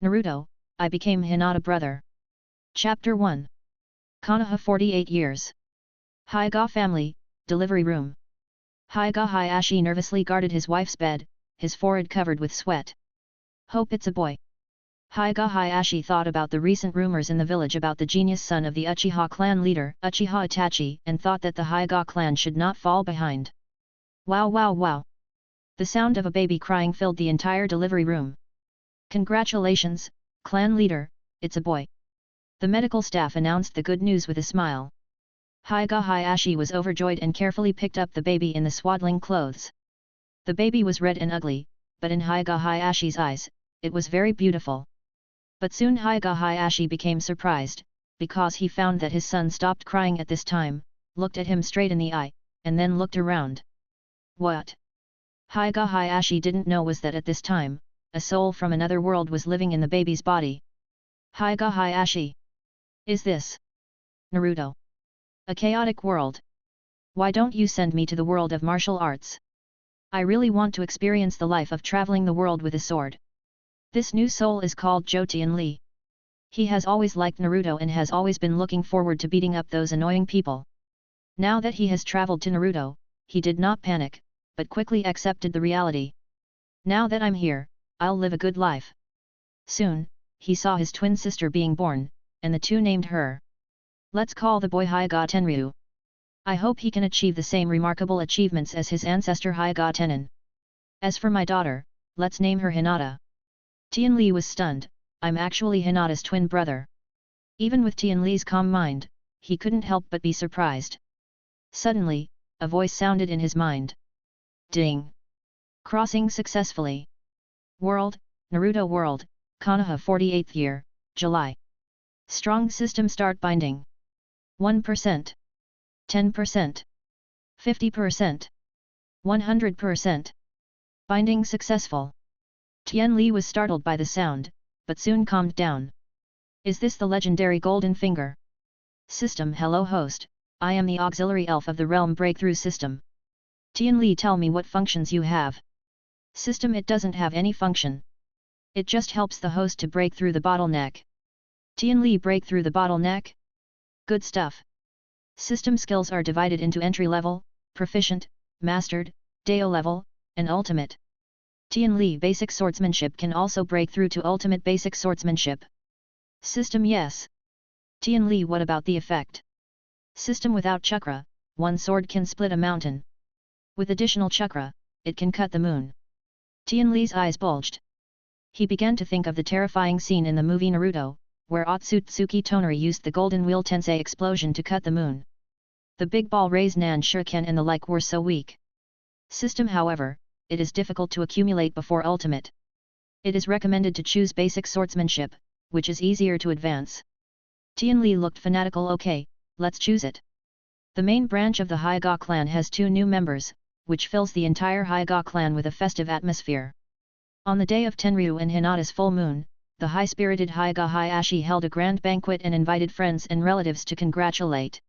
Naruto, I became Hinata brother. Chapter 1. Konoha 48 years. Hyuga family, delivery room. Hyuga Hyashi nervously guarded his wife's bed, his forehead covered with sweat. Hope it's a boy. Hyuga Hyashi thought about the recent rumors in the village about the genius son of the Uchiha clan leader, Uchiha Itachi, and thought that the Hyuga clan should not fall behind. Wow wow wow! The sound of a baby crying filled the entire delivery room. Congratulations, clan leader, it's a boy. The medical staff announced the good news with a smile. Hyuga Hyashi was overjoyed and carefully picked up the baby in the swaddling clothes. The baby was red and ugly, but in Hyuga Hyashi's eyes, it was very beautiful. But soon Hyuga Hyashi became surprised, because he found that his son stopped crying at this time, looked at him straight in the eye, and then looked around. What Hyuga Hyashi didn't know was that at this time, a soul from another world was living in the baby's body. Hyuga Hyashi. Is this Naruto? A chaotic world. Why don't you send me to the world of martial arts? I really want to experience the life of traveling the world with a sword. This new soul is called Jotian Lee. He has always liked Naruto and has always been looking forward to beating up those annoying people. Now that he has traveled to Naruto, he did not panic, but quickly accepted the reality. Now that I'm here, I'll live a good life. Soon, he saw his twin sister being born, and the two named her. Let's call the boy Hyuga Tenryu. I hope he can achieve the same remarkable achievements as his ancestor Hyuga Tenin. As for my daughter, let's name her Hinata. Tian Li was stunned. I'm actually Hinata's twin brother. Even with Tian Li's calm mind, he couldn't help but be surprised. Suddenly, a voice sounded in his mind. Ding! Crossing successfully. World, Naruto World, Konoha 48th year, July. Strong system start binding. 1%. 10%. 50%. 100%. Binding successful. Tian Li was startled by the sound, but soon calmed down. Is this the legendary Golden Finger? System. Hello host, I am the auxiliary elf of the realm breakthrough system. Tian Li, tell me what functions you have. System. It doesn't have any function. It just helps the host to break through the bottleneck. Tian Li, break through the bottleneck? Good stuff. System skills are divided into entry level, proficient, mastered, Deo level, and ultimate. Tian Li, basic swordsmanship can also break through to ultimate basic swordsmanship. System. Yes. Tian Li, what about the effect? System. Without chakra, one sword can split a mountain. With additional chakra, it can cut the moon. Tian Li's eyes bulged. He began to think of the terrifying scene in the movie Naruto, where Otsutsuki Tonari used the Golden Wheel Tensei explosion to cut the moon. The big ball raised Nan Shuriken and the like were so weak. System. However, it is difficult to accumulate before ultimate. It is recommended to choose basic swordsmanship, which is easier to advance. Tian Li looked fanatical. Okay, let's choose it. The main branch of the Hyuga clan has 2 new members, which fills the entire Hyuga clan with a festive atmosphere. On the day of Tenryu and Hinata's full moon, the high-spirited Hyuga Hyashi held a grand banquet and invited friends and relatives to congratulate.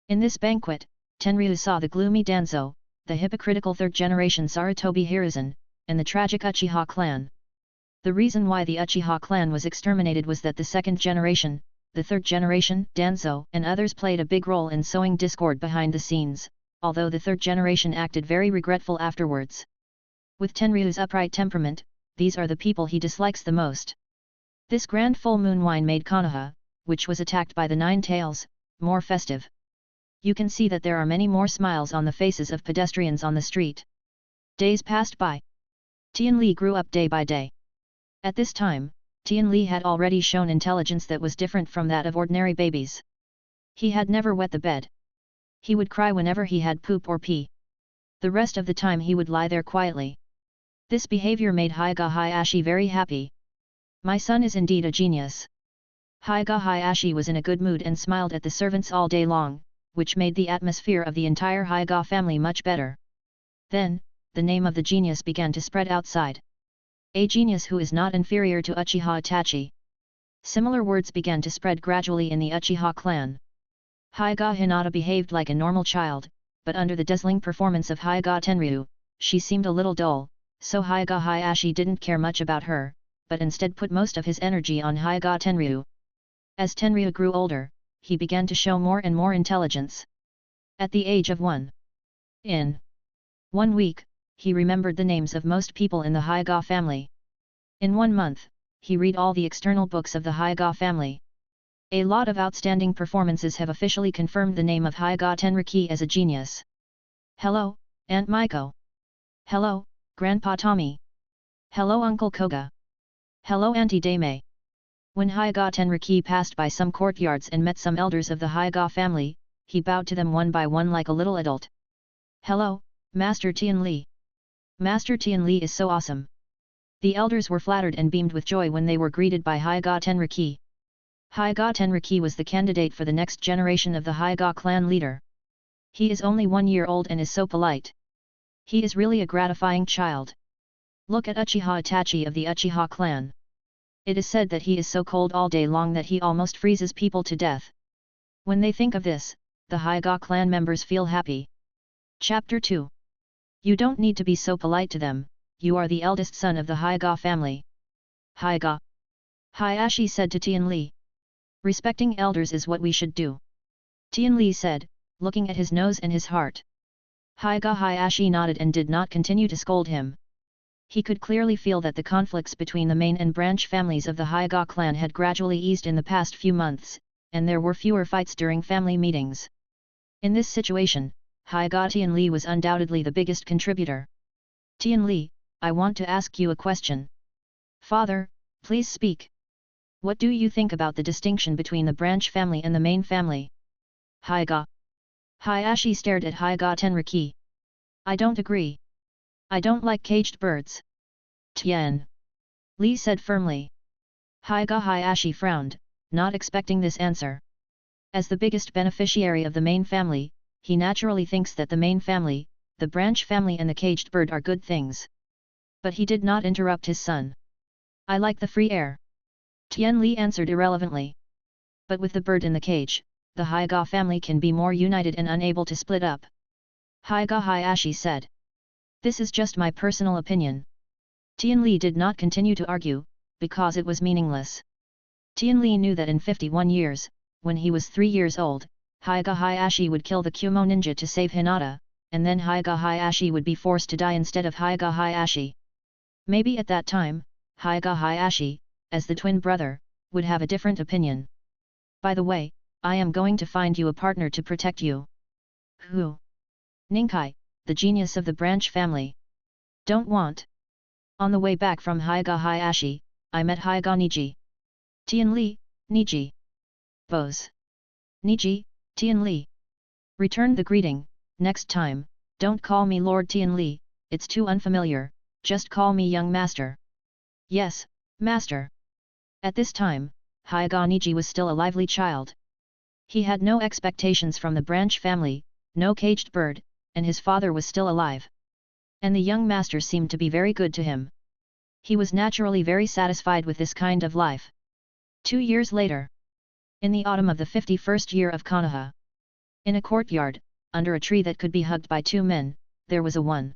In this banquet, Tenryu saw the gloomy Danzo, the hypocritical third-generation Sarutobi Hiruzen, and the tragic Uchiha clan. The reason why the Uchiha clan was exterminated was that the second generation, the third generation, Danzo, and others played a big role in sowing discord behind the scenes, although the third generation acted very regretful afterwards. With Tenryu's upright temperament, these are the people he dislikes the most. This grand full moon wine made Konoha, which was attacked by the 9 tails, more festive. You can see that there are many more smiles on the faces of pedestrians on the street. Days passed by. Tian Li grew up day by day. At this time, Tian Li had already shown intelligence that was different from that of ordinary babies. He had never wet the bed. He would cry whenever he had poop or pee. The rest of the time he would lie there quietly. This behavior made Hyuga Hyashi very happy. My son is indeed a genius. Hyuga Hyashi was in a good mood and smiled at the servants all day long, which made the atmosphere of the entire Hyuga family much better. Then, the name of the genius began to spread outside. A genius who is not inferior to Uchiha Itachi. Similar words began to spread gradually in the Uchiha clan. Hyuga Hinata behaved like a normal child, but under the dazzling performance of Hyuga Tenryu, she seemed a little dull, so Hyuga Hyashi didn't care much about her, but instead put most of his energy on Hyuga Tenryu. As Tenryu grew older, he began to show more and more intelligence. At the age of 1. In 1 week, he remembered the names of most people in the Hyuga family. In 1 month, he read all the external books of the Hyuga family. A lot of outstanding performances have officially confirmed the name of Hyuga Tenriki as a genius. Hello, Aunt Maiko. Hello, Grandpa Tommy. Hello Uncle Koga. Hello Auntie Dame. When Hyuga Tenriki passed by some courtyards and met some elders of the Hyuga family, he bowed to them one by one like a little adult. Hello, Master Jotian Lee. Master Jotian Lee is so awesome. The elders were flattered and beamed with joy when they were greeted by Hyuga Tenriki. Hyuga Tenriki was the candidate for the next generation of the Hyuga clan leader. He is only 1 year old and is so polite. He is really a gratifying child. Look at Uchiha Itachi of the Uchiha clan. It is said that he is so cold all day long that he almost freezes people to death. When they think of this, the Hyuga clan members feel happy. Chapter 2. You don't need to be so polite to them, you are the eldest son of the Hyuga family. Hyuga. Hyashi said to Jotian Lee. Respecting elders is what we should do. Jotian Lee said, looking at his nose and his heart. Hyuga Hyashi nodded and did not continue to scold him. He could clearly feel that the conflicts between the main and branch families of the Hyuga clan had gradually eased in the past few months, and there were fewer fights during family meetings. In this situation, Hyuga Jotian Lee was undoubtedly the biggest contributor. Jotian Lee, I want to ask you a question. Father, please speak. What do you think about the distinction between the branch family and the main family? Hyuga. Hyashi stared at Hyuga Tenriki. I don't agree. I don't like caged birds. Jotian Lee said firmly. Hyuga Hyashi frowned, not expecting this answer. As the biggest beneficiary of the main family, he naturally thinks that the main family, the branch family and the caged bird are good things. But he did not interrupt his son. I like the free air. Jotian Lee answered irrelevantly. But with the bird in the cage, the Hyuga family can be more united and unable to split up. Hyuga Hyashi said. This is just my personal opinion. Jotian Lee did not continue to argue, because it was meaningless. Jotian Lee knew that in 51 years, when he was 3 years old, Hyuga Hyashi would kill the Kumo ninja to save Hinata, and then Hyuga Hyashi would be forced to die instead of Hyuga Hyashi. Maybe at that time, Hyuga Hyashi, as the twin brother, would have a different opinion. By the way, I am going to find you a partner to protect you. Who? Ninkai, the genius of the branch family. Don't want. On the way back from Hyuga Hyashi, I met Hyuga Niji. Jotian Lee, Niji. Bose. Niji, Jotian Lee. Returned the greeting. Next time, don't call me Lord Jotian Lee, it's too unfamiliar, just call me young master. Yes, master. At this time, Hyuga Niji was still a lively child. He had no expectations from the branch family, no caged bird, and his father was still alive. And the young master seemed to be very good to him. He was naturally very satisfied with this kind of life. 2 years later. In the autumn of the 51st year of Konoha. In a courtyard, under a tree that could be hugged by 2 men, there was a 1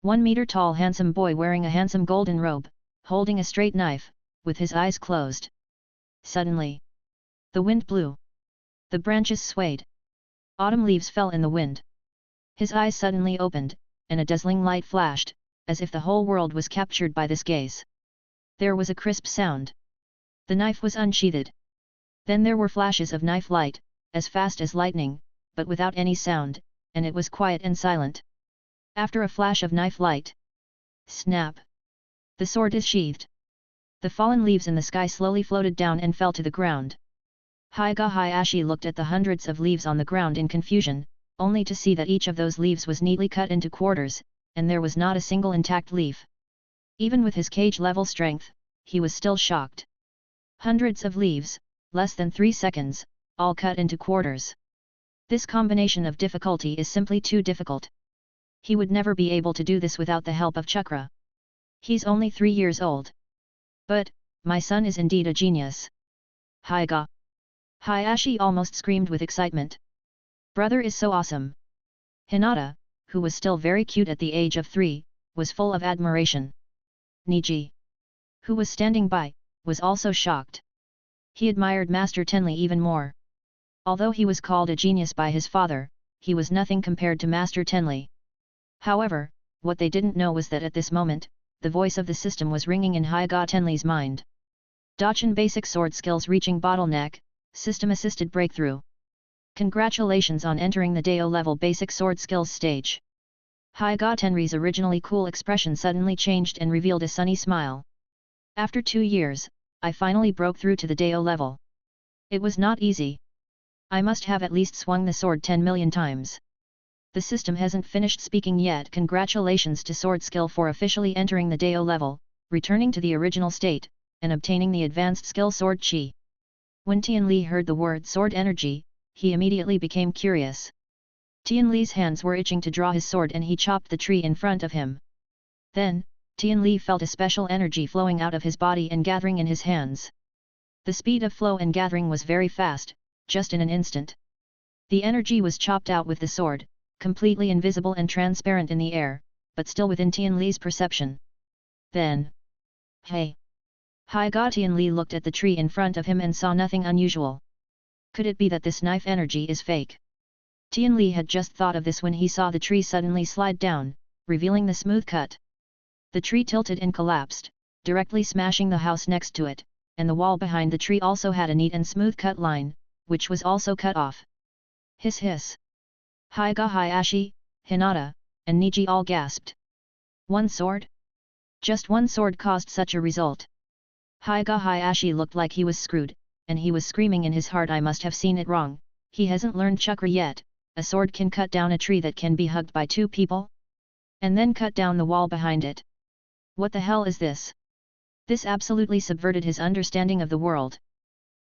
meter tall handsome boy wearing a handsome golden robe, holding a straight knife, with his eyes closed. Suddenly, the wind blew. The branches swayed. Autumn leaves fell in the wind. His eyes suddenly opened, and a dazzling light flashed, as if the whole world was captured by this gaze. There was a crisp sound. The knife was unsheathed. Then there were flashes of knife light, as fast as lightning, but without any sound, and it was quiet and silent. After a flash of knife light. Snap! The sword is sheathed. The fallen leaves in the sky slowly floated down and fell to the ground. Hyuga Hyashi looked at the hundreds of leaves on the ground in confusion, only to see that each of those leaves was neatly cut into quarters, and there was not a single intact leaf. Even with his cage-level strength, he was still shocked. Hundreds of leaves, less than 3 seconds, all cut into quarters. This combination of difficulty is simply too difficult. He would never be able to do this without the help of chakra. He's only 3 years old. But, my son is indeed a genius. Hyuga Hyashi almost screamed with excitement. Brother is so awesome. Hinata, who was still very cute at the age of 3, was full of admiration. Niji. who was standing by, was also shocked. He admired Master Tenli even more. Although he was called a genius by his father, he was nothing compared to Master Tenli. However, what they didn't know was that at this moment, the voice of the system was ringing in Hyuga Tenli's mind. Jotian Basic Sword Skills reaching bottleneck, system-assisted breakthrough. Congratulations on entering the Dao level Basic Sword Skills stage. Hyuga Tenri's originally cool expression suddenly changed and revealed a sunny smile. After 2 years, I finally broke through to the Dao level. It was not easy. I must have at least swung the sword 10 million times. The system hasn't finished speaking yet. Congratulations to Sword Skill for officially entering the Dao level, returning to the original state, and obtaining the advanced skill Sword Chi. When Tian Li heard the word sword energy, he immediately became curious. Tian Li's hands were itching to draw his sword and he chopped the tree in front of him. Then, Tian Li felt a special energy flowing out of his body and gathering in his hands. The speed of flow and gathering was very fast, just in an instant. The energy was chopped out with the sword, completely invisible and transparent in the air, but still within Tian Li's perception. Then, hey! Hyuga Tian Li looked at the tree in front of him and saw nothing unusual. Could it be that this knife energy is fake? Tian Li had just thought of this when he saw the tree suddenly slide down, revealing the smooth cut. The tree tilted and collapsed, directly smashing the house next to it, and the wall behind the tree also had a neat and smooth cut line, which was also cut off. Hiss hiss! Hyuga Hyashi, Hinata, and Niji all gasped. One sword? Just one sword caused such a result. Hyuga Hyashi looked like he was screwed, and he was screaming in his heart, I must have seen it wrong, he hasn't learned chakra yet, a sword can cut down a tree that can be hugged by 2 people? And then cut down the wall behind it. What the hell is this? This absolutely subverted his understanding of the world.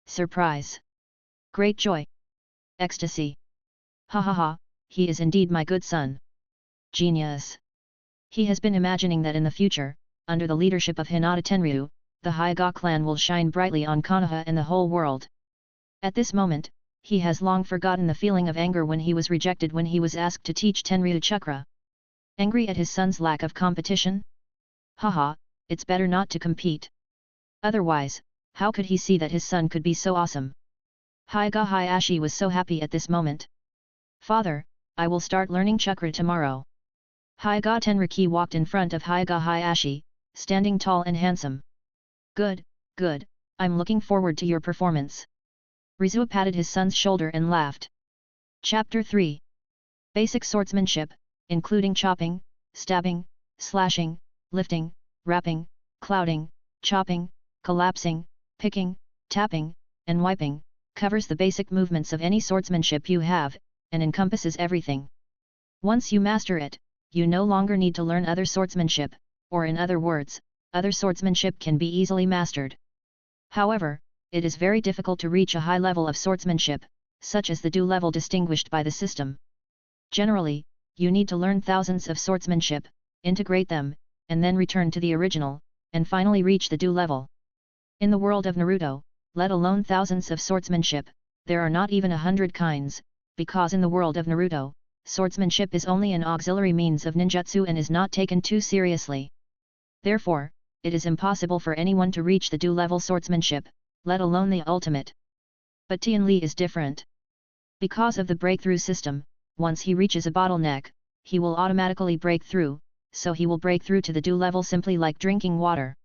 Surprise! Great joy! Ecstasy! Ha ha ha, he is indeed my good son. Genius! He has been imagining that in the future, under the leadership of Hinata Tenryu, the Hyuga clan will shine brightly on Konoha and the whole world. At this moment, he has long forgotten the feeling of anger when he was rejected when he was asked to teach Tenryu chakra. Angry at his son's lack of competition? Haha, it's better not to compete. Otherwise, how could he see that his son could be so awesome? Hyuga Hyashi was so happy at this moment. Father, I will start learning chakra tomorrow. Hyuga Tenriki walked in front of Hyuga Hyashi, standing tall and handsome. Good, good, I'm looking forward to your performance. Rizua patted his son's shoulder and laughed. Chapter 3. Basic Swordsmanship, including chopping, stabbing, slashing, lifting, wrapping, clouding, chopping, collapsing, picking, tapping, and wiping, covers the basic movements of any swordsmanship you have, and encompasses everything. Once you master it, you no longer need to learn other swordsmanship, or in other words, other swordsmanship can be easily mastered. However, it is very difficult to reach a high level of swordsmanship, such as the Do level distinguished by the system. Generally, you need to learn thousands of swordsmanship, integrate them, and then return to the original, and finally reach the Do level. In the world of Naruto, let alone thousands of swordsmanship, there are not even 100 kinds, because in the world of Naruto, swordsmanship is only an auxiliary means of ninjutsu and is not taken too seriously. Therefore, it is impossible for anyone to reach the Do level swordsmanship, let alone the ultimate. But Tian Li is different. Because of the breakthrough system, once he reaches a bottleneck, he will automatically break through, so he will break through to the Do level simply like drinking water.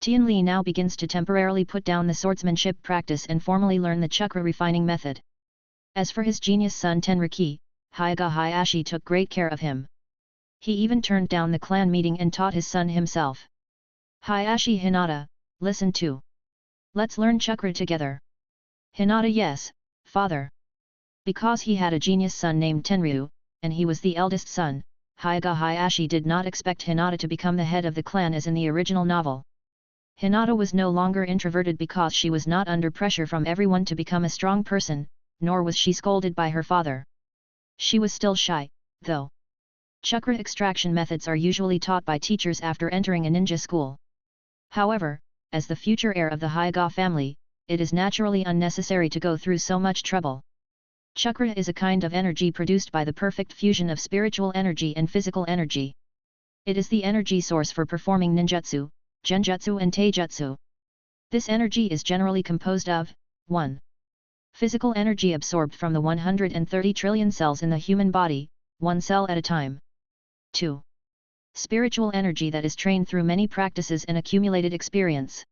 Tian Li now begins to temporarily put down the swordsmanship practice and formally learn the chakra refining method. As for his genius son Tenriki, Hyuga Hyashi took great care of him. He even turned down the clan meeting and taught his son himself. Hyashi Hinata, listen too. Let's learn chakra together. Hinata yes, father. Because he had a genius son named Tenryu, and he was the eldest son, Hyuga Hyashi did not expect Hinata to become the head of the clan as in the original novel. Hinata was no longer introverted because she was not under pressure from everyone to become a strong person, nor was she scolded by her father. She was still shy, though. Chakra extraction methods are usually taught by teachers after entering a ninja school. However, as the future heir of the Hyuga family, it is naturally unnecessary to go through so much trouble. Chakra is a kind of energy produced by the perfect fusion of spiritual energy and physical energy. It is the energy source for performing ninjutsu, genjutsu and taijutsu. This energy is generally composed of 1. Physical energy absorbed from the 130 trillion cells in the human body, one cell at a time. 2. Spiritual energy that is trained through many practices and accumulated experience.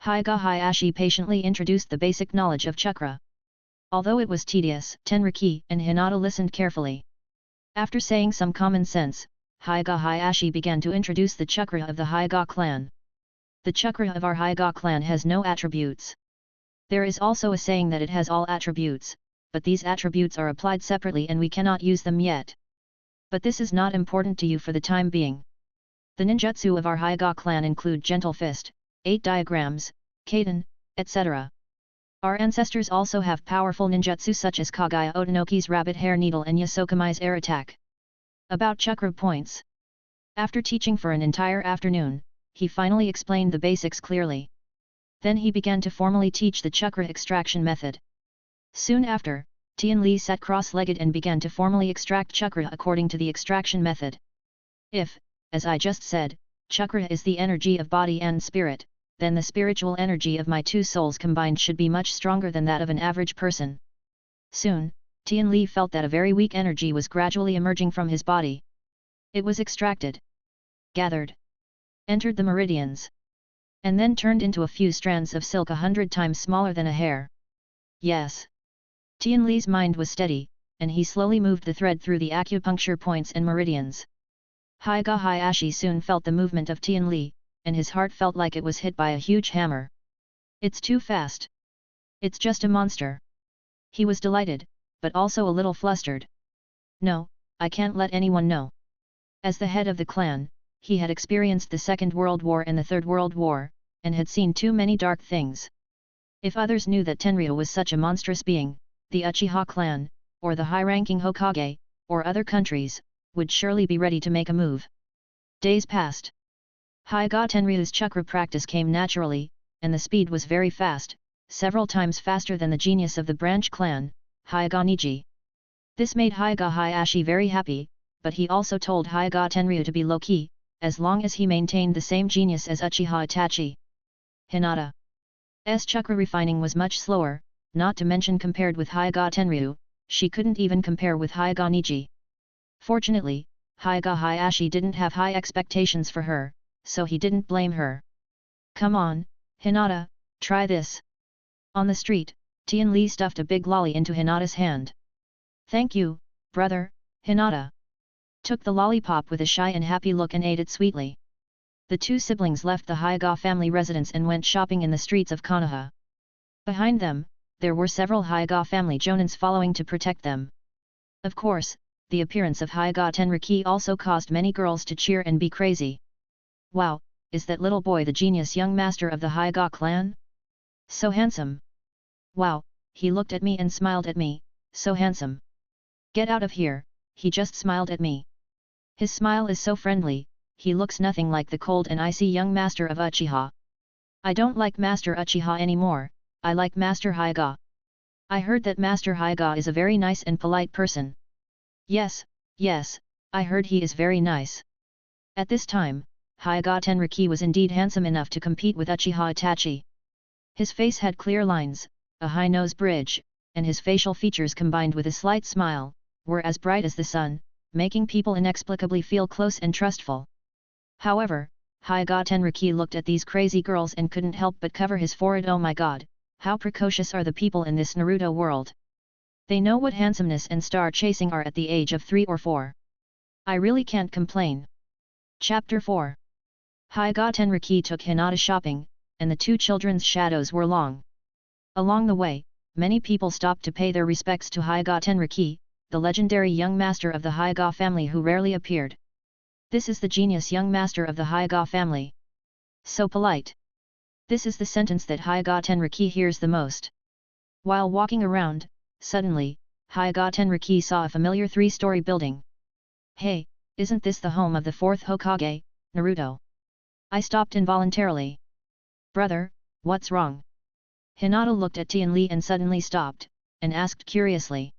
Hyuga Hyashi patiently introduced the basic knowledge of chakra. Although it was tedious, Tenriki and Hinata listened carefully. After saying some common sense, Hyuga Hyashi began to introduce the chakra of the Hyuga clan. The chakra of our Hyuga clan has no attributes. There is also a saying that it has all attributes, but these attributes are applied separately and we cannot use them yet. But this is not important to you for the time being. The ninjutsu of our Hyuga clan include Gentle Fist, 8 diagrams, Kaden, etc. Our ancestors also have powerful ninjutsu such as Kagaya Otanoki's Rabbit Hair Needle and Yasokami's Air Attack. About chakra points. After teaching for an entire afternoon, he finally explained the basics clearly. Then he began to formally teach the chakra extraction method. Soon after, Jotian Lee sat cross-legged and began to formally extract chakra according to the extraction method. If, as I just said, chakra is the energy of body and spirit, then the spiritual energy of my two souls combined should be much stronger than that of an average person. Soon, Jotian Lee felt that a very weak energy was gradually emerging from his body. It was extracted, gathered, entered the meridians, and then turned into a few strands of silk 100 times smaller than a hair. Yes. Jotian Lee's mind was steady, and he slowly moved the thread through the acupuncture points and meridians. Hyuga Hyashi soon felt the movement of Jotian Lee, and his heart felt like it was hit by a huge hammer. It's too fast. It's just a monster. He was delighted, but also a little flustered. No, I can't let anyone know. As the head of the clan, he had experienced the Second World War and the Third World War, and had seen too many dark things. If others knew that Tenryu was such a monstrous being, the Uchiha clan, or the high-ranking Hokage, or other countries, would surely be ready to make a move. Days passed. Hyuga Tenryu's chakra practice came naturally, and the speed was very fast, several times faster than the genius of the branch clan, Hyuga Niji. This made Hyuga Hyashi very happy, but he also told Hyuga Tenryu to be low-key, as long as he maintained the same genius as Uchiha Itachi. Hinata's chakra refining was much slower, not to mention compared with Hyuga Tenryu, she couldn't even compare with Hyuga Niji. Fortunately, Hyuga Hyashi didn't have high expectations for her, so he didn't blame her. Come on, Hinata, try this. On the street, Jotian Lee stuffed a big lolly into Hinata's hand. Thank you, brother, Hinata took the lollipop with a shy and happy look and ate it sweetly. The two siblings left the Hyuga family residence and went shopping in the streets of Konoha. Behind them, there were several Hyuga family jonins following to protect them. Of course, the appearance of Hyuga Tenriki also caused many girls to cheer and be crazy. Wow, is that little boy the genius young master of the Hyuga clan? So handsome. Wow, he looked at me and smiled at me, so handsome. Get out of here, he just smiled at me. His smile is so friendly, he looks nothing like the cold and icy young master of Uchiha. I don't like Master Uchiha anymore, I like Master Hyuga. I heard that Master Hyuga is a very nice and polite person. Yes, I heard he is very nice. At this time, Hyuga Tenriki was indeed handsome enough to compete with Uchiha Itachi. His face had clear lines, a high nose bridge, and his facial features combined with a slight smile, were as bright as the sun, making people inexplicably feel close and trustful. However, Hyuga Tenriki looked at these crazy girls and couldn't help but cover his forehead. Oh my god, how precocious are the people in this Naruto world. They know what handsomeness and star chasing are at the age of 3 or 4. I really can't complain. Chapter 4. Hyuga Tenriki took Hinata shopping, and the two children's shadows were long. Along the way, many people stopped to pay their respects to Hyuga Tenriki, the legendary young master of the Hyuga family who rarely appeared. This is the genius young master of the Hyuga family. So polite. This is the sentence that Hyuga Tenriki hears the most. While walking around, suddenly, Hyuga Tenriki saw a familiar 3-story building. Hey, isn't this the home of the 4th Hokage, Naruto? I stopped involuntarily. Brother, what's wrong? Hinata looked at Jotian Lee and suddenly stopped, and asked curiously.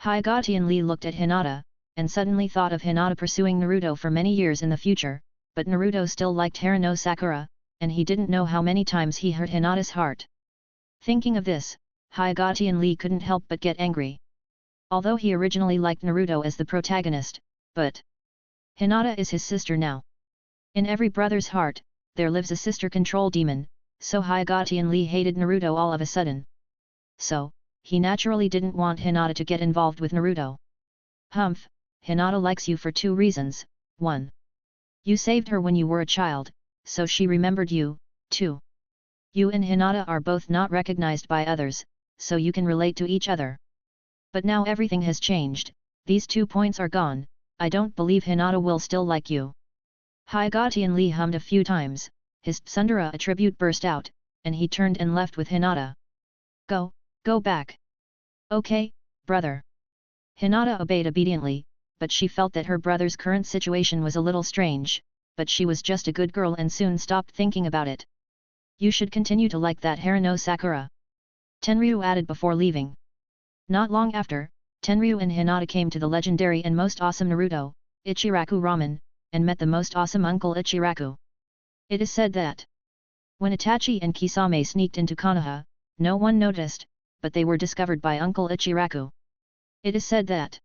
Hyuga Jotian Lee looked at Hinata, and suddenly thought of Hinata pursuing Naruto for many years in the future, but Naruto still liked Haruno Sakura, and he didn't know how many times he hurt Hinata's heart. Thinking of this, Jotian Lee couldn't help but get angry. Although he originally liked Naruto as the protagonist, but Hinata is his sister now. In every brother's heart, there lives a sister control demon, so Jotian Lee hated Naruto all of a sudden. So, he naturally didn't want Hinata to get involved with Naruto. Humph, Hinata likes you for 2 reasons. 1. You saved her when you were a child, so she remembered you. 2. You and Hinata are both not recognized by others, so you can relate to each other. But now everything has changed, these 2 points are gone, I don't believe Hinata will still like you. Jotian Lee hummed a few times, his tsundere attribute burst out, and he turned and left with Hinata. Go back. Okay, brother. Hinata obeyed obediently, but she felt that her brother's current situation was a little strange, but she was just a good girl and soon stopped thinking about it. You should continue to like that Harano Sakura. Tenryu added before leaving. Not long after, Tenryu and Hinata came to the legendary and most awesome Naruto, Ichiraku Ramen, and met the most awesome Uncle Ichiraku. It is said that when Itachi and Kisame sneaked into Konoha, no one noticed, but they were discovered by Uncle Ichiraku. It is said that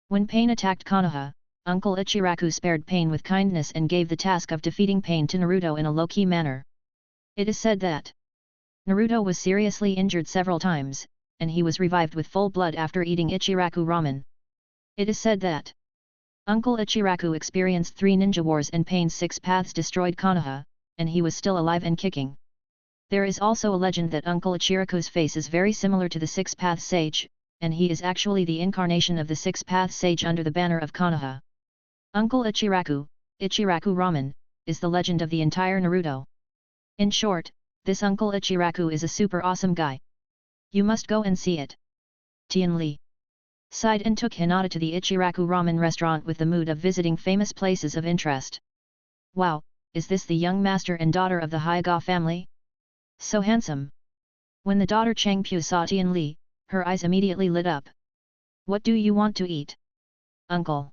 when Pain attacked Konoha, Uncle Ichiraku spared Pain with kindness and gave the task of defeating Pain to Naruto in a low-key manner. It is said that Naruto was seriously injured several times, and he was revived with full blood after eating Ichiraku ramen. It is said that Uncle Ichiraku experienced 3 ninja wars and Pain's 6 paths destroyed Konoha, and he was still alive and kicking. There is also a legend that Uncle Ichiraku's face is very similar to the 6 path sage, and he is actually the incarnation of the 6 path sage under the banner of Konoha. Uncle Ichiraku, Ichiraku Ramen, is the legend of the entire Naruto. In short, this Uncle Ichiraku is a super awesome guy. You must go and see it. Tian Lee sighed and took Hinata to the Ichiraku Ramen restaurant with the mood of visiting famous places of interest. Wow, is this the young master and daughter of the Hyuga family? So handsome. When the daughter Changpu saw Tian Lee, her eyes immediately lit up. What do you want to eat? Uncle.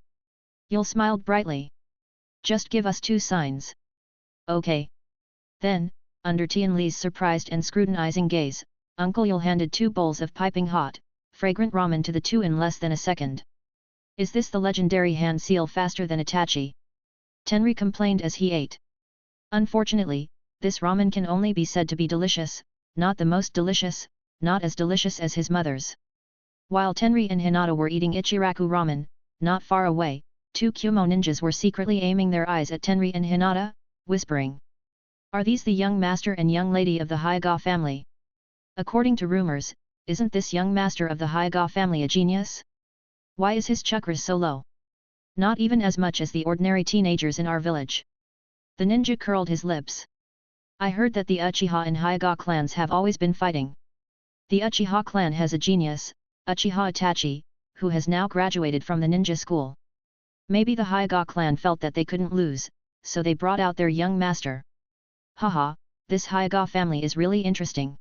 Yul smiled brightly. Just give us 2 signs. Okay. Then, under Tian Lee's surprised and scrutinizing gaze, Uncle Yul handed 2 bowls of piping hot, fragrant ramen to the 2 in less than a second. Is this the legendary hand seal faster than Itachi? Tenri complained as he ate. Unfortunately, this ramen can only be said to be delicious, not the most delicious, not as delicious as his mother's. While Tenri and Hinata were eating Ichiraku ramen, not far away, 2 Kumo ninjas were secretly aiming their eyes at Tenri and Hinata, whispering. Are these the young master and young lady of the Hyuga family? According to rumors, isn't this young master of the Hyuga family a genius? Why is his chakras so low? Not even as much as the ordinary teenagers in our village. The ninja curled his lips. I heard that the Uchiha and Hyuga clans have always been fighting. The Uchiha clan has a genius, Uchiha Itachi, who has now graduated from the ninja school. Maybe the Hyuga clan felt that they couldn't lose, so they brought out their young master. Haha, this Hyuga family is really interesting.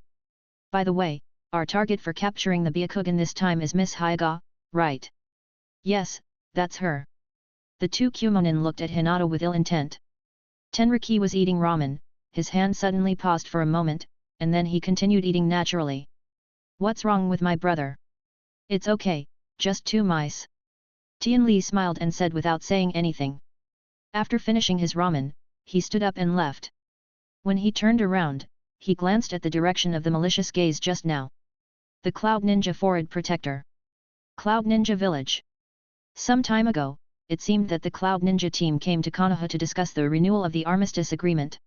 By the way, our target for capturing the Byakugan this time is Miss Hyuga, right? Yes, that's her. The 2 Kumonin looked at Hinata with ill intent. Tenriki was eating ramen. His hand suddenly paused for a moment, and then he continued eating naturally. What's wrong with my brother? It's okay, just 2 mice. Tian Lee smiled and said without saying anything. After finishing his ramen, he stood up and left. When he turned around, he glanced at the direction of the malicious gaze just now. The Cloud Ninja Forward Protector. Cloud Ninja Village. Some time ago, it seemed that the Cloud Ninja team came to Konoha to discuss the renewal of the Armistice Agreement.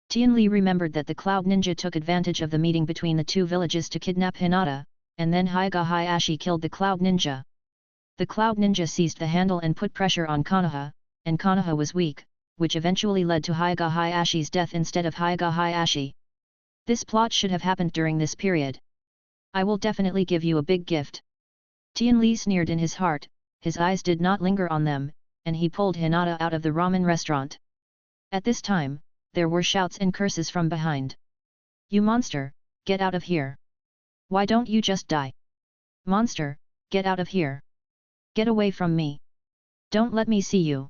Tian Lee remembered that the Cloud Ninja took advantage of the meeting between the 2 villages to kidnap Hinata, and then Hyuga Hyashi killed the Cloud Ninja. The Cloud Ninja seized the handle and put pressure on Konoha, and Konoha was weak, which eventually led to Hyuga Hyashi's death instead of Hyuga Hyashi. This plot should have happened during this period. I will definitely give you a big gift. Tian Lee sneered in his heart, his eyes did not linger on them, and he pulled Hinata out of the ramen restaurant. At this time, there were shouts and curses from behind. You monster, get out of here. Why don't you just die? Monster, get out of here. Get away from me. Don't let me see you.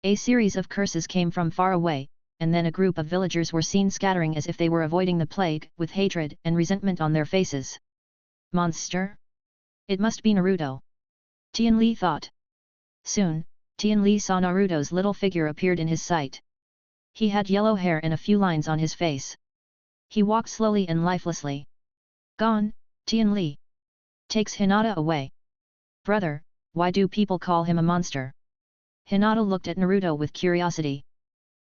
A series of curses came from far away, and then a group of villagers were seen scattering as if they were avoiding the plague, with hatred and resentment on their faces. Monster? It must be Naruto. Jotian Lee thought. Soon, Jotian Lee saw Naruto's little figure appeared in his sight. He had yellow hair and a few lines on his face. He walked slowly and lifelessly. Gone, Jotian Lee. Takes Hinata away. Brother, why do people call him a monster? Hinata looked at Naruto with curiosity.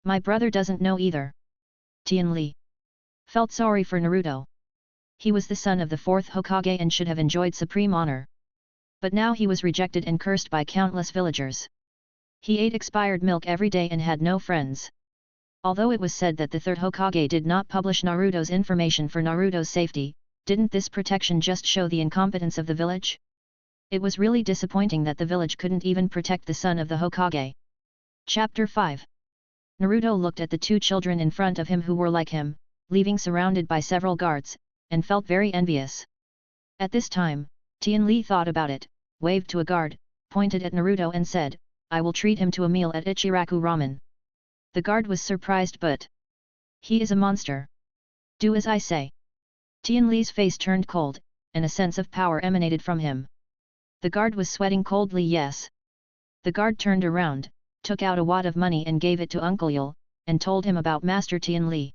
My brother doesn't know either. Jotian Lee felt sorry for Naruto. He was the son of the fourth Hokage and should have enjoyed supreme honor. But now he was rejected and cursed by countless villagers. He ate expired milk every day and had no friends. Although it was said that the third Hokage did not publish Naruto's information for Naruto's safety, didn't this protection just show the incompetence of the village? It was really disappointing that the village couldn't even protect the son of the Hokage. Chapter 5. Naruto looked at the two children in front of him who were like him, leaving surrounded by several guards, and felt very envious. At this time, Jotian Lee thought about it, waved to a guard, pointed at Naruto and said, I will treat him to a meal at Ichiraku Ramen. The guard was surprised but... He is a monster. Do as I say. Jotian Lee's face turned cold, and a sense of power emanated from him. The guard was sweating coldly. Yes. The guard turned around, took out a wad of money and gave it to Uncle Yul, and told him about Master Jotian Lee.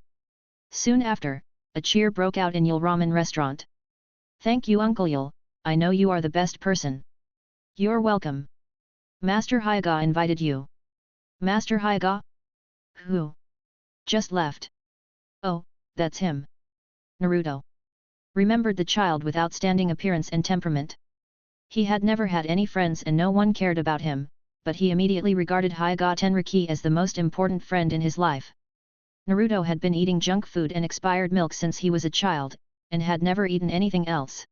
Soon after, a cheer broke out in Yul Ramen restaurant. Thank you Uncle Yul, I know you are the best person. You're welcome. Master Hyuga invited you. Master Hyuga? Who? Just left. Oh, that's him. Naruto remembered the child with outstanding appearance and temperament. He had never had any friends and no one cared about him, but he immediately regarded Hyuga Tenriki as the most important friend in his life. Naruto had been eating junk food and expired milk since he was a child, and had never eaten anything else.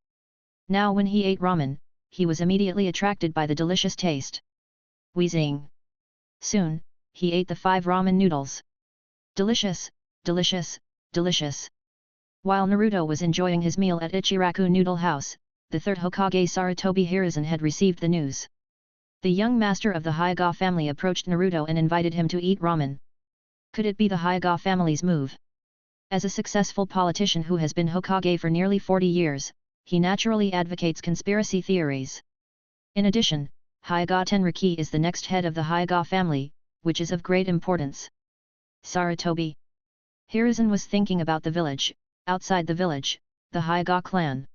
Now when he ate ramen, he was immediately attracted by the delicious taste. Wheezing. Soon, he ate the 5 ramen noodles. Delicious, delicious, delicious. While Naruto was enjoying his meal at Ichiraku Noodle House, the third Hokage Sarutobi Hiruzen had received the news. The young master of the Hyuga family approached Naruto and invited him to eat ramen. Could it be the Hyuga family's move? As a successful politician who has been Hokage for nearly 40 years, he naturally advocates conspiracy theories. In addition, Hyuga Tenriki is the next head of the Hyuga family, which is of great importance. Sarutobi Hiruzen was thinking about the village, outside the village, the Hyuga clan.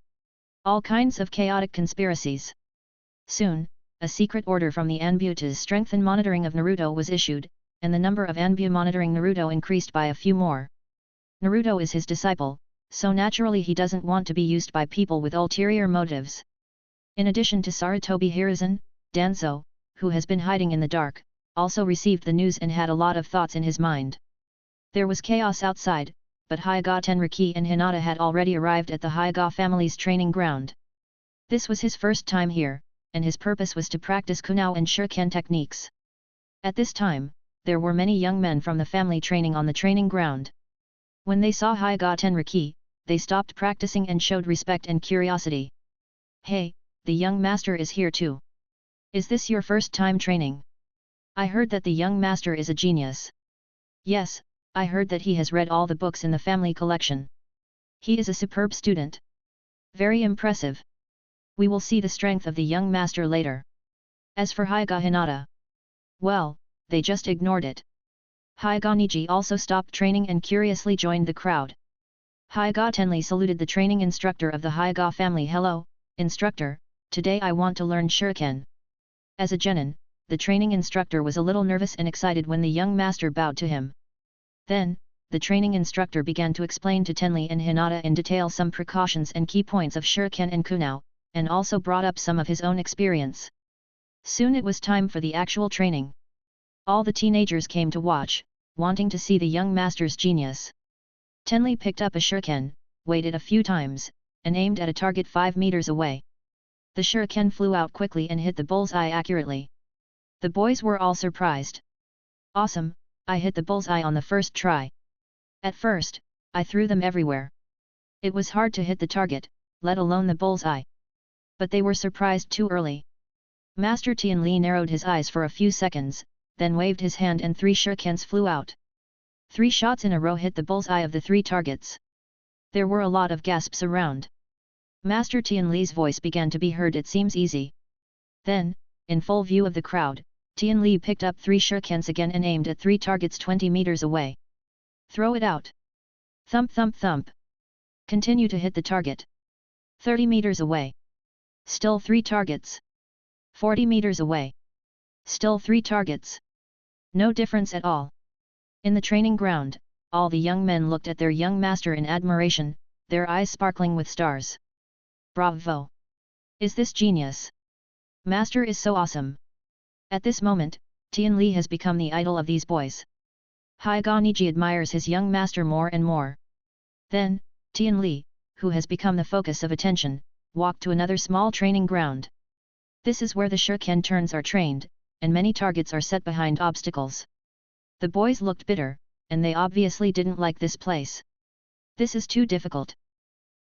All kinds of chaotic conspiracies. Soon, a secret order from the Anbu to strengthen monitoring of Naruto was issued, and the number of Anbu monitoring Naruto increased by a few more. Naruto is his disciple, so naturally he doesn't want to be used by people with ulterior motives. In addition to Sarutobi Hiruzen, Danzo, who has been hiding in the dark, also received the news and had a lot of thoughts in his mind. There was chaos outside, but Hyuga Tenriki and Hinata had already arrived at the Hyuga family's training ground. This was his first time here, and his purpose was to practice Kuno and Shuriken techniques. At this time, there were many young men from the family training on the training ground. When they saw Hyuga Tenriki, they stopped practicing and showed respect and curiosity. Hey, the young master is here too. Is this your first time training? I heard that the young master is a genius. Yes, I heard that he has read all the books in the family collection. He is a superb student. Very impressive. We will see the strength of the young master later. As for Hyuga Hinata, well, they just ignored it. Hyuga Niji also stopped training and curiously joined the crowd. Hyuga Tenli saluted the training instructor of the Hyuga family. Hello, instructor, today I want to learn Shuriken. As a genin, the training instructor was a little nervous and excited when the young master bowed to him. Then, the training instructor began to explain to Tenli and Hinata in detail some precautions and key points of Shuriken and Kuno, and also brought up some of his own experience. Soon it was time for the actual training. All the teenagers came to watch, wanting to see the young master's genius. Tenli picked up a shuriken, waited a few times, and aimed at a target 5 meters away. The shuriken flew out quickly and hit the bullseye accurately. The boys were all surprised. Awesome, I hit the bullseye on the first try. At first, I threw them everywhere. It was hard to hit the target, let alone the bullseye. But they were surprised too early. Master Jotian Lee narrowed his eyes for a few seconds, then waved his hand and 3 shurikens flew out. 3 shots in a row hit the bullseye of the 3 targets. There were a lot of gasps around. Master Tian Li's voice began to be heard. It seems easy. Then, in full view of the crowd, Tian Li picked up 3 shurikens again and aimed at 3 targets 20 meters away. Throw it out. Thump thump thump. Continue to hit the target. 30 meters away. Still 3 targets. 40 meters away. Still 3 targets. No difference at all. In the training ground, all the young men looked at their young master in admiration, their eyes sparkling with stars. Bravo! Is this genius? Master is so awesome. At this moment, Tian Li has become the idol of these boys. Hyuga Niji admires his young master more and more. Then, Tian Li, who has become the focus of attention, walked to another small training ground. This is where the shuriken turns are trained, and many targets are set behind obstacles. The boys looked bitter, and they obviously didn't like this place. This is too difficult.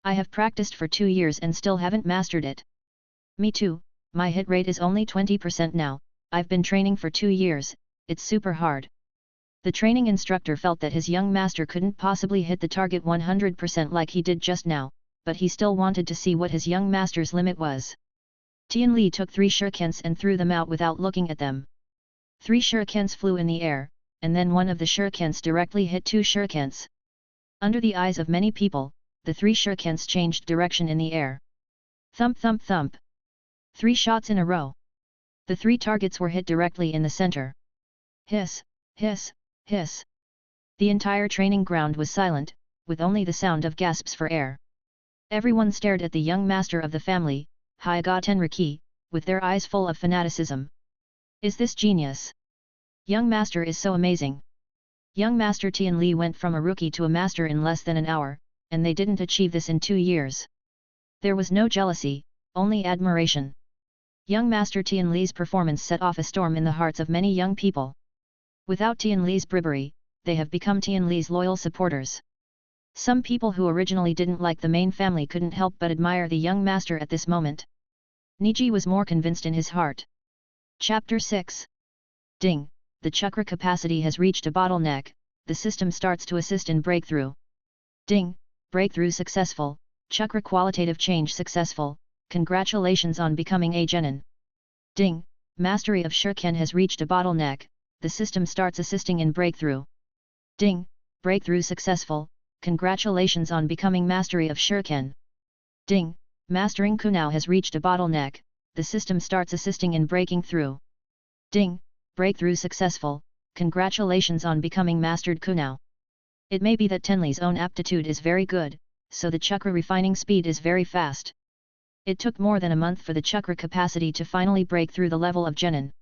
I have practiced for 2 years and still haven't mastered it. Me too, my hit rate is only 20% now, I've been training for 2 years, it's super hard. The training instructor felt that his young master couldn't possibly hit the target 100% like he did just now, but he still wanted to see what his young master's limit was. Tian Li took 3 shurikens and threw them out without looking at them. 3 shurikens flew in the air, and then one of the shurikens directly hit 2 shurikens. Under the eyes of many people, the 3 shurikens changed direction in the air. Thump thump thump. 3 shots in a row. The 3 targets were hit directly in the center. Hiss, hiss, hiss. The entire training ground was silent, with only the sound of gasps for air. Everyone stared at the young master of the family, Hyuga Tenriki, with their eyes full of fanaticism. Is this genius? Young master is so amazing. Young master Tian Li went from a rookie to a master in less than an hour, and they didn't achieve this in 2 years. There was no jealousy, only admiration. Young master Tian Li's performance set off a storm in the hearts of many young people. Without Tian Li's bribery, they have become Tian Li's loyal supporters. Some people who originally didn't like the main family couldn't help but admire the young master at this moment. Niji was more convinced in his heart. Chapter 6. Ding! The chakra capacity has reached a bottleneck, the system starts to assist in breakthrough. Ding! Breakthrough successful, chakra qualitative change successful, congratulations on becoming a genin. Ding! Mastery of shuriken has reached a bottleneck, the system starts assisting in breakthrough. Ding! Breakthrough successful, congratulations on becoming mastery of shuriken. Ding! Mastering Kumo has reached a bottleneck, the system starts assisting in breaking through. Ding! Breakthrough successful, congratulations on becoming mastered Kumo. It may be that Tenli's own aptitude is very good, so the chakra refining speed is very fast. It took more than a month for the chakra capacity to finally break through the level of genin.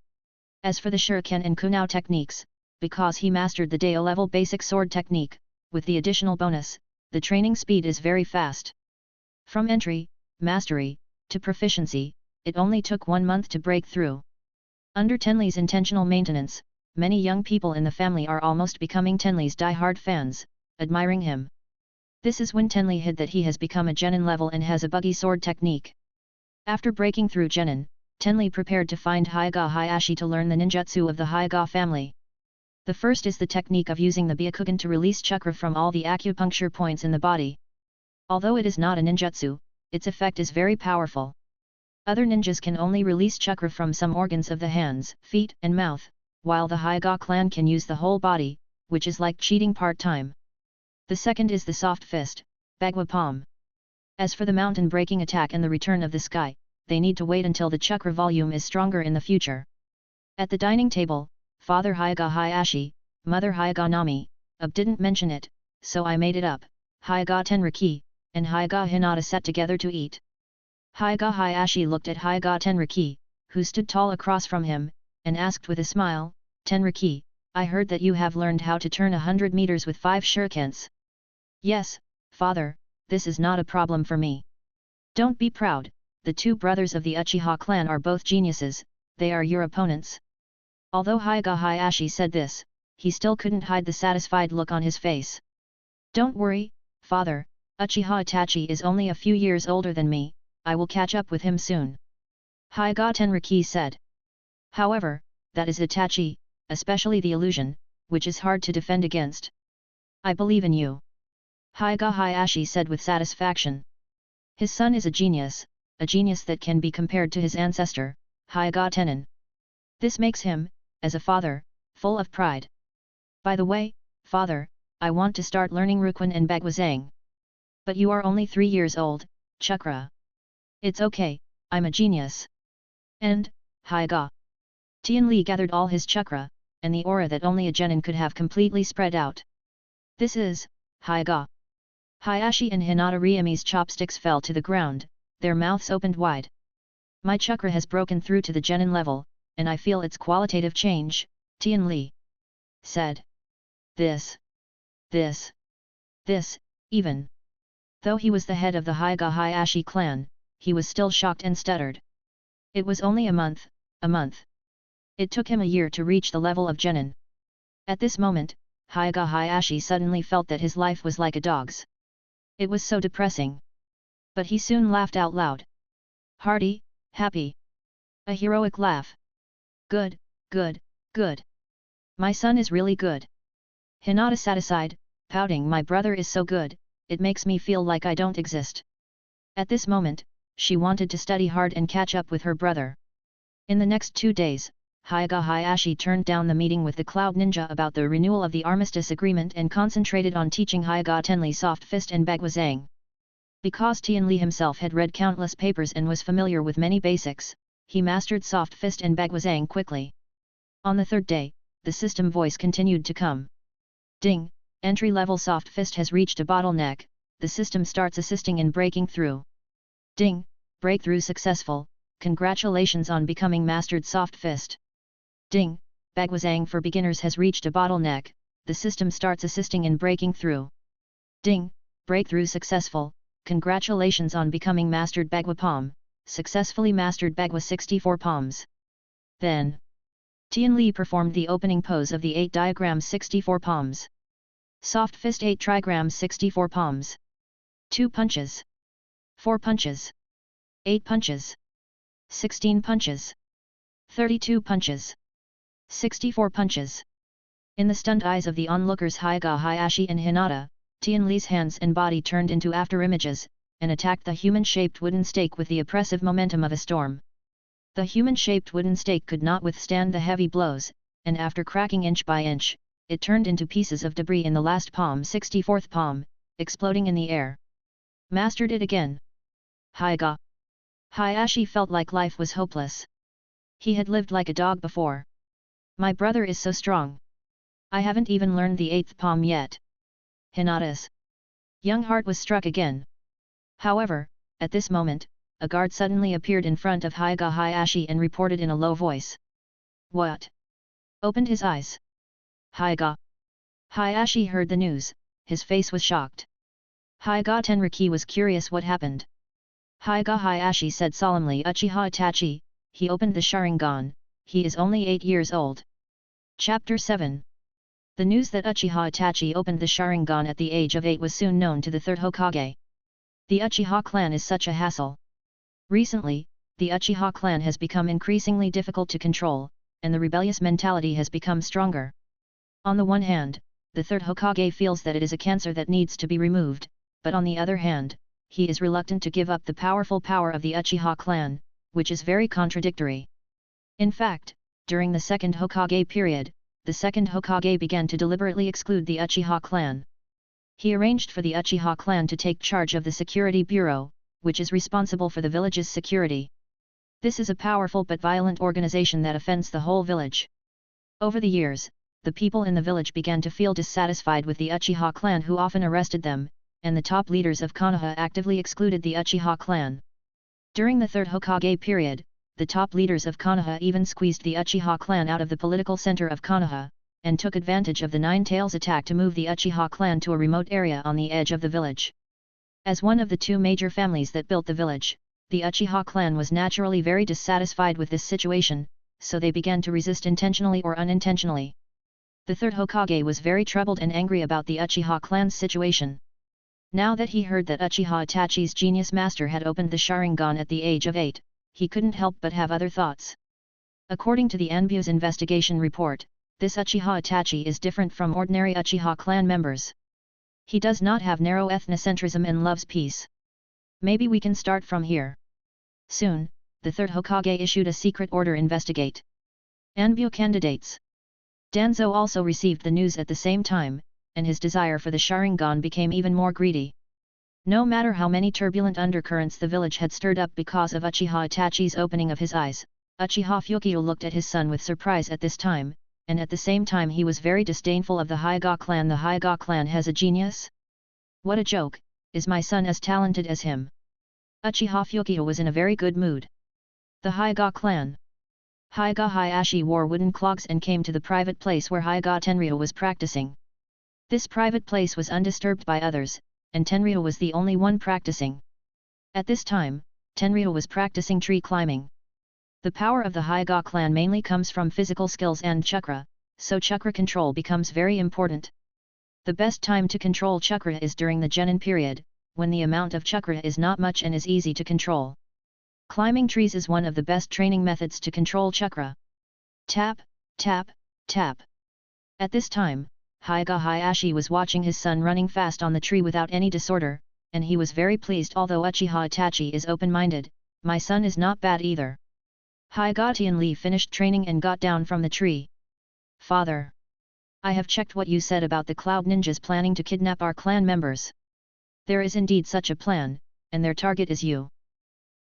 As for the shuriken and Kumo techniques, because he mastered the Deo level basic sword technique, with the additional bonus, the training speed is very fast. From entry, mastery, to proficiency, it only took 1 month to break through. Under Tenli's intentional maintenance, many young people in the family are almost becoming Tenli's die-hard fans, admiring him. This is when Tenli hid that he has become a genin level and has a buggy sword technique. After breaking through genin, Tenli prepared to find Hyuga Hyashi to learn the ninjutsu of the Hyuga family. The first is the technique of using the Byakugan to release chakra from all the acupuncture points in the body. Although it is not a ninjutsu, its effect is very powerful. Other ninjas can only release chakra from some organs of the hands, feet and mouth, while the Hyuga clan can use the whole body, which is like cheating part-time. The second is the soft fist, Bagua palm. As for the mountain breaking attack and the return of the sky, they need to wait until the chakra volume is stronger in the future. At the dining table, Father Hyuga Hyashi, Mother Hyuga Nami, didn't mention it, so I made it up. Hyuga Tenriki, and Hyuga Hinata sat together to eat. Hyuga Hyashi looked at Hyuga Tenriki, who stood tall across from him, and asked with a smile, Tenriki, I heard that you have learned how to turn 100 meters with 5 shurikens. Yes, father, this is not a problem for me. Don't be proud, the 2 brothers of the Uchiha clan are both geniuses, they are your opponents. Although Hyuga Hyashi said this, he still couldn't hide the satisfied look on his face. Don't worry, father, Uchiha Itachi is only a few years older than me, I will catch up with him soon. Hyuga Tenriki said. However, that is Itachi, especially the illusion, which is hard to defend against. I believe in you. Hyuga Hyashi said with satisfaction. His son is a genius that can be compared to his ancestor, Hyuga Tennin. This makes him, as a father, full of pride. By the way, father, I want to start learning Ruquan and Bagwazang. But you are only 3 years old, chakra. It's okay, I'm a genius. And, Hyuga. Jotian Lee gathered all his chakra, and the aura that only a genin could have completely spread out. This is, Hyuga. Hyashi and Hinata Ryumi's chopsticks fell to the ground, their mouths opened wide. My chakra has broken through to the genin level, and I feel its qualitative change, Jotian Lee said. This, even. Though he was the head of the Hyuga Hyashi clan, he was still shocked and stuttered. It was only a month. It took him a year to reach the level of genin. At this moment, Hyuga Hyashi suddenly felt that his life was like a dog's. It was so depressing. But he soon laughed out loud. Hearty, happy. A heroic laugh. Good. My son is really good. Hinata sat aside, pouting. My brother is so good, it makes me feel like I don't exist. At this moment, she wanted to study hard and catch up with her brother. In the next 2 days, Hyuga Hyashi turned down the meeting with the Cloud Ninja about the renewal of the Armistice Agreement and concentrated on teaching Hyuga Tenli Soft Fist and Bagwazang. Because Jotian Lee himself had read countless papers and was familiar with many basics, he mastered Soft Fist and Bagwazang quickly. On the 3rd day, the system voice continued to come. Ding, entry-level Soft Fist has reached a bottleneck, the system starts assisting in breaking through. Ding, breakthrough successful, congratulations on becoming mastered Soft Fist. Ding, Bagwazang for beginners has reached a bottleneck, the system starts assisting in breaking through. Ding, breakthrough successful, congratulations on becoming mastered Bagwa Palm, successfully mastered Bagwa 64 palms. Then, Jotian Lee performed the opening pose of the 8 diagram 64 palms. Soft Fist 8 trigram 64 palms. 2 punches. 4 punches. 8 punches. 16 punches. 32 punches. 64 punches. In the stunned eyes of the onlookers Hyuga Hyashi and Hinata, Jotian Lee's hands and body turned into after-images, and attacked the human-shaped wooden stake with the oppressive momentum of a storm. The human-shaped wooden stake could not withstand the heavy blows, and after cracking inch by inch, it turned into pieces of debris in the last palm 64th palm, exploding in the air. Mastered it again. Hyuga Hyashi felt like life was hopeless. He had lived like a dog before. My brother is so strong. I haven't even learned the 8th palm yet. Hinata's young heart was struck again. However, at this moment, a guard suddenly appeared in front of Hyuga Hyashi and reported in a low voice. What? Opened his eyes. Hyuga Hyashi heard the news, his face was shocked. Hyuga Tenriki was curious what happened. Hyuga Hyashi said solemnly, Uchiha Itachi, he opened the Sharingan, he is only 8 years old. Chapter 7. The news that Uchiha Itachi opened the Sharingan at the age of 8 was soon known to the 3rd Hokage. The Uchiha clan is such a hassle. Recently, the Uchiha clan has become increasingly difficult to control, and the rebellious mentality has become stronger. On the one hand, the 3rd Hokage feels that it is a cancer that needs to be removed, but on the other hand, he is reluctant to give up the powerful power of the Uchiha clan, which is very contradictory. In fact, during the 2nd Hokage period, the 2nd Hokage began to deliberately exclude the Uchiha clan. He arranged for the Uchiha clan to take charge of the Security Bureau, which is responsible for the village's security. This is a powerful but violent organization that offends the whole village. Over the years, the people in the village began to feel dissatisfied with the Uchiha clan, who often arrested them, and the top leaders of Konoha actively excluded the Uchiha clan. During the 3rd Hokage period, the top leaders of Konoha even squeezed the Uchiha clan out of the political center of Konoha, and took advantage of the Nine Tails attack to move the Uchiha clan to a remote area on the edge of the village. As one of the 2 major families that built the village, the Uchiha clan was naturally very dissatisfied with this situation, so they began to resist intentionally or unintentionally. The 3rd Hokage was very troubled and angry about the Uchiha clan's situation. Now that he heard that Uchiha Itachi's genius master had opened the Sharingan at the age of 8, he couldn't help but have other thoughts. According to the Anbu's investigation report, this Uchiha Itachi is different from ordinary Uchiha clan members. He does not have narrow ethnocentrism and loves peace. Maybe we can start from here. Soon, the third Hokage issued a secret order investigate Anbu candidates. Danzo also received the news at the same time, and his desire for the Sharingan became even more greedy. No matter how many turbulent undercurrents the village had stirred up because of Uchiha Itachi's opening of his eyes, Uchiha Hyuga looked at his son with surprise at this time, and at the same time he was very disdainful of the Hyuga clan. The Hyuga clan has a genius? What a joke, is my son as talented as him? Uchiha Hyuga was in a very good mood. The Hyuga clan. Hyuga Hyashi wore wooden clogs and came to the private place where Hyuga Tenryo was practicing. This private place was undisturbed by others, and Tenryo was the only one practicing. At this time, Tenryo was practicing tree climbing. The power of the Hyuga clan mainly comes from physical skills and chakra, so chakra control becomes very important. The best time to control chakra is during the Genin period, when the amount of chakra is not much and is easy to control. Climbing trees is one of the best training methods to control chakra. Tap, tap, tap. At this time, Hyuga Hyashi was watching his son running fast on the tree without any disorder, and he was very pleased. Although Uchiha Itachi is open-minded, my son is not bad either. Jotian Lee finished training and got down from the tree. Father, I have checked what you said about the Cloud Ninjas planning to kidnap our clan members. There is indeed such a plan, and their target is you.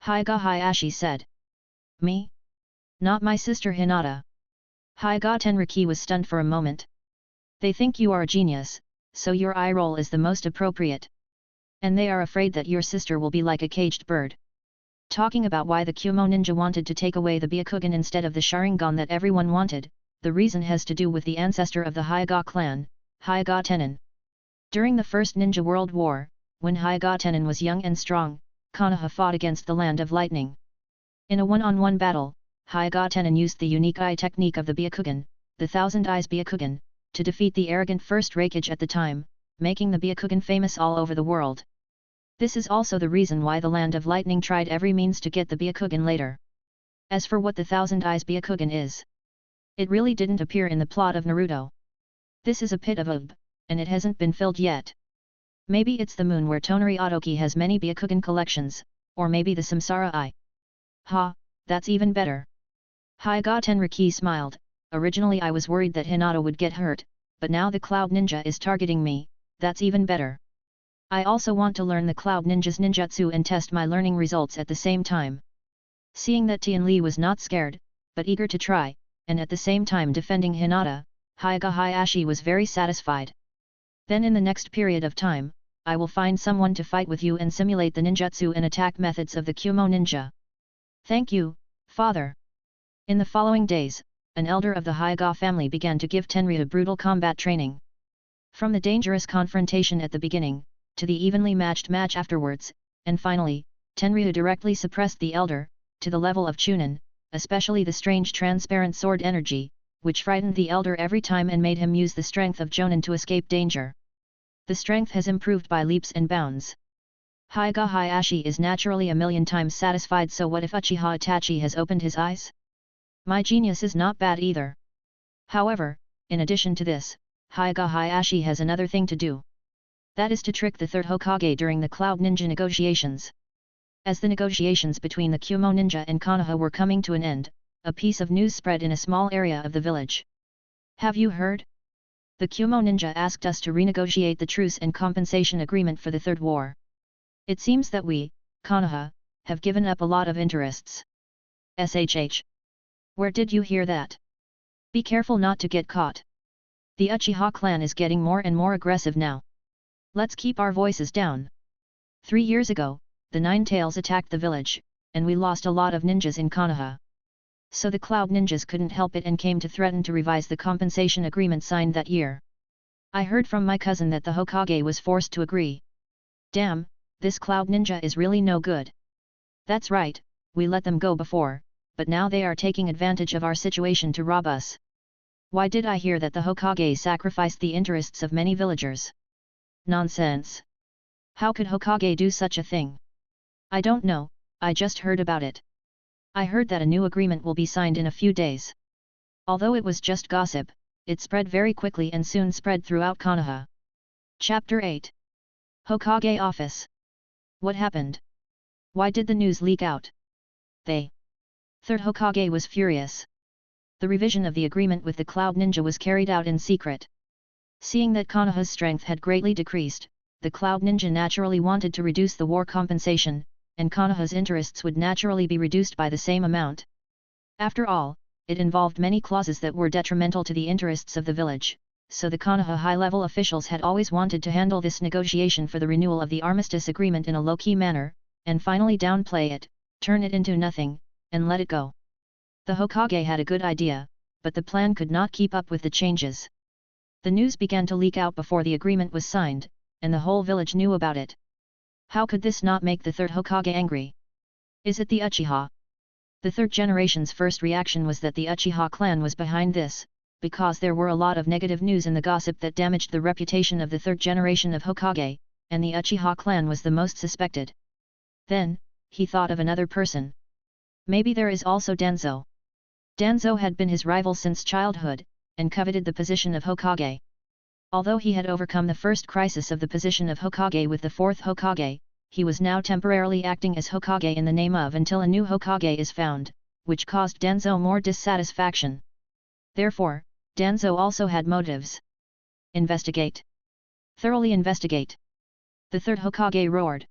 Hyuga Hyashi said. Me? Not my sister Hinata. Hyuga Tenriki was stunned for a moment. They think you are a genius, so your eye roll is the most appropriate. And they are afraid that your sister will be like a caged bird. Talking about why the Kumo ninja wanted to take away the Byakugan instead of the Sharingan that everyone wanted, the reason has to do with the ancestor of the Hyuga clan, Hyuga Tenin. During the First Ninja World War, when Hyuga Tenin was young and strong, Konoha fought against the Land of Lightning. In a one-on-one battle, Hyuga Tenin used the unique eye technique of the Byakugan, the Thousand Eyes Byakugan, to defeat the arrogant First Hokage at the time, making the Byakugan famous all over the world. This is also the reason why the Land of Lightning tried every means to get the Byakugan later. As for what the Thousand Eyes Byakugan is, it really didn't appear in the plot of Naruto. This is a pit of Ub, and it hasn't been filled yet. Maybe it's the moon where Tonari Otoki has many Byakugan collections, or maybe the Samsara Eye. Ha, that's even better. Hyuga Tenriki smiled. Originally I was worried that Hinata would get hurt, but now the Cloud Ninja is targeting me, that's even better. I also want to learn the Cloud Ninja's ninjutsu and test my learning results at the same time. Seeing that Jotian Lee was not scared, but eager to try, and at the same time defending Hinata, Hyuga Hyashi was very satisfied. Then in the next period of time, I will find someone to fight with you and simulate the ninjutsu and attack methods of the Kumo ninja. Thank you, father. In the following days, an elder of the Hyuga family began to give Tenryu brutal combat training. From the dangerous confrontation at the beginning, to the evenly matched match afterwards, and finally, Tenryu directly suppressed the elder, to the level of Chunin, especially the strange transparent sword energy, which frightened the elder every time and made him use the strength of Jonin to escape danger. The strength has improved by leaps and bounds. Hyuga Hyashi is naturally a million times satisfied, so what if Uchiha Itachi has opened his eyes? My genius is not bad either. However, in addition to this, Hyuga Hyashi has another thing to do. That is to trick the third Hokage during the Cloud Ninja negotiations. As the negotiations between the Kumo ninja and Konoha were coming to an end, a piece of news spread in a small area of the village. Have you heard? The Kumo ninja asked us to renegotiate the truce and compensation agreement for the Third War. It seems that we, Konoha, have given up a lot of interests. SHH. Where did you hear that? Be careful not to get caught. The Uchiha clan is getting more and more aggressive now. Let's keep our voices down. 3 years ago, the Nine Tails attacked the village, and we lost a lot of ninjas in Konoha. So the Cloud Ninjas couldn't help it and came to threaten to revise the compensation agreement signed that year. I heard from my cousin that the Hokage was forced to agree. Damn, this Cloud Ninja is really no good. That's right, we let them go before, but now they are taking advantage of our situation to rob us. Why did I hear that the Hokage sacrificed the interests of many villagers? Nonsense. How could Hokage do such a thing? I don't know, I just heard about it. I heard that a new agreement will be signed in a few days. Although it was just gossip, it spread very quickly and soon spread throughout Konoha. Chapter 8. Hokage office. What happened? Why did the news leak out? They. Third Hokage was furious. The revision of the agreement with the Cloud Ninja was carried out in secret. Seeing that Konoha's strength had greatly decreased, the Cloud Ninja naturally wanted to reduce the war compensation, and Konoha's interests would naturally be reduced by the same amount. After all, it involved many clauses that were detrimental to the interests of the village, so the Konoha high-level officials had always wanted to handle this negotiation for the renewal of the armistice agreement in a low-key manner, and finally downplay it, turn it into nothing, and let it go. The Hokage had a good idea, but the plan could not keep up with the changes. The news began to leak out before the agreement was signed, and the whole village knew about it. How could this not make the third Hokage angry? Is it the Uchiha? The third generation's first reaction was that the Uchiha clan was behind this, because there were a lot of negative news in the gossip that damaged the reputation of the third generation of Hokage, and the Uchiha clan was the most suspected. Then, he thought of another person. Maybe there is also Danzo. Danzo had been his rival since childhood, and coveted the position of Hokage. Although he had overcome the first crisis of the position of Hokage with the fourth Hokage, he was now temporarily acting as Hokage in the name of until a new Hokage is found, which caused Danzo more dissatisfaction. Therefore, Danzo also had motives. Investigate. Thoroughly investigate. The third Hokage roared.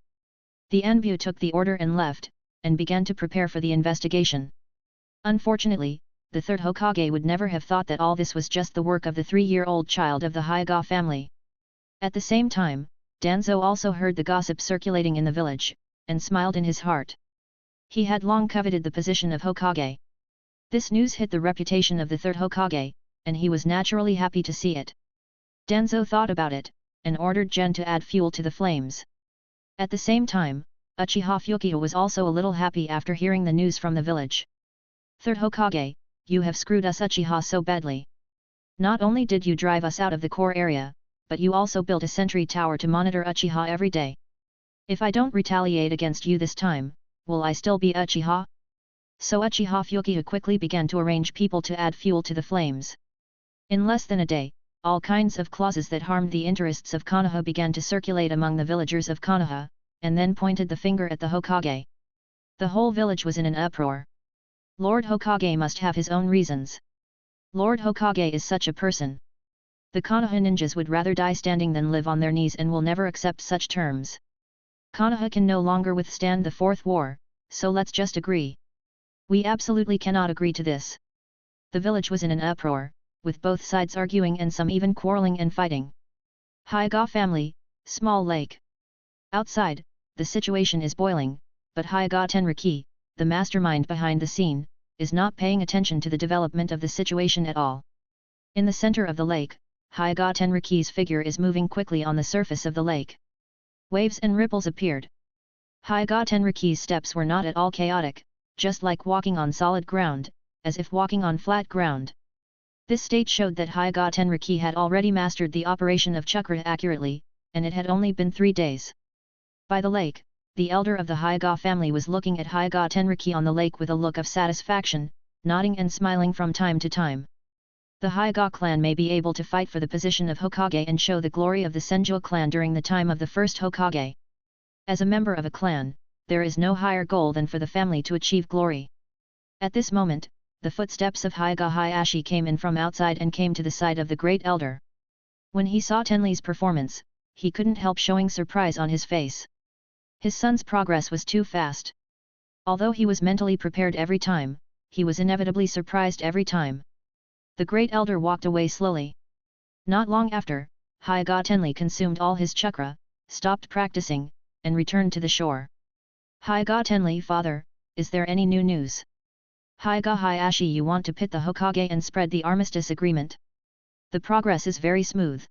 The Anbu took the order and left, and began to prepare for the investigation. Unfortunately, the third Hokage would never have thought that all this was just the work of the 3-year-old child of the Hyuga family. At the same time, Danzo also heard the gossip circulating in the village, and smiled in his heart. He had long coveted the position of Hokage. This news hit the reputation of the third Hokage, and he was naturally happy to see it. Danzo thought about it, and ordered Gen to add fuel to the flames. At the same time, Uchiha Fukiya was also a little happy after hearing the news from the village. Third Hokage, you have screwed us Uchiha so badly. Not only did you drive us out of the core area, but you also built a sentry tower to monitor Uchiha every day. If I don't retaliate against you this time, will I still be Uchiha? So Uchiha Fukiya quickly began to arrange people to add fuel to the flames. In less than a day, all kinds of clauses that harmed the interests of Konoha began to circulate among the villagers of Konoha, and then pointed the finger at the Hokage. The whole village was in an uproar. Lord Hokage must have his own reasons. Lord Hokage is such a person. The Konoha ninjas would rather die standing than live on their knees and will never accept such terms. Konoha can no longer withstand the fourth war, so let's just agree. We absolutely cannot agree to this. The village was in an uproar, with both sides arguing and some even quarreling and fighting. Hyuga family, small lake. Outside, the situation is boiling, but Hyuga Tenriki, the mastermind behind the scene, is not paying attention to the development of the situation at all. In the center of the lake, Hyuga Tenriki's figure is moving quickly on the surface of the lake. Waves and ripples appeared. Hyuga Tenriki's steps were not at all chaotic, just like walking on solid ground, as if walking on flat ground. This state showed that Hyuga Tenriki had already mastered the operation of chakra accurately, and it had only been 3 days. By the lake, the elder of the Hyuga family was looking at Hyuga Tenriki on the lake with a look of satisfaction, nodding and smiling from time to time. The Hyuga clan may be able to fight for the position of Hokage and show the glory of the Senju clan during the time of the first Hokage. As a member of a clan, there is no higher goal than for the family to achieve glory. At this moment, the footsteps of Hyuga Hyashi came in from outside and came to the side of the great elder. When he saw Tenli's performance, he couldn't help showing surprise on his face. His son's progress was too fast. Although he was mentally prepared every time, he was inevitably surprised every time. The great elder walked away slowly. Not long after, Hyuga Tenli consumed all his chakra, stopped practicing, and returned to the shore. Hyuga Tenli, father, is there any new news? Hyuga Hyashi, you want to pit the Hokage and spread the armistice agreement? The progress is very smooth.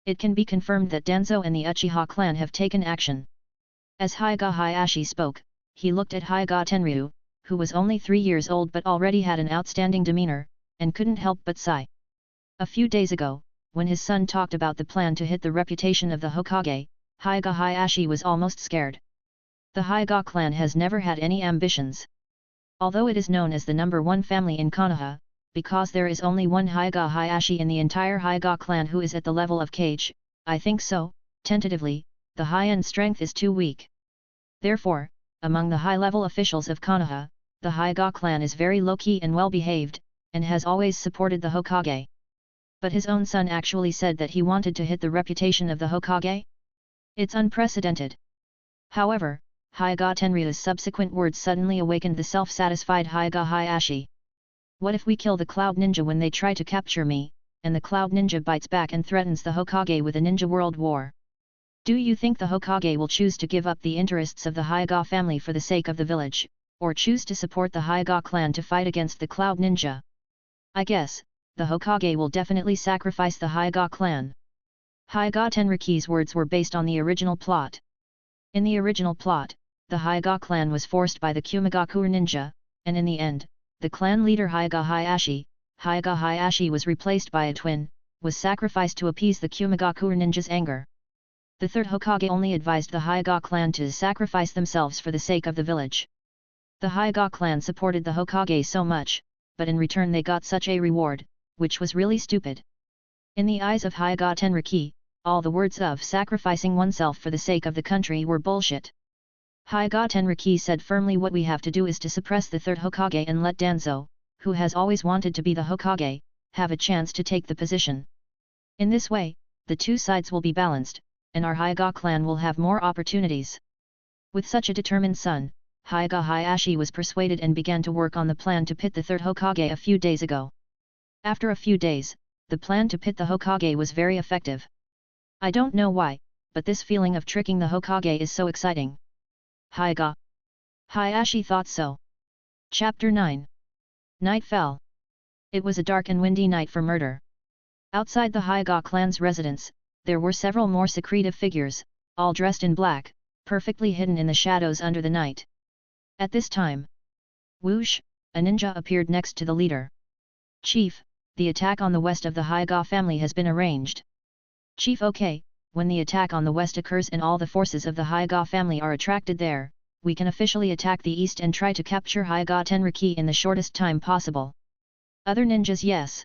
It can be confirmed that Danzo and the Uchiha clan have taken action. As Hyuga Hyashi spoke, he looked at Hyuga Tenryu, who was only 3 years old but already had an outstanding demeanor, and couldn't help but sigh. A few days ago, when his son talked about the plan to hit the reputation of the Hokage, Hyuga Hyashi was almost scared. The Hyuga clan has never had any ambitions. Although it is known as the #1 family in Konoha, because there is only one Hyuga Hyashi in the entire Hyuga clan who is at the level of Kage, I think so, tentatively, the high-end strength is too weak. Therefore, among the high-level officials of Konoha, the Hyuga clan is very low-key and well-behaved, and has always supported the Hokage. But his own son actually said that he wanted to hit the reputation of the Hokage? It's unprecedented. However, Hyuga Tenrya's subsequent words suddenly awakened the self-satisfied Hyuga Hyashi. What if we kill the Cloud Ninja when they try to capture me, and the Cloud Ninja bites back and threatens the Hokage with a ninja world war? Do you think the Hokage will choose to give up the interests of the Hyuga family for the sake of the village, or choose to support the Hyuga clan to fight against the Cloud Ninja? I guess, the Hokage will definitely sacrifice the Hyuga clan. Hyuga Tenriki's words were based on the original plot. In the original plot, the Hyuga clan was forced by the Kumogakure ninja, and in the end, the clan leader Hyuga Hyashi was replaced by a twin, was sacrificed to appease the Kumogakure ninja's anger. The third Hokage only advised the Hyuga clan to sacrifice themselves for the sake of the village. The Hyuga clan supported the Hokage so much, but in return they got such a reward, which was really stupid. In the eyes of Hyuga Tenriki, all the words of sacrificing oneself for the sake of the country were bullshit. Hyuga Tenriki said firmly, what we have to do is to suppress the third Hokage and let Danzo, who has always wanted to be the Hokage, have a chance to take the position. In this way, the two sides will be balanced, and our Hyuga clan will have more opportunities. With such a determined son, Hyuga Hyashi was persuaded and began to work on the plan to pit the third Hokage a few days ago. After a few days, the plan to pit the Hokage was very effective. I don't know why, but this feeling of tricking the Hokage is so exciting. Hyuga Hyashi thought so. Chapter 9. Night fell. It was a dark and windy night for murder. Outside the Hyuga clan's residence, there were several more secretive figures, all dressed in black, perfectly hidden in the shadows under the night. At this time, whoosh, a ninja appeared next to the leader. Chief, the attack on the west of the Hyuga family has been arranged. Chief, okay, when the attack on the west occurs and all the forces of the Hyuga family are attracted there, we can officially attack the east and try to capture Hyuga Tenriki in the shortest time possible. Other ninjas, yes.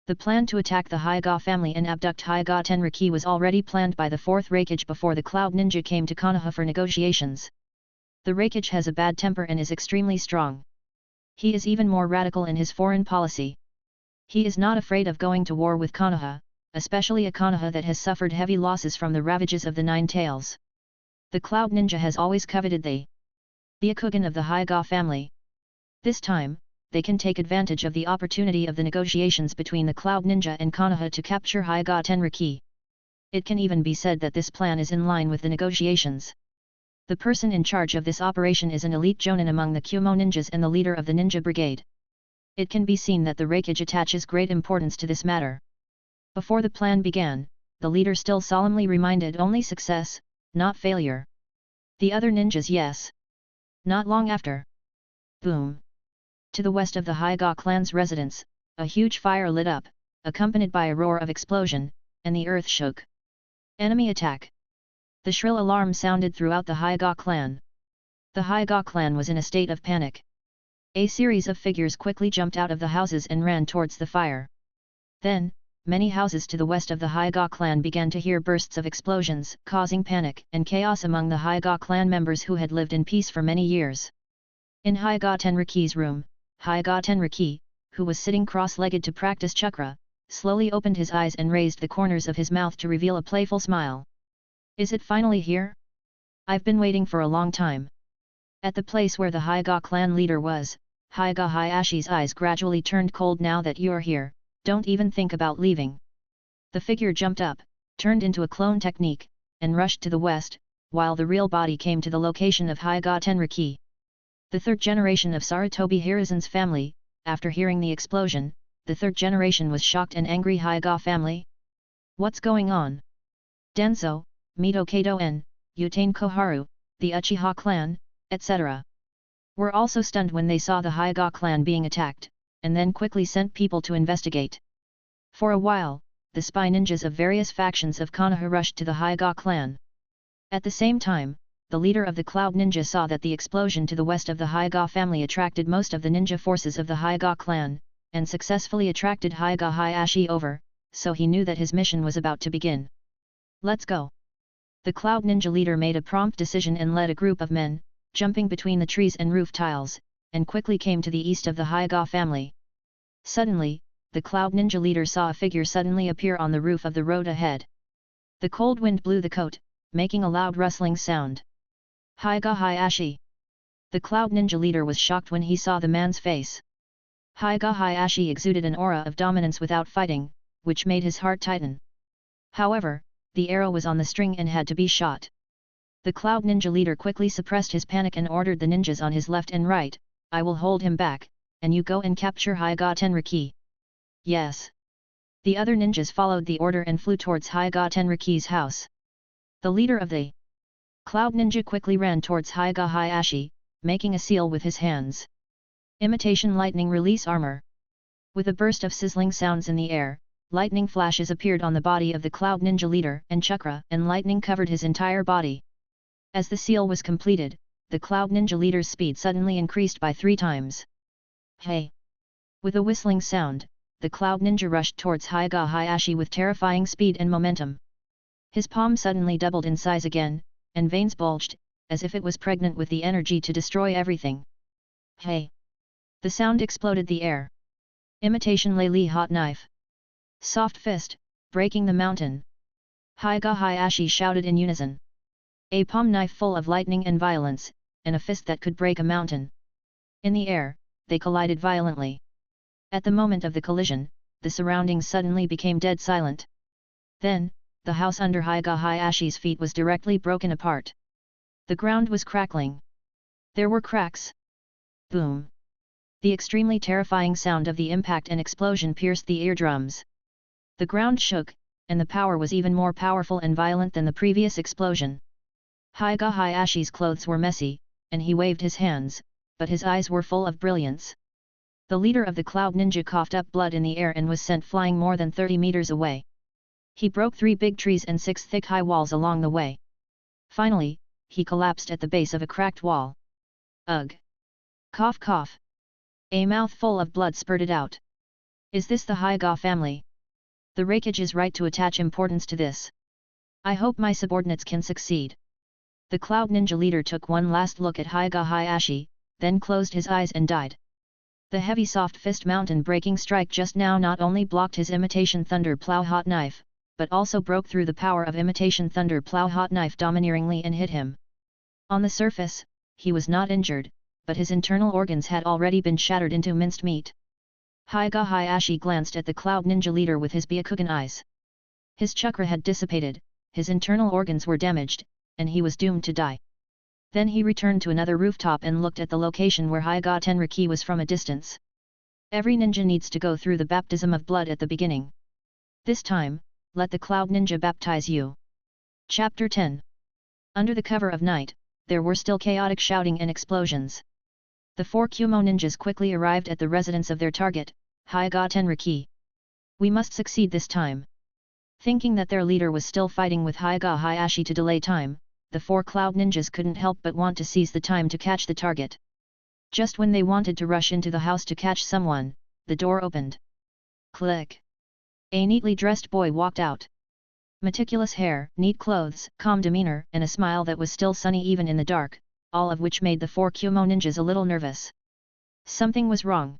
The plan to attack the Hyuga family and abduct Hyuga Tenriki was already planned by the 4th Raikage before the Cloud Ninja came to Konoha for negotiations. The Raikage has a bad temper and is extremely strong. He is even more radical in his foreign policy. He is not afraid of going to war with Konoha, especially a Konoha that has suffered heavy losses from the ravages of the Nine Tails. The Cloud Ninja has always coveted the Byakugan of the Hyuga family. This time, they can take advantage of the opportunity of the negotiations between the Cloud Ninja and Konoha to capture Hyuga Tenriki. It can even be said that this plan is in line with the negotiations. The person in charge of this operation is an elite jonin among the Kumo ninjas and the leader of the ninja brigade. It can be seen that the Raikage attaches great importance to this matter. Before the plan began, the leader still solemnly reminded only success, not failure. The other ninjas, yes. Not long after. Boom. To the west of the Hyuga clan's residence, a huge fire lit up, accompanied by a roar of explosion, and the earth shook. Enemy attack. The shrill alarm sounded throughout the Hyuga clan. The Hyuga clan was in a state of panic. A series of figures quickly jumped out of the houses and ran towards the fire. Then, many houses to the west of the Hyuga clan began to hear bursts of explosions, causing panic and chaos among the Hyuga clan members who had lived in peace for many years. In Hyuga Tenriki's room, Hyuga Tenriki, who was sitting cross-legged to practice chakra, slowly opened his eyes and raised the corners of his mouth to reveal a playful smile. Is it finally here? I've been waiting for a long time. At the place where the Hyuga clan leader was, Hyuga Hyashi's eyes gradually turned cold. Now that you're here, don't even think about leaving. The figure jumped up, turned into a clone technique, and rushed to the west, while the real body came to the location of Hyuga Tenriki. The third generation of Sarutobi Hiruzen's family. After hearing the explosion, the third generation was shocked and angry. Hyuga family? What's going on? Denzo, Mito Kato-en, Utain Koharu, the Uchiha clan, etc. were also stunned when they saw the Hyuga clan being attacked, and then quickly sent people to investigate. For a while, the spy ninjas of various factions of Konoha rushed to the Hyuga clan. At the same time, the leader of the Cloud Ninja saw that the explosion to the west of the Hyuga family attracted most of the ninja forces of the Hyuga clan, and successfully attracted Hyuga Hyashi over, so he knew that his mission was about to begin. Let's go. The Cloud Ninja leader made a prompt decision and led a group of men, jumping between the trees and roof tiles, and quickly came to the east of the Hyuga family. Suddenly, the Cloud Ninja leader saw a figure suddenly appear on the roof of the road ahead. The cold wind blew the coat, making a loud rustling sound. Hyuga Hyashi. The Cloud Ninja leader was shocked when he saw the man's face. Hyuga Hyashi exuded an aura of dominance without fighting, which made his heart tighten. However, the arrow was on the string and had to be shot. The Cloud Ninja leader quickly suppressed his panic and ordered the ninjas on his left and right, "I will hold him back, and you go and capture Hyuga Tenriki." "Yes." The other ninjas followed the order and flew towards Hyuga Tenriki's house. The leader of the Cloud Ninja quickly ran towards Hyuga Hyashi, making a seal with his hands. Imitation lightning release armor. With a burst of sizzling sounds in the air, lightning flashes appeared on the body of the Cloud Ninja leader and chakra, and lightning covered his entire body. As the seal was completed, the Cloud Ninja leader's speed suddenly increased by 3 times. "Hey!" With a whistling sound, the Cloud Ninja rushed towards Hyuga Hyashi with terrifying speed and momentum. His palm suddenly doubled in size again, and veins bulged, as if it was pregnant with the energy to destroy everything. "Hey!" The sound exploded the air. Imitation Lei hot knife. Soft fist, breaking the mountain. Hyuga Hyashi shouted in unison. A palm knife full of lightning and violence, and a fist that could break a mountain. In the air, they collided violently. At the moment of the collision, the surroundings suddenly became dead silent. Then, the house under Hyuga Hyashi's feet was directly broken apart. The ground was crackling. There were cracks. Boom! The extremely terrifying sound of the impact and explosion pierced the eardrums. The ground shook, and the power was even more powerful and violent than the previous explosion. Hyuga Hyashi's clothes were messy, and he waved his hands, but his eyes were full of brilliance. The leader of the Cloud Ninja coughed up blood in the air and was sent flying more than 30 meters away. He broke 3 big trees and 6 thick high walls along the way. Finally, he collapsed at the base of a cracked wall. Ugh! Cough cough! A mouthful of blood spurted out. Is this the Hyuga family? The Raikage is right to attach importance to this. I hope my subordinates can succeed. The Cloud Ninja leader took one last look at Hyuga Hyashi, then closed his eyes and died. The heavy soft fist mountain-breaking strike just now not only blocked his imitation thunder plow hot knife, but also broke through the power of imitation thunder plow hot knife domineeringly and hit him. On the surface, he was not injured, but his internal organs had already been shattered into minced meat. Hyuga Hyashi glanced at the Cloud Ninja leader with his Byakugan eyes. His chakra had dissipated, his internal organs were damaged, and he was doomed to die. Then he returned to another rooftop and looked at the location where Hyuga Tenriki was from a distance. Every ninja needs to go through the baptism of blood at the beginning. This time, let the Cloud Ninja baptize you. Chapter 10. Under the cover of night, there were still chaotic shouting and explosions. The 4 Kumo ninjas quickly arrived at the residence of their target, Hyuga Tenriki. We must succeed this time. Thinking that their leader was still fighting with Hyuga Hyashi to delay time, the 4 Cloud Ninjas couldn't help but want to seize the time to catch the target. Just when they wanted to rush into the house to catch someone, the door opened. Click! A neatly dressed boy walked out. Meticulous hair, neat clothes, calm demeanor, and a smile that was still sunny even in the dark, all of which made the 4 Kumo ninjas a little nervous. Something was wrong.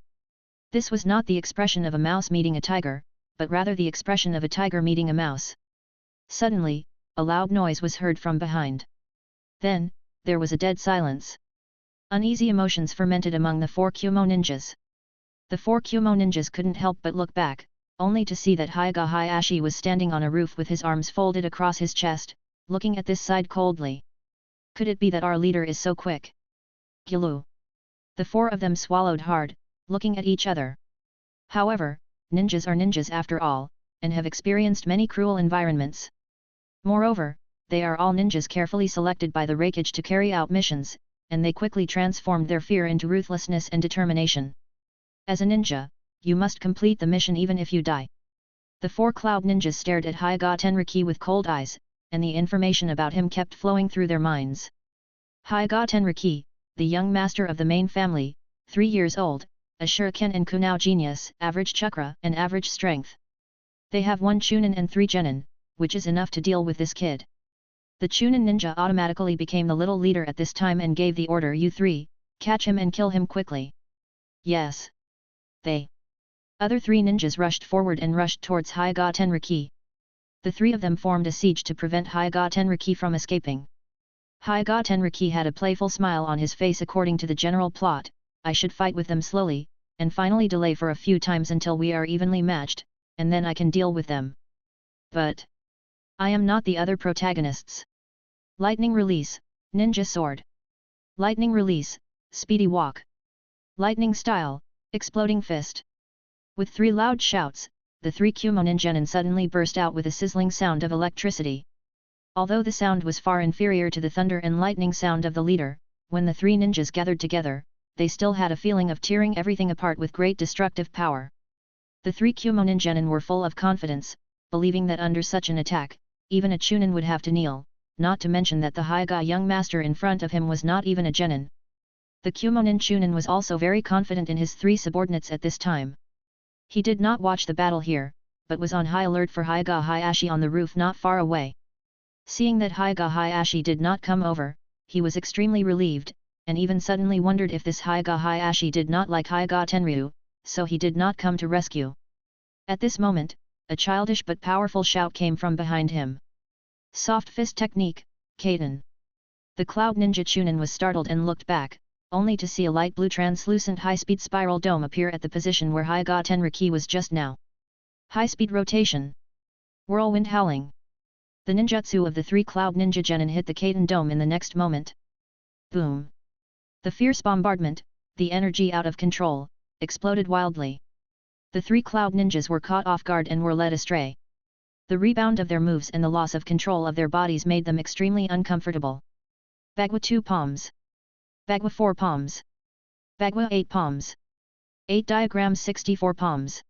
This was not the expression of a mouse meeting a tiger, but rather the expression of a tiger meeting a mouse. Suddenly, a loud noise was heard from behind. Then, there was a dead silence. Uneasy emotions fermented among the 4 Kumo ninjas. The 4 Kumo ninjas couldn't help but look back, only to see that Hyuga Hyashi was standing on a roof with his arms folded across his chest, looking at this side coldly. Could it be that our leader is so quick? Gilu! The 4 of them swallowed hard, looking at each other. However, ninjas are ninjas after all, and have experienced many cruel environments. Moreover, they are all ninjas carefully selected by the Raikage to carry out missions, and they quickly transformed their fear into ruthlessness and determination. As a ninja, you must complete the mission even if you die. The 4 Cloud Ninjas stared at Hyuga Tenriki with cold eyes, and the information about him kept flowing through their minds. Hyuga Tenriki, the young master of the main family, 3 years old, a shuriken and kunao genius, average chakra and average strength. They have 1 chunin and 3 genin, which is enough to deal with this kid. The Chunin ninja automatically became the little leader at this time and gave the order, "You three, catch him and kill him quickly." Yes. They. Other three ninjas rushed forward and rushed towards Hyuga Tenriki. The three of them formed a siege to prevent Hyuga Tenriki from escaping. Hyuga Tenriki had a playful smile on his face. According to the general plot, I should fight with them slowly, and finally delay for a few times until we are evenly matched, and then I can deal with them. But I am not the other protagonists. Lightning release, ninja sword. Lightning release, speedy walk. Lightning style, exploding fist. With three loud shouts, the three Kumo ninja suddenly burst out with a sizzling sound of electricity. Although the sound was far inferior to the thunder and lightning sound of the leader, when the three ninjas gathered together, they still had a feeling of tearing everything apart with great destructive power. The three Kumo ninja were full of confidence, believing that under such an attack, even a Chunin would have to kneel, not to mention that the Hyuga young master in front of him was not even a genin. The Kumonin Chunin was also very confident in his three subordinates at this time. He did not watch the battle here, but was on high alert for Hyuga Hyashi on the roof not far away. Seeing that Hyuga Hyashi did not come over, he was extremely relieved, and even suddenly wondered if this Hyuga Hyashi did not like Hyuga Tenryu, so he did not come to rescue. At this moment, a childish but powerful shout came from behind him. Soft fist technique, Kaiden. The Cloud Ninja Chunin was startled and looked back, only to see a light blue translucent high-speed spiral dome appear at the position where Hyuga Tenriki was just now. High-speed rotation. Whirlwind howling. The ninjutsu of the three Cloud Ninja Genin hit the Kaiden dome in the next moment. Boom! The fierce bombardment, the energy out of control, exploded wildly. The three Cloud Ninjas were caught off guard and were led astray. The rebound of their moves and the loss of control of their bodies made them extremely uncomfortable. Bagua 2 palms. Bagua 4 palms. Bagua 8 palms. 8 diagrams 64 palms.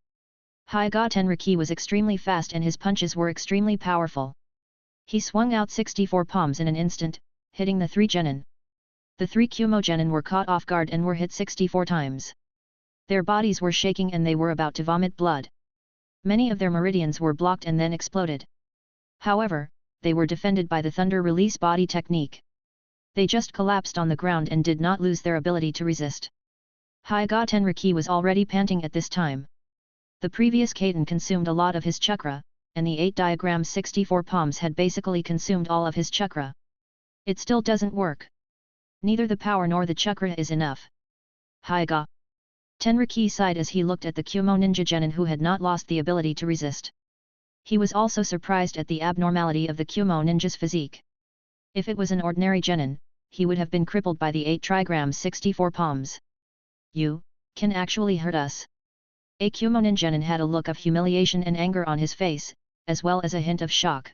Hyuga Tenriki was extremely fast and his punches were extremely powerful. He swung out 64 palms in an instant, hitting the three genin. The three Kumo genin were caught off guard and were hit 64 times. Their bodies were shaking and they were about to vomit blood. Many of their meridians were blocked and then exploded. However, they were defended by the thunder release body technique. They just collapsed on the ground and did not lose their ability to resist. Hyuga Tenriki was already panting at this time. The previous Kaiden consumed a lot of his chakra, and the 8 diagrams 64 palms had basically consumed all of his chakra. It still doesn't work. Neither the power nor the chakra is enough. Hyuga Tenriki sighed as he looked at the Kumo Ninja Genin who had not lost the ability to resist. He was also surprised at the abnormality of the Kumo Ninja's physique. If it was an ordinary genin, he would have been crippled by the 8 trigrams 64 palms. You can actually hurt us. A Kumo Ninja had a look of humiliation and anger on his face, as well as a hint of shock.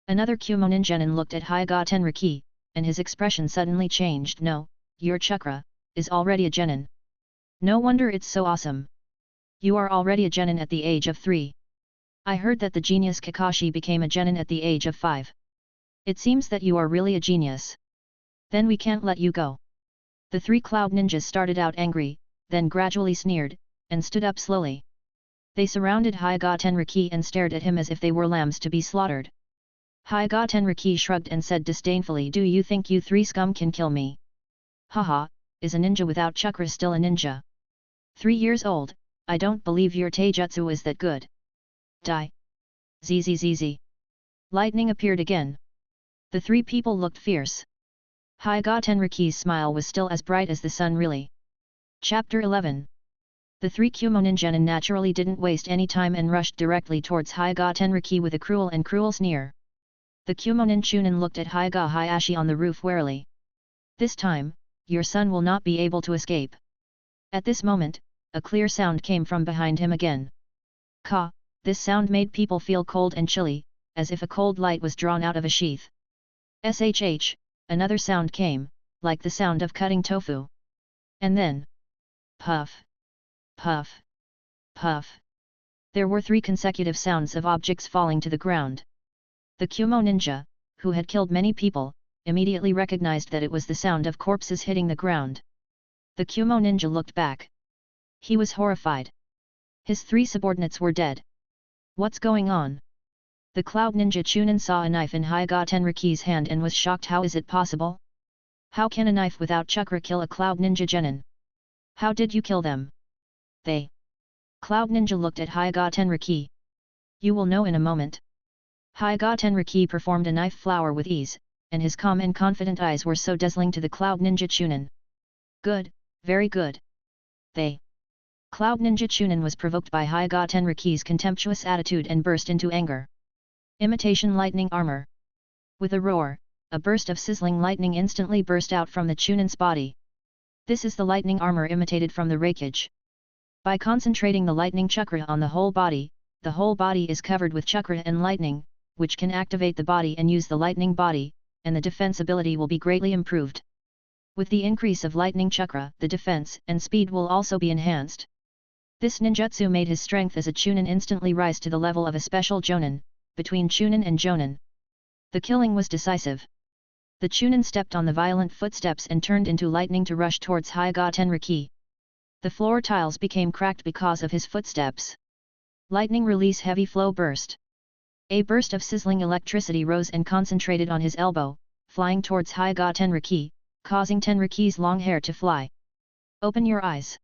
Another Kumo Ninja looked at Hyuga Tenriki, and his expression suddenly changed. No, your chakra is already a genin. No wonder it's so awesome. You are already a genin at the age of 3. I heard that the genius Kakashi became a genin at the age of 5. It seems that you are really a genius. Then we can't let you go. The three Cloud Ninjas started out angry, then gradually sneered, and stood up slowly. They surrounded Hyuga Tenriki and stared at him as if they were lambs to be slaughtered. Hyuga Tenriki shrugged and said disdainfully, "Do you think you three scum can kill me? Haha, is a ninja without chakra still a ninja? 3 years old, I don't believe your taijutsu is that good. Die! Zzz. Lightning appeared again. The three people looked fierce. Hyuga Tenriki's smile was still as bright as the sun really. Chapter 11. The three Kumo Ninja naturally didn't waste any time and rushed directly towards Hyuga Tenriki with a cruel sneer. The Kumonin Chunin looked at Hyuga Hyashi on the roof warily. This time, your son will not be able to escape. At this moment, a clear sound came from behind him again. Ka, this sound made people feel cold and chilly, as if a cold light was drawn out of a sheath. Shh, another sound came, like the sound of cutting tofu. And then, puff, puff, puff. There were 3 consecutive sounds of objects falling to the ground. The Kumo Ninja, who had killed many people, immediately recognized that it was the sound of corpses hitting the ground. The Kumo Ninja looked back. He was horrified. His 3 subordinates were dead. What's going on? The Cloud Ninja Chunin saw a knife in Hyuga Tenriki's hand and was shocked. How is it possible? How can a knife without chakra kill a Cloud Ninja genin? How did you kill them? They. Cloud Ninja looked at Hyuga Tenriki. You will know in a moment. Hyuga Tenriki performed a knife flower with ease, and his calm and confident eyes were so dazzling to the Cloud Ninja Chunin. Good, very good. They. Cloud Ninja Chunin was provoked by Hyuga Tenriki's contemptuous attitude and burst into anger. Imitation lightning armor. With a roar, a burst of sizzling lightning instantly burst out from the Chunin's body. This is the lightning armor imitated from the Raikage. By concentrating the lightning chakra on the whole body is covered with chakra and lightning, which can activate the body and use the lightning body, and the defense ability will be greatly improved. With the increase of lightning chakra, the defense and speed will also be enhanced. This ninjutsu made his strength as a Chunin instantly rise to the level of a special Jonin, between Chunin and Jonin. The killing was decisive. The Chunin stepped on the violent footsteps and turned into lightning to rush towards Hyuga Tenriki. The floor tiles became cracked because of his footsteps. Lightning release heavy flow burst. A burst of sizzling electricity rose and concentrated on his elbow, flying towards Hyuga Tenriki, causing Tenriki's long hair to fly. Open your eyes.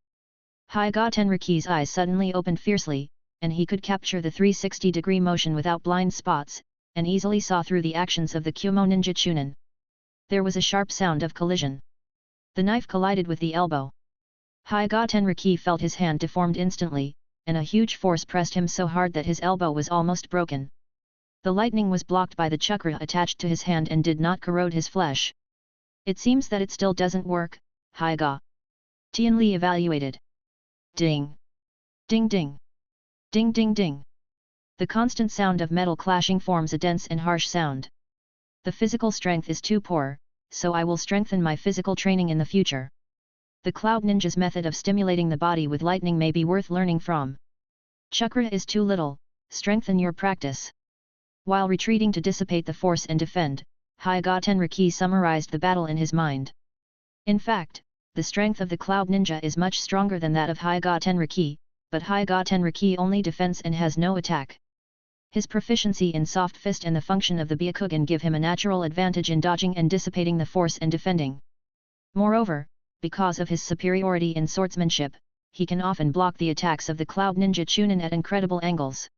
Hyuga Tenriki's eyes suddenly opened fiercely, and he could capture the 360-degree motion without blind spots, and easily saw through the actions of the Kumo ninja Chunin. There was a sharp sound of collision. The knife collided with the elbow. Hyuga Tenriki felt his hand deformed instantly, and a huge force pressed him so hard that his elbow was almost broken. The lightning was blocked by the chakra attached to his hand and did not corrode his flesh. It seems that it still doesn't work, Hyuga. Jotian Lee evaluated. Ding! Ding ding! Ding ding ding! The constant sound of metal clashing forms a dense and harsh sound. The physical strength is too poor, so I will strengthen my physical training in the future. The Cloud Ninja's method of stimulating the body with lightning may be worth learning from. Chakra is too little, strengthen your practice. While retreating to dissipate the force and defend, Hyuga Tenriki summarized the battle in his mind. In fact, the strength of the Cloud Ninja is much stronger than that of Hyuga Tenriki, but Hyuga Tenriki only defends and has no attack. His proficiency in soft fist and the function of the Byakugan give him a natural advantage in dodging and dissipating the force and defending. Moreover, because of his superiority in swordsmanship, he can often block the attacks of the Cloud Ninja Chunin at incredible angles.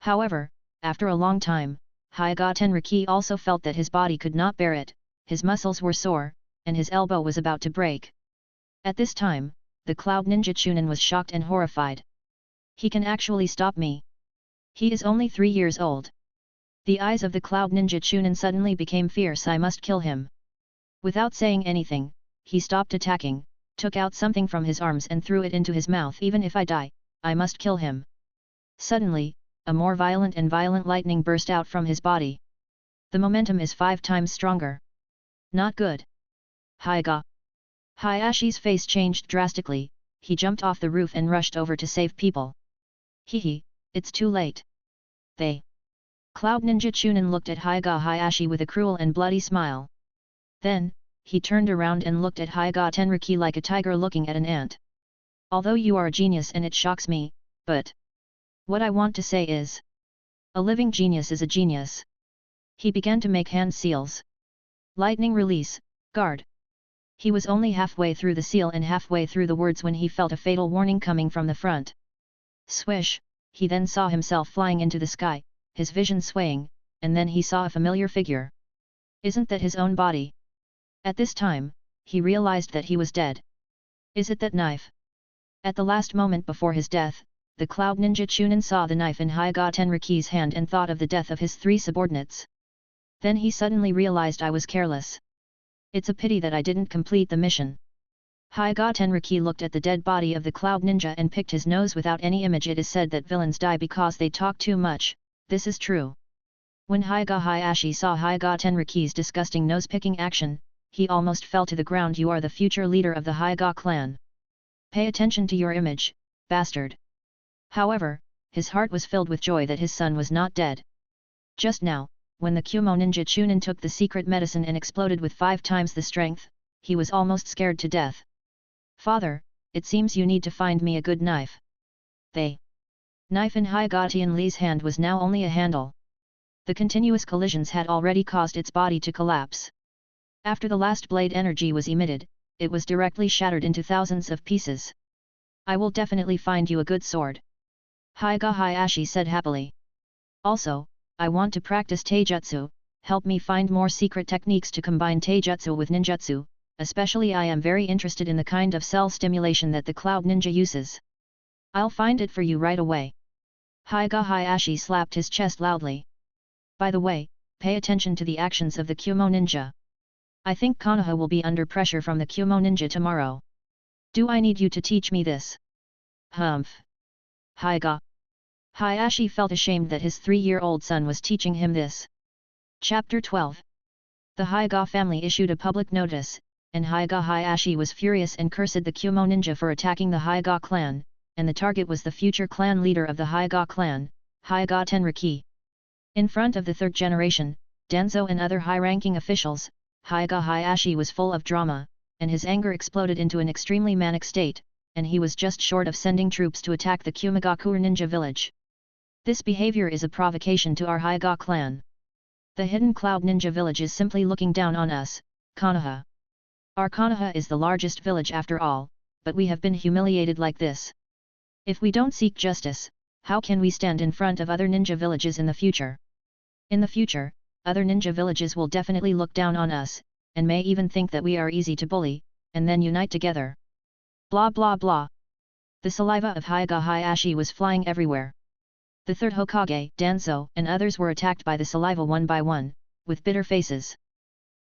However, after a long time, Hyuga Tenriki also felt that his body could not bear it, his muscles were sore, and his elbow was about to break. At this time, the Cloud Ninja Chunin was shocked and horrified. He can actually stop me. He is only 3 years old. The eyes of the Cloud Ninja Chunin suddenly became fierce. I must kill him. Without saying anything, he stopped attacking, took out something from his arms and threw it into his mouth. Even if I die, I must kill him. Suddenly, a more violent and violent lightning burst out from his body. The momentum is 5 times stronger. Not good. Hyuga. Hyashi's face changed drastically, he jumped off the roof and rushed over to save people. Hehe, it's too late. They. Cloud Ninja Chunin looked at Hyuga Hyashi with a cruel and bloody smile. Then, he turned around and looked at Hyuga Tenriki like a tiger looking at an ant. Although you are a genius and it shocks me, but what I want to say is, a living genius is a genius. He began to make hand seals. Lightning release, guard. He was only halfway through the seal and halfway through the words when he felt a fatal warning coming from the front. Swish, he then saw himself flying into the sky, his vision swaying, and then he saw a familiar figure. Isn't that his own body? At this time, he realized that he was dead. Is it that knife? At the last moment before his death, the Cloud Ninja Chunin saw the knife in Hyuga Tenriki's hand and thought of the death of his 3 subordinates. Then he suddenly realized I was careless. It's a pity that I didn't complete the mission. Hyuga Tenriki looked at the dead body of the Cloud Ninja and picked his nose without any image. It is said that villains die because they talk too much, this is true. When Hyuga Hyashi saw Hyuga Tenriki's disgusting nose-picking action, he almost fell to the ground. You are the future leader of the Hyuga clan. Pay attention to your image, bastard. However, his heart was filled with joy that his son was not dead. Just now, when the Kumo ninja Chunin took the secret medicine and exploded with 5 times the strength, he was almost scared to death. Father, it seems you need to find me a good knife. The knife in Hyuga Jotian Lee's hand was now only a handle. The continuous collisions had already caused its body to collapse. After the last blade energy was emitted, it was directly shattered into thousands of pieces. I will definitely find you a good sword. Hyuga Hyashi said happily. Also, I want to practice taijutsu, help me find more secret techniques to combine taijutsu with ninjutsu, especially I am very interested in the kind of cell stimulation that the Cloud Ninja uses. I'll find it for you right away. Hyuga Hyashi slapped his chest loudly. By the way, pay attention to the actions of the Kumo ninja. I think Konoha will be under pressure from the Kumo ninja tomorrow. Do I need you to teach me this? Humph. Hyuga Hyashi felt ashamed that his 3-year-old son was teaching him this. Chapter 12. The Hyuga family issued a public notice, and Hyuga Hyashi was furious and cursed the Kumo ninja for attacking the Hyuga clan, and the target was the future clan leader of the Hyuga clan, Hyuga Tenriki. In front of the third generation, Danzo and other high-ranking officials, Hyuga Hyashi was full of drama, and his anger exploded into an extremely manic state, and he was just short of sending troops to attack the Kumogakure ninja village. This behavior is a provocation to our Hyuga clan. The hidden cloud ninja village is simply looking down on us, Konoha. Our Konoha is the largest village after all, but we have been humiliated like this. If we don't seek justice, how can we stand in front of other ninja villages in the future? In the future, other ninja villages will definitely look down on us, and may even think that we are easy to bully, and then unite together. Blah blah blah. The saliva of Hyuga Hyashi was flying everywhere. The third Hokage, Danzo, and others were attacked by the saliva one by one, with bitter faces.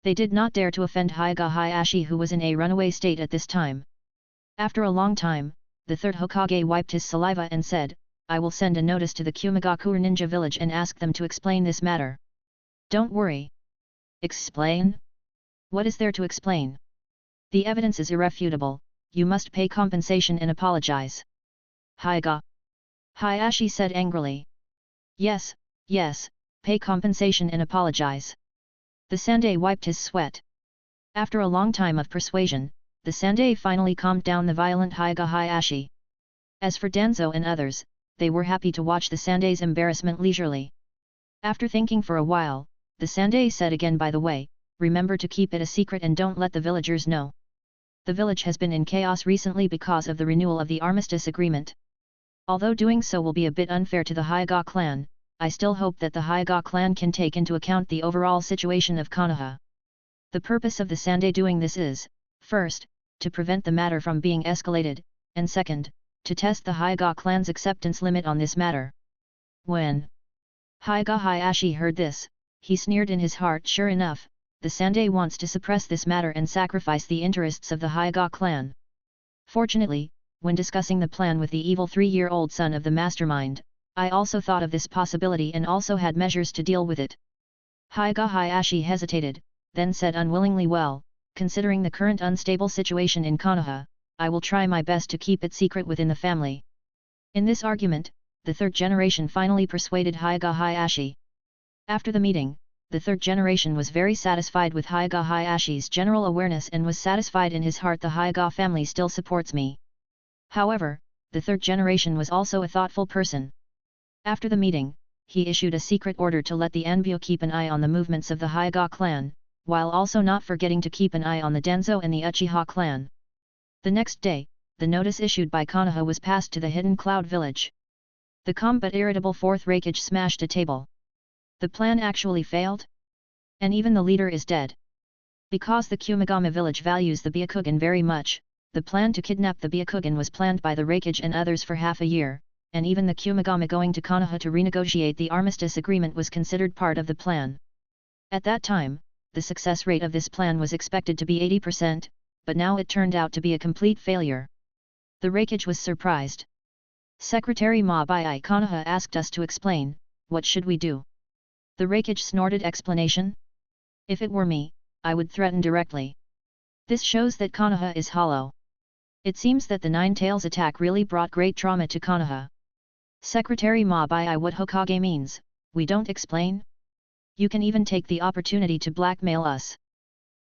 They did not dare to offend Hyuga Hyashi, who was in a runaway state at this time. After a long time, the third Hokage wiped his saliva and said, I will send a notice to the Kumogakure ninja village and ask them to explain this matter. Don't worry. Explain? What is there to explain? The evidence is irrefutable, you must pay compensation and apologize. Hyuga Hyashi said angrily. Yes, yes, pay compensation and apologize. The Sandai wiped his sweat. After a long time of persuasion, the Sandai finally calmed down the violent Hyuga Hyashi. As for Danzo and others, they were happy to watch the Sandai's embarrassment leisurely. After thinking for a while, the Sandai said again, by the way, remember to keep it a secret and don't let the villagers know. The village has been in chaos recently because of the renewal of the armistice agreement. Although doing so will be a bit unfair to the Hyuga clan, I still hope that the Hyuga clan can take into account the overall situation of Konoha. The purpose of the Sandai doing this is, first, to prevent the matter from being escalated, and second, to test the Hyuga clan's acceptance limit on this matter. When Hyuga Hyashi heard this, he sneered in his heart. Sure enough, the Sandai wants to suppress this matter and sacrifice the interests of the Hyuga clan. Fortunately, when discussing the plan with the evil 3-year-old son of the mastermind, I also thought of this possibility and also had measures to deal with it. Hyuga Hyashi hesitated, then said unwillingly, well, considering the current unstable situation in Konoha, I will try my best to keep it secret within the family. In this argument, the third generation finally persuaded Hyuga Hyashi. After the meeting, the third generation was very satisfied with Hyuga Hyashi's general awareness and was satisfied in his heart the Hyuga family still supports me. However, the third generation was also a thoughtful person. After the meeting, he issued a secret order to let the Anbyo keep an eye on the movements of the Hyuga clan, while also not forgetting to keep an eye on the Danzo and the Uchiha clan. The next day, the notice issued by Konoha was passed to the hidden cloud village. The calm but irritable fourth Raikage smashed a table. The plan actually failed? And even the leader is dead. Because the Kumogama village values the Byakugan very much, the plan to kidnap the Byakugan was planned by the Raikage and others for half a year, and even the Kumogama going to Konoha to renegotiate the armistice agreement was considered part of the plan. At that time, the success rate of this plan was expected to be 80%, but now it turned out to be a complete failure. The Raikage was surprised. Secretary Mabai Konoha asked us to explain, what should we do? The Raikage snorted explanation. If it were me, I would threaten directly. This shows that Konoha is hollow. It seems that the Nine Tails attack really brought great trauma to Konoha. Secretary Mabai, what Hokage means, we don't explain? You can even take the opportunity to blackmail us.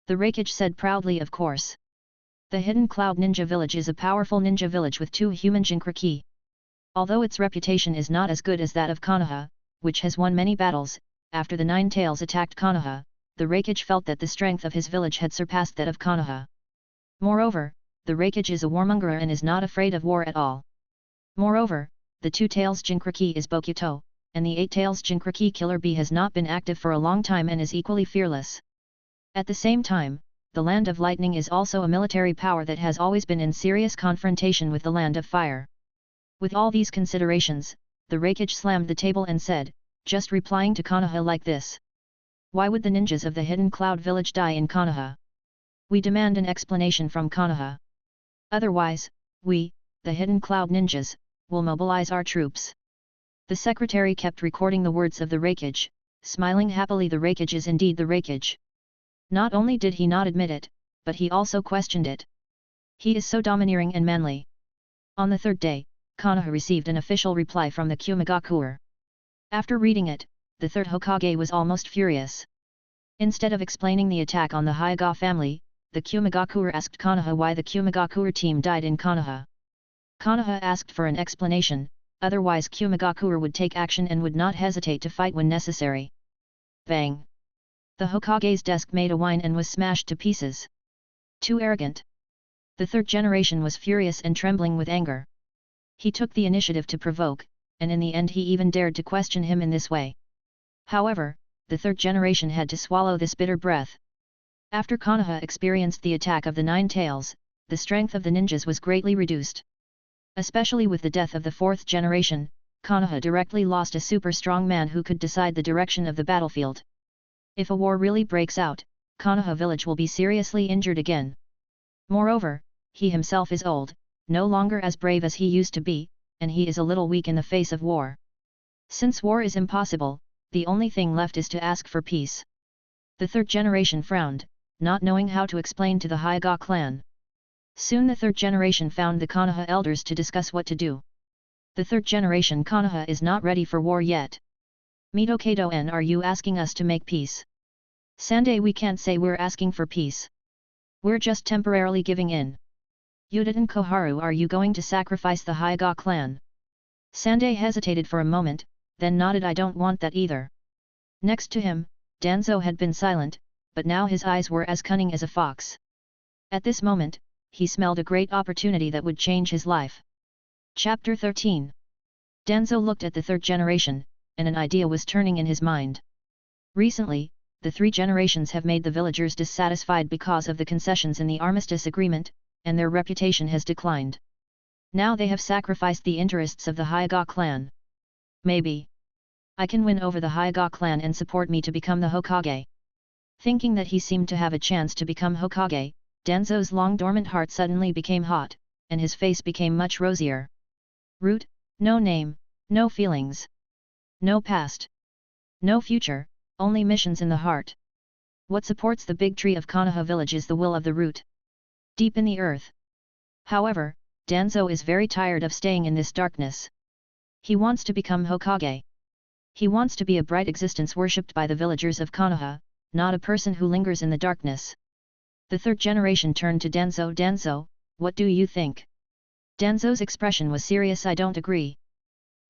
The Raikage said proudly, of course. The hidden cloud ninja village is a powerful ninja village with 2 human Jinchuriki. Although its reputation is not as good as that of Konoha, which has won many battles, after the Nine Tails attacked Konoha, the Raikage felt that the strength of his village had surpassed that of Konoha. Moreover, the Raikage is a warmonger and is not afraid of war at all. Moreover, the Two Tails Jinchuriki is Bokuto, and the Eight Tails Jinchuriki Killer Bee has not been active for a long time and is equally fearless. At the same time, the Land of Lightning is also a military power that has always been in serious confrontation with the Land of Fire. With all these considerations, the Raikage slammed the table and said, just replying to Konoha like this. Why would the ninjas of the Hidden Cloud Village die in Konoha? We demand an explanation from Konoha. Otherwise, we, the Hidden Cloud Ninjas, will mobilize our troops. The secretary kept recording the words of the Raikage, smiling happily. The Raikage is indeed the Raikage. Not only did he not admit it, but he also questioned it. He is so domineering and manly. On the third day, Konoha received an official reply from the Kumogakuer. After reading it, the third Hokage was almost furious. Instead of explaining the attack on the Hyuga family, the Kumogakuer asked Konoha why the Kumogakuer team died in Konoha. Konoha asked for an explanation, otherwise Kumogakuer would take action and would not hesitate to fight when necessary. Bang! The Hokage's desk made a whine and was smashed to pieces. Too arrogant. The third generation was furious and trembling with anger. He took the initiative to provoke, and in the end he even dared to question him in this way. However, the third generation had to swallow this bitter breath. After Konoha experienced the attack of the Nine Tails, the strength of the ninjas was greatly reduced. Especially with the death of the fourth generation, Konoha directly lost a super strong man who could decide the direction of the battlefield. If a war really breaks out, Konoha village will be seriously injured again. Moreover, he himself is old, no longer as brave as he used to be, and he is a little weak in the face of war. Since war is impossible, the only thing left is to ask for peace. The third generation frowned, not knowing how to explain to the Hyuga clan. Soon the third generation found the Konoha elders to discuss what to do. The third generation Konoha is not ready for war yet. Mito-Kado-en, are you asking us to make peace? Sande, we can't say we're asking for peace. We're just temporarily giving in. Udaten Koharu, are you going to sacrifice the Hyuga clan? Sande hesitated for a moment, then nodded. I don't want that either. Next to him, Danzo had been silent, but now his eyes were as cunning as a fox. At this moment, he smelled a great opportunity that would change his life. Chapter 13. Danzo looked at the third generation, and an idea was turning in his mind. Recently, the three generations have made the villagers dissatisfied because of the concessions in the armistice agreement, and their reputation has declined. Now they have sacrificed the interests of the Hyuga clan. Maybe I can win over the Hyuga clan and support me to become the Hokage. Thinking that he seemed to have a chance to become Hokage, Danzo's long dormant heart suddenly became hot, and his face became much rosier. Root, no name, no feelings. No past. No future, only missions in the heart. What supports the big tree of Konoha village is the will of the root. Deep in the earth. However, Danzo is very tired of staying in this darkness. He wants to become Hokage. He wants to be a bright existence worshipped by the villagers of Konoha, not a person who lingers in the darkness. The third generation turned to Danzo. Danzo, what do you think? Danzo's expression was serious. I don't agree.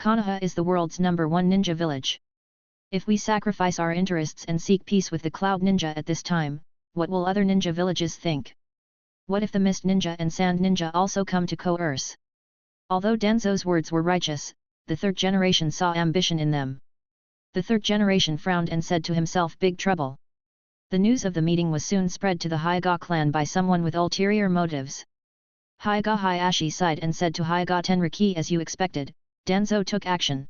Konoha is the world's #1 ninja village. If we sacrifice our interests and seek peace with the Cloud Ninja at this time, what will other ninja villages think? What if the Mist Ninja and Sand Ninja also come to coerce? Although Danzo's words were righteous, the third generation saw ambition in them. The third generation frowned and said to himself, big trouble. The news of the meeting was soon spread to the Hyuga clan by someone with ulterior motives. Hyuga Hyashi sighed and said to Hyuga Tenriki, as you expected, Danzo took action.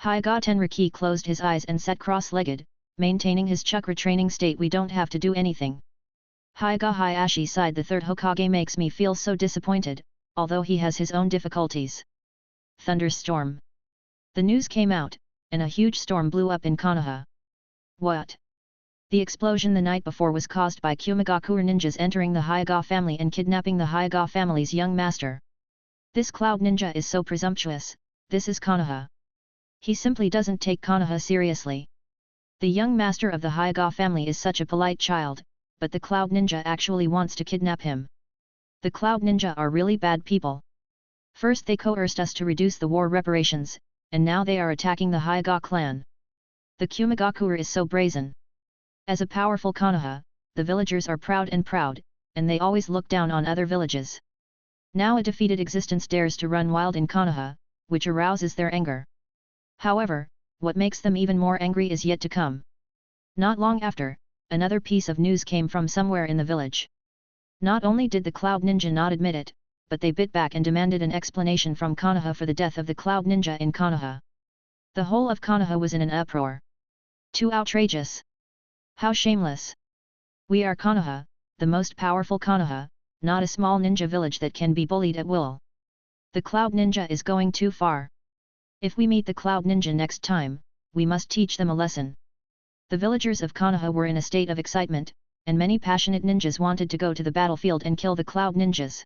Hyuga Tenriki closed his eyes and sat cross-legged, maintaining his chakra training state. We don't have to do anything. Hyuga Hyashi sighed. The third Hokage makes me feel so disappointed, although he has his own difficulties. Thunderstorm. The news came out, and a huge storm blew up in Konoha. What? The explosion the night before was caused by Kumogakuer ninjas entering the Hyuga family and kidnapping the Hyuga family's young master. This Cloud Ninja is so presumptuous. This is Konoha. He simply doesn't take Konoha seriously. The young master of the Hyuga family is such a polite child, but the Cloud Ninja actually wants to kidnap him. The Cloud Ninja are really bad people. First they coerced us to reduce the war reparations, and now they are attacking the Hyuga clan. The Kumogakure is so brazen. As a powerful Konoha, the villagers are proud, and they always look down on other villages. Now a defeated existence dares to run wild in Konoha, which arouses their anger. However, what makes them even more angry is yet to come. Not long after, another piece of news came from somewhere in the village. Not only did the Cloud Ninja not admit it, but they bit back and demanded an explanation from Konoha for the death of the Cloud Ninja in Konoha. The whole of Konoha was in an uproar. Too outrageous! How shameless! We are Konoha, the most powerful Konoha, not a small ninja village that can be bullied at will. The Cloud Ninja is going too far. If we meet the Cloud Ninja next time, we must teach them a lesson. The villagers of Konoha were in a state of excitement, and many passionate ninjas wanted to go to the battlefield and kill the Cloud Ninjas.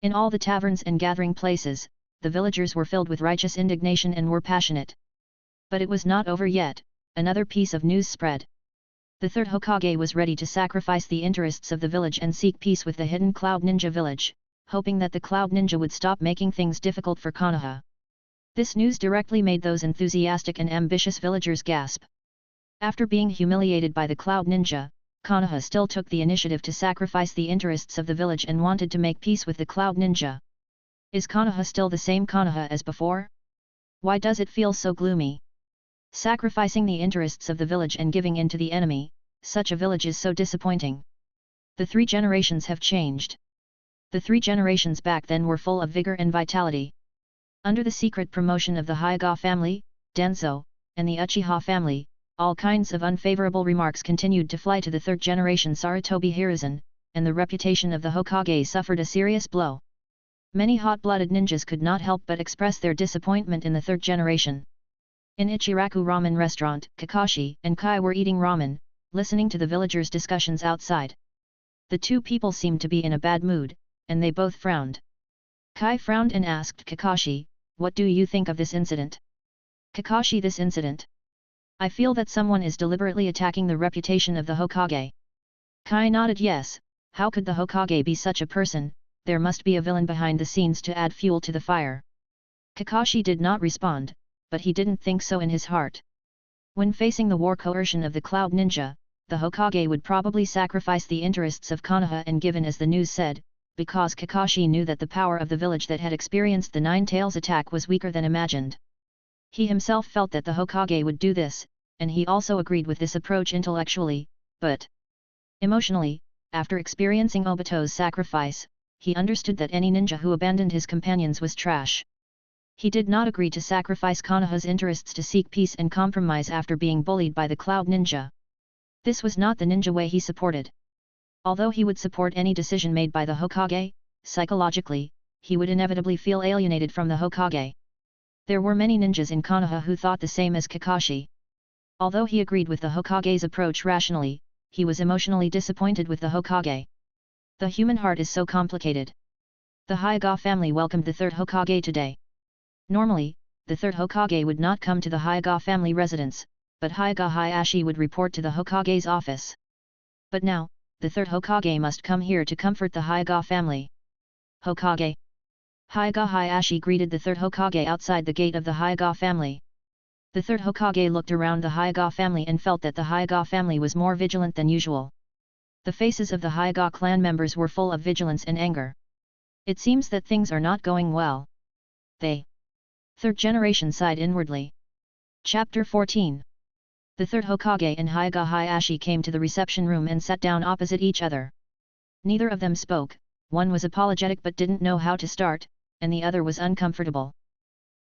In all the taverns and gathering places, the villagers were filled with righteous indignation and were passionate. But it was not over yet. Another piece of news spread. The third Hokage was ready to sacrifice the interests of the village and seek peace with the hidden Cloud Ninja village, hoping that the Cloud Ninja would stop making things difficult for Konoha. This news directly made those enthusiastic and ambitious villagers gasp. After being humiliated by the Cloud Ninja, Konoha still took the initiative to sacrifice the interests of the village and wanted to make peace with the Cloud Ninja. Is Konoha still the same Konoha as before? Why does it feel so gloomy? Sacrificing the interests of the village and giving in to the enemy, such a village is so disappointing. The 3 generations have changed. The 3 generations back then were full of vigor and vitality. Under the secret promotion of the Hyuga family, Danzo, and the Uchiha family, all kinds of unfavorable remarks continued to fly to the 3rd generation Sarutobi Hiruzen, and the reputation of the Hokage suffered a serious blow. Many hot-blooded ninjas could not help but express their disappointment in the 3rd generation. In Ichiraku ramen restaurant, Kakashi and Kai were eating ramen, listening to the villagers' discussions outside. The 2 people seemed to be in a bad mood, and they both frowned. Kai frowned and asked Kakashi, "What do you think of this incident?" Kakashi, "This incident? I feel that someone is deliberately attacking the reputation of the Hokage." Kai nodded yes. How could the Hokage be such a person? There must be a villain behind the scenes to add fuel to the fire. Kakashi did not respond, but he didn't think so in his heart. When facing the war coercion of the Cloud Ninja, the Hokage would probably sacrifice the interests of Konoha and give in, as the news said, because Kakashi knew that the power of the village that had experienced the Nine Tails attack was weaker than imagined. He himself felt that the Hokage would do this, and he also agreed with this approach intellectually, but emotionally, after experiencing Obito's sacrifice, he understood that any ninja who abandoned his companions was trash. He did not agree to sacrifice Konoha's interests to seek peace and compromise after being bullied by the Cloud Ninja. This was not the ninja way he supported. Although he would support any decision made by the Hokage, psychologically, he would inevitably feel alienated from the Hokage. There were many ninjas in Konoha who thought the same as Kakashi. Although he agreed with the Hokage's approach rationally, he was emotionally disappointed with the Hokage. The human heart is so complicated. The Hyuga family welcomed the 3rd Hokage today. Normally, the 3rd Hokage would not come to the Hyuga family residence, but Hyuga Hyashi would report to the Hokage's office. But now, the 3rd Hokage must come here to comfort the Hyuga family. Hokage. Hyuga Hyashi greeted the 3rd Hokage outside the gate of the Hyuga family. The 3rd Hokage looked around the Hyuga family and felt that the Hyuga family was more vigilant than usual. The faces of the Hyuga clan members were full of vigilance and anger. It seems that things are not going well. They. 3rd generation sighed inwardly. Chapter 14. The 3rd Hokage and Hyuga Hyashi came to the reception room and sat down opposite each other. Neither of them spoke, one was apologetic but didn't know how to start, and the other was uncomfortable.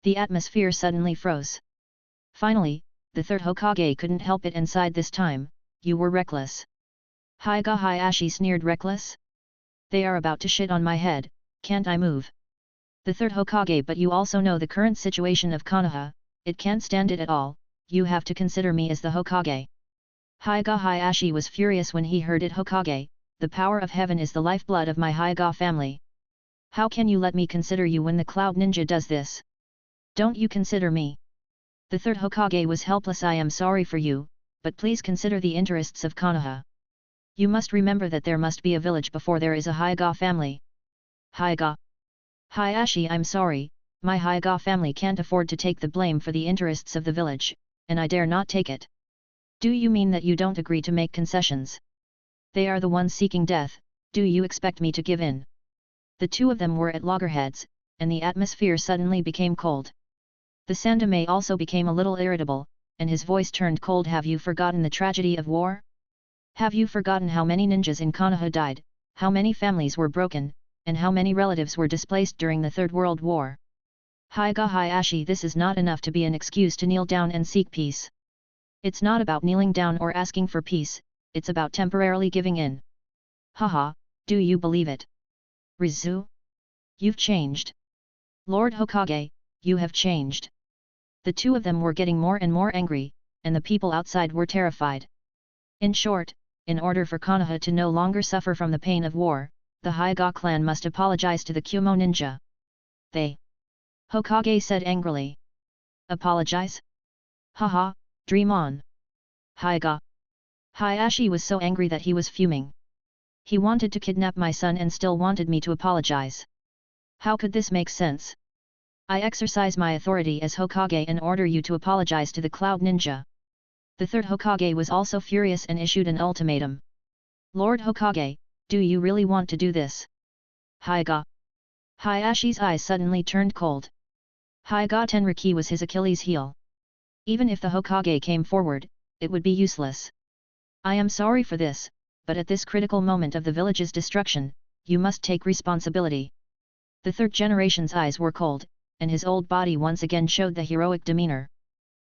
The atmosphere suddenly froze. Finally, the 3rd Hokage couldn't help it and sighed this time, "You were reckless." Hyuga Hyashi sneered, "Reckless? They are about to shit on my head, can't I move?" The 3rd Hokage, "But you also know the current situation of Konoha, it can't stand it at all, you have to consider me as the Hokage." Hyuga Hyashi was furious when he heard it. "Hokage, the power of heaven is the lifeblood of my Hyuga family. How can you let me consider you when the Cloud Ninja does this? Don't you consider me?" The 3rd Hokage was helpless. "I am sorry for you, but please consider the interests of Konoha. You must remember that there must be a village before there is a Hyuga family." Hyuga Hyashi, "I'm sorry, my Hyuga family can't afford to take the blame for the interests of the village, and I dare not take it. Do you mean that you don't agree to make concessions? They are the ones seeking death, do you expect me to give in? The two of them were at loggerheads, and the atmosphere suddenly became cold. The Sandame also became a little irritable, and his voice turned cold. Have you forgotten the tragedy of war? Have you forgotten how many ninjas in Konoha died, how many families were broken, and how many relatives were displaced during the Third World War? Hyuga Hyashi, this is not enough to be an excuse to kneel down and seek peace. It's not about kneeling down or asking for peace, it's about temporarily giving in. Haha, do you believe it? Rizu? You've changed. Lord Hokage, you have changed. The two of them were getting more and more angry, and the people outside were terrified. In short, in order for Konoha to no longer suffer from the pain of war, the Hyuga clan must apologize to the Kumo ninja. They. Hokage said angrily. Apologize? Haha, dream on. Hyuga. Hyashi was so angry that he was fuming. He wanted to kidnap my son and still wanted me to apologize. How could this make sense? I exercise my authority as Hokage and order you to apologize to the Cloud Ninja. The third Hokage was also furious and issued an ultimatum. Lord Hokage, do you really want to do this? Hyuga. Hyashi's eyes suddenly turned cold. Hyuga Tenriki was his Achilles heel. Even if the Hokage came forward, it would be useless. I am sorry for this, but at this critical moment of the village's destruction, you must take responsibility. The third generation's eyes were cold, and his old body once again showed the heroic demeanor.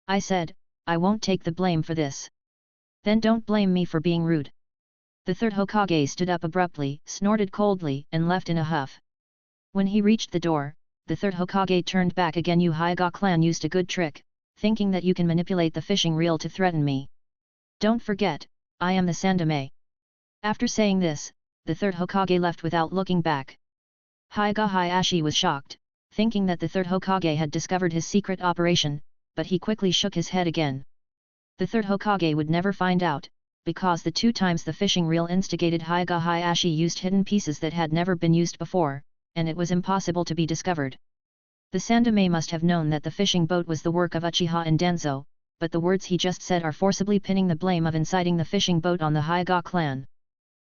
I said, I won't take the blame for this. Then don't blame me for being rude. The third Hokage stood up abruptly, snorted coldly, and left in a huff. When he reached the door, the third Hokage turned back again. You Hyuga clan used a good trick, thinking that you can manipulate the fishing reel to threaten me. Don't forget, I am the Sandame. After saying this, the third Hokage left without looking back. Hyuga Hyashi was shocked, thinking that the third Hokage had discovered his secret operation, but he quickly shook his head again. The third Hokage would never find out, because the 2 times the fishing reel instigated Hyuga Hyashi used hidden pieces that had never been used before, and it was impossible to be discovered. The Sandame must have known that the fishing boat was the work of Uchiha and Danzo, but the words he just said are forcibly pinning the blame of inciting the fishing boat on the Hyuga clan.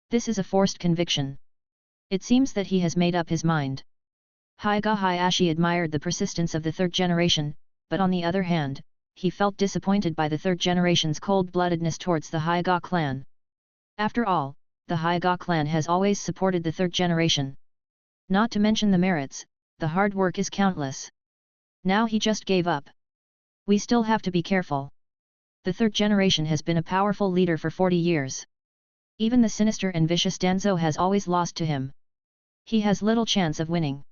This is a forced conviction. It seems that he has made up his mind. Hyuga Hyashi admired the persistence of the third generation, but on the other hand, he felt disappointed by the third generation's cold-bloodedness towards the Hyuga clan. After all, the Hyuga clan has always supported the third generation. Not to mention the merits, the hard work is countless. Now he just gave up. We still have to be careful. The third generation has been a powerful leader for 40 years. Even the sinister and vicious Danzo has always lost to him. He has little chance of winning.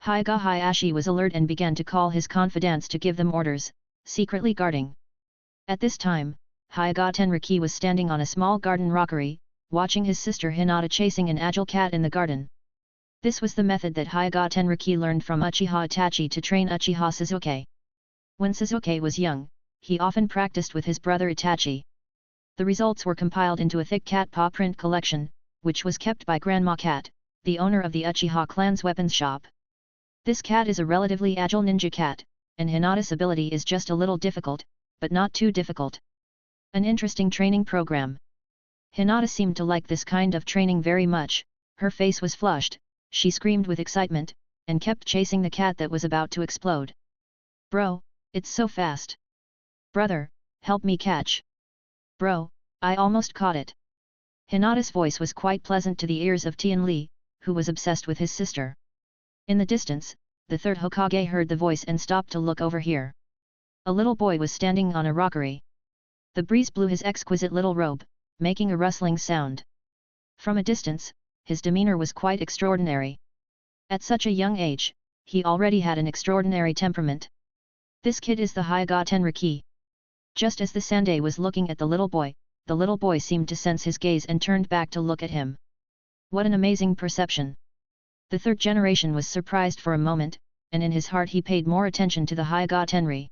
Hyuga Hyashi was alert and began to call his confidants to give them orders, secretly guarding. At this time, Hyuga Tenriki was standing on a small garden rockery, watching his sister Hinata chasing an agile cat in the garden. This was the method that Hyuga Tenriki learned from Uchiha Itachi to train Uchiha Sasuke. When Sasuke was young, he often practiced with his brother Itachi. The results were compiled into a thick cat paw print collection, which was kept by Grandma Cat, the owner of the Uchiha clan's weapons shop. This cat is a relatively agile ninja cat, and Hinata's ability is just a little difficult, but not too difficult. An interesting training program. Hinata seemed to like this kind of training very much. Her face was flushed, she screamed with excitement, and kept chasing the cat that was about to explode. Bro, it's so fast. Brother, help me catch. Bro, I almost caught it. Hinata's voice was quite pleasant to the ears of Jotian Lee, who was obsessed with his sister. In the distance, the third Hokage heard the voice and stopped to look over here. A little boy was standing on a rockery. The breeze blew his exquisite little robe, making a rustling sound. From a distance, his demeanor was quite extraordinary. At such a young age, he already had an extraordinary temperament. This kid is the Hyuga Tenriki. Just as the Sandai was looking at the little boy seemed to sense his gaze and turned back to look at him. What an amazing perception! The third generation was surprised for a moment, and in his heart he paid more attention to the Hyuga Tenri.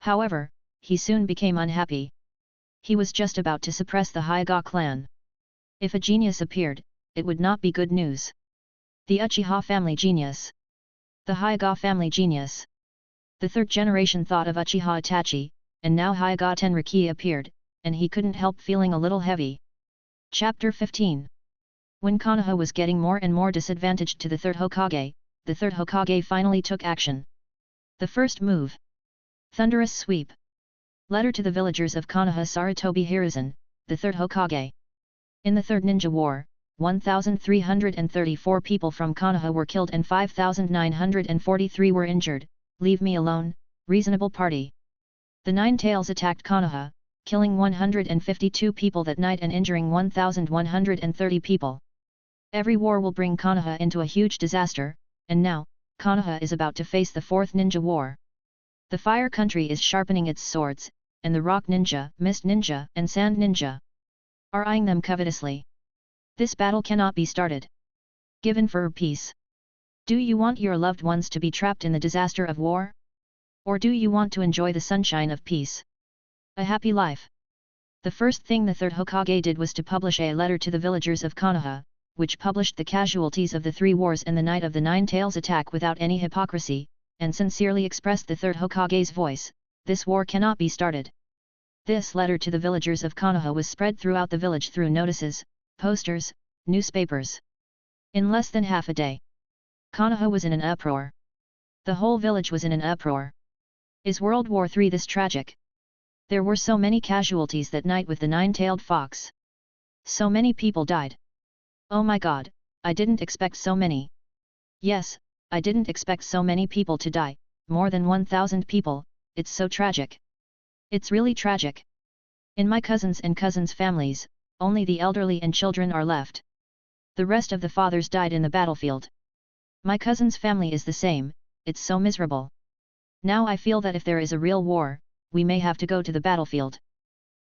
However, he soon became unhappy. He was just about to suppress the Hyuga clan. If a genius appeared, it would not be good news. The Uchiha family genius. The Hyuga family genius. The third generation thought of Uchiha Itachi, and now Hyuga Tenriki appeared, and he couldn't help feeling a little heavy. Chapter 15. When Konoha was getting more and more disadvantaged to the third Hokage finally took action. The first move. Thunderous sweep. Letter to the villagers of Konoha. Sarutobi Hiruzen, the third Hokage. In the Third Ninja War, 1,334 people from Konoha were killed and 5,943 were injured. Leave me alone, reasonable party. The Nine Tails attacked Konoha, killing 152 people that night and injuring 1,130 people. Every war will bring Konoha into a huge disaster, and now, Konoha is about to face the Fourth Ninja War. The Fire Country is sharpening its swords, and the Rock Ninja, Mist Ninja, and Sand Ninja are eyeing them covetously. This battle cannot be started. Given for peace. Do you want your loved ones to be trapped in the disaster of war? Or do you want to enjoy the sunshine of peace? A happy life. The first thing the third Hokage did was to publish a letter to the villagers of Konoha, which published the casualties of the three wars and the night of the Nine Tails attack without any hypocrisy, and sincerely expressed the third Hokage's voice: this war cannot be started. This letter to the villagers of Konoha was spread throughout the village through notices, posters, newspapers. In less than half a day, Konoha was in an uproar. The whole village was in an uproar. Is World War III this tragic? There were so many casualties that night with the nine-tailed fox. So many people died. Oh my god, I didn't expect so many. Yes, I didn't expect so many people to die, more than 1,000 people, it's so tragic. It's really tragic. In my cousins' and cousins' families, only the elderly and children are left. The rest of the fathers died in the battlefield. My cousin's family is the same, it's so miserable. Now I feel that if there is a real war, we may have to go to the battlefield.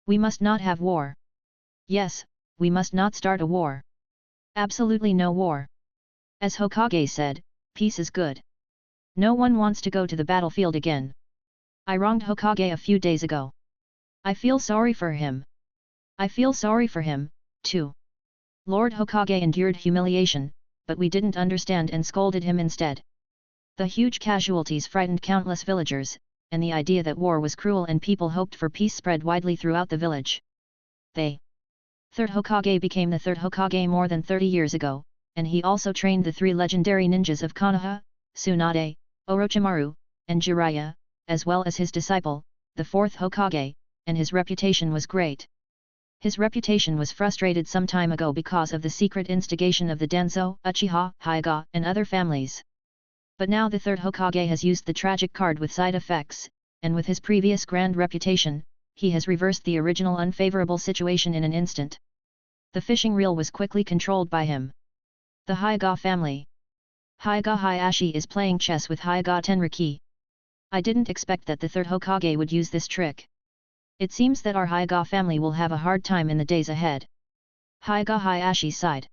We must not have war. Yes, we must not start a war. Absolutely no war. As Hokage said, peace is good. No one wants to go to the battlefield again. I wronged Hokage a few days ago. I feel sorry for him. I feel sorry for him, too. Lord Hokage endured humiliation, but we didn't understand and scolded him instead. The huge casualties frightened countless villagers, and the idea that war was cruel and people hoped for peace spread widely throughout the village. Third Hokage became the third Hokage more than 30 years ago, and he also trained the three legendary ninjas of Konoha, Tsunade, Orochimaru, and Jiraiya, as well as his disciple, the fourth Hokage, and his reputation was great. His reputation was frustrated some time ago because of the secret instigation of the Danzo, Uchiha, Hyuga, and other families. But now the third Hokage has used the tragic card with side effects, and with his previous grand reputation, he has reversed the original unfavorable situation in an instant. The fishing reel was quickly controlled by him. The Hyuga family. Hyuga Hyashi is playing chess with Hyuga Tenriki. I didn't expect that the third Hokage would use this trick. It seems that our Hyuga family will have a hard time in the days ahead. Hyuga Hyashi sighed.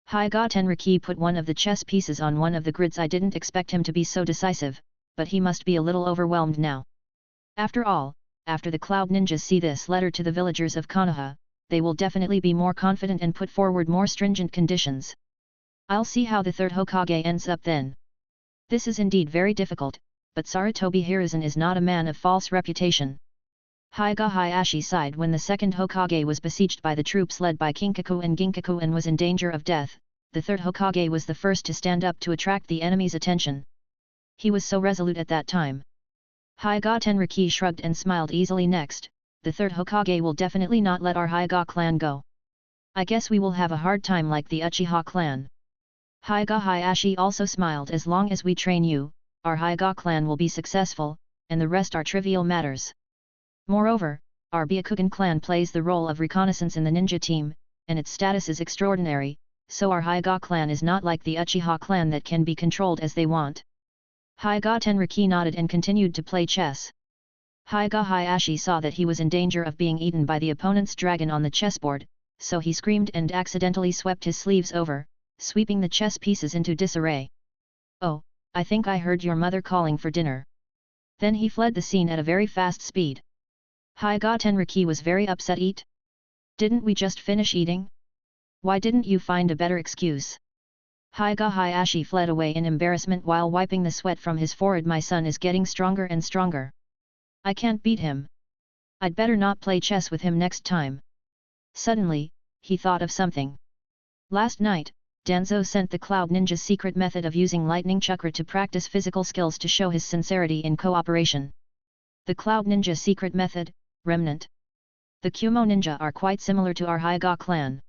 Hyuga Tenriki put one of the chess pieces on one of the grids. I didn't expect him to be so decisive, but he must be a little overwhelmed now. After all, after the Cloud Ninjas see this letter to the villagers of Konoha, they will definitely be more confident and put forward more stringent conditions. I'll see how the third Hokage ends up then. This is indeed very difficult, but Sarutobi Hiruzen is not a man of false reputation. Hyuga Hyashi sighed when the second Hokage was besieged by the troops led by Kinkaku and Ginkaku and was in danger of death. The third Hokage was the first to stand up to attract the enemy's attention. He was so resolute at that time. Hyuga Tenriki shrugged and smiled easily. Next, the third Hokage will definitely not let our Hyuga clan go. I guess we will have a hard time like the Uchiha clan. Hyuga Hyashi also smiled. As long as we train you, our Hyuga clan will be successful, and the rest are trivial matters. Moreover, our Byakugan clan plays the role of reconnaissance in the ninja team, and its status is extraordinary, so our Hyuga clan is not like the Uchiha clan that can be controlled as they want. Hyuga Tenriki nodded and continued to play chess. Hyuga Hyashi saw that he was in danger of being eaten by the opponent's dragon on the chessboard, so he screamed and accidentally swept his sleeves over, sweeping the chess pieces into disarray. Oh, I think I heard your mother calling for dinner. Then he fled the scene at a very fast speed. Hyuga Tenriki was very upset. Eat? Didn't we just finish eating? Why didn't you find a better excuse? Hyuga Hyashi fled away in embarrassment while wiping the sweat from his forehead. My son is getting stronger and stronger. I can't beat him, I'd better not play chess with him next time. Suddenly, he thought of something. Last night, Danzo sent the Cloud Ninja's secret method of using lightning chakra to practice physical skills to show his sincerity in cooperation. The Cloud Ninja secret method, Remnant. The Kumo ninja are quite similar to our Hyuga clan.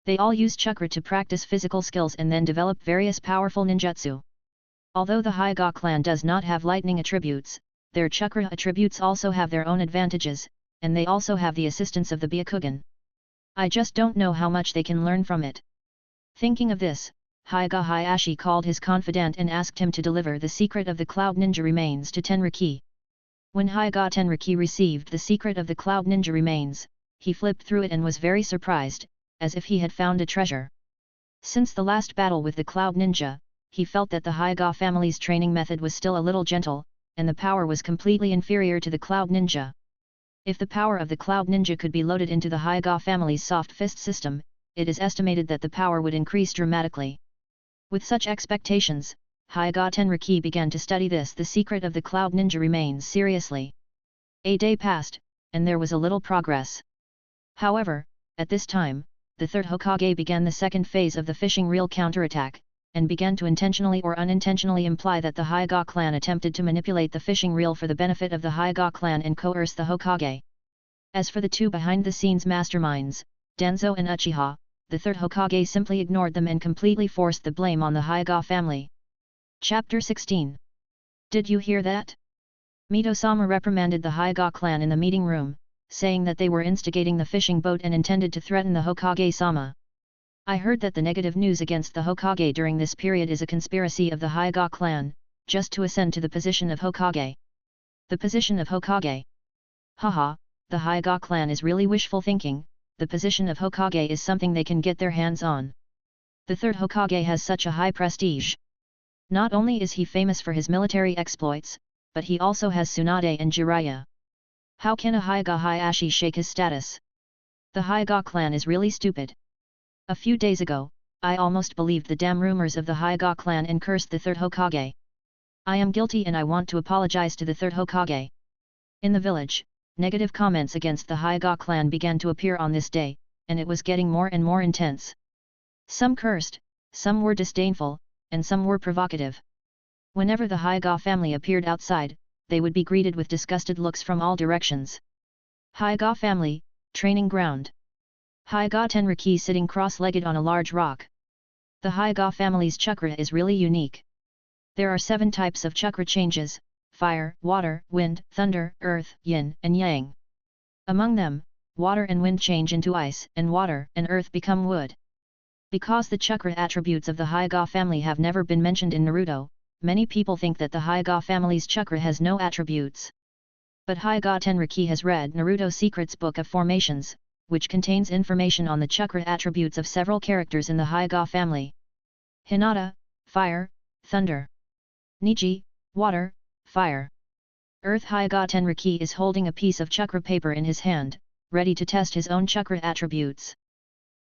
They all use chakra to practice physical skills and then develop various powerful ninjutsu. Although the Hyuga clan does not have lightning attributes, their chakra attributes also have their own advantages, and they also have the assistance of the Byakugan. I just don't know how much they can learn from it. Thinking of this, Hyuga Hyashi called his confidant and asked him to deliver the secret of the Cloud Ninja remains to Tenriki. When Hyuga Tenriki received the secret of the Cloud Ninja remains, he flipped through it and was very surprised, as if he had found a treasure. Since the last battle with the Cloud Ninja, he felt that the Hyuga family's training method was still a little gentle, and the power was completely inferior to the Cloud Ninja. If the power of the Cloud Ninja could be loaded into the Hyuga family's soft fist system, it is estimated that the power would increase dramatically. With such expectations, Hyuga Tenriki began to study the secret of the Cloud Ninja remains seriously. A day passed, and there was a little progress. However, at this time, the third Hokage began the second phase of the fishing reel counterattack, and began to intentionally or unintentionally imply that the Hyuga clan attempted to manipulate the fishing reel for the benefit of the Hyuga clan and coerce the Hokage. As for the two behind-the-scenes masterminds, Danzo and Uchiha, the third Hokage simply ignored them and completely forced the blame on the Hyuga family. Chapter 16. Did you hear that? Mito-sama reprimanded the Hyuga clan in the meeting room, saying that they were instigating the fishing boat and intended to threaten the Hokage-sama. I heard that the negative news against the Hokage during this period is a conspiracy of the Hyuga clan, just to ascend to the position of Hokage. The position of Hokage. Haha, the Hyuga clan is really wishful thinking, the position of Hokage is something they can get their hands on. The third Hokage has such a high prestige. Not only is he famous for his military exploits, but he also has Tsunade and Jiraiya. How can a Hyuga Hyashi shake his status? The Hyuga clan is really stupid. A few days ago, I almost believed the damn rumors of the Hyuga clan and cursed the third Hokage. I am guilty and I want to apologize to the third Hokage. In the village, negative comments against the Hyuga clan began to appear on this day, and it was getting more and more intense. Some cursed, some were disdainful, and some were provocative. Whenever the Hyuga family appeared outside, they would be greeted with disgusted looks from all directions. Hyuga family, training ground. Hyuga Tenriki sitting cross-legged on a large rock. The Hyuga family's chakra is really unique. There are 7 types of chakra changes: fire, water, wind, thunder, earth, yin, and yang. Among them, water and wind change into ice, and water and earth become wood. Because the chakra attributes of the Hyuga family have never been mentioned in Naruto, many people think that the Hyuga family's chakra has no attributes. But Hyuga Tenriki has read Naruto Secrets Book of Formations, which contains information on the chakra attributes of several characters in the Hyuga family. Hinata, fire, thunder. Niji, water, fire. Earth. Hyuga Tenriki is holding a piece of chakra paper in his hand, ready to test his own chakra attributes.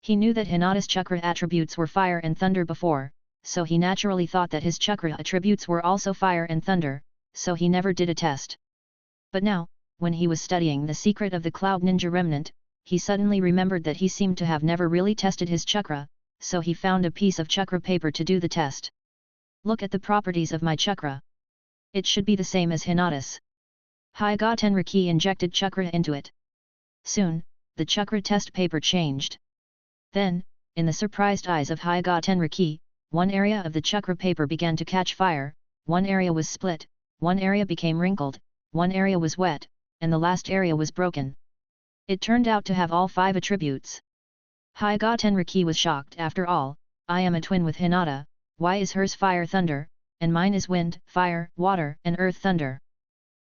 He knew that Hinata's chakra attributes were fire and thunder before, so he naturally thought that his chakra attributes were also fire and thunder, so he never did a test. But now, when he was studying the secret of the Cloud Ninja Remnant, he suddenly remembered that he seemed to have never really tested his chakra, so he found a piece of chakra paper to do the test. Look at the properties of my chakra. It should be the same as Hinata's. Hyuga Tenriki injected chakra into it. Soon, the chakra test paper changed. Then, in the surprised eyes of Hyuga Tenriki, one area of the chakra paper began to catch fire, one area was split, one area became wrinkled, one area was wet, and the last area was broken. It turned out to have all 5 attributes. Hyuga Tenriki was shocked. After all, I am a twin with Hinata, why is hers fire thunder, and mine is wind, fire, water, and earth thunder?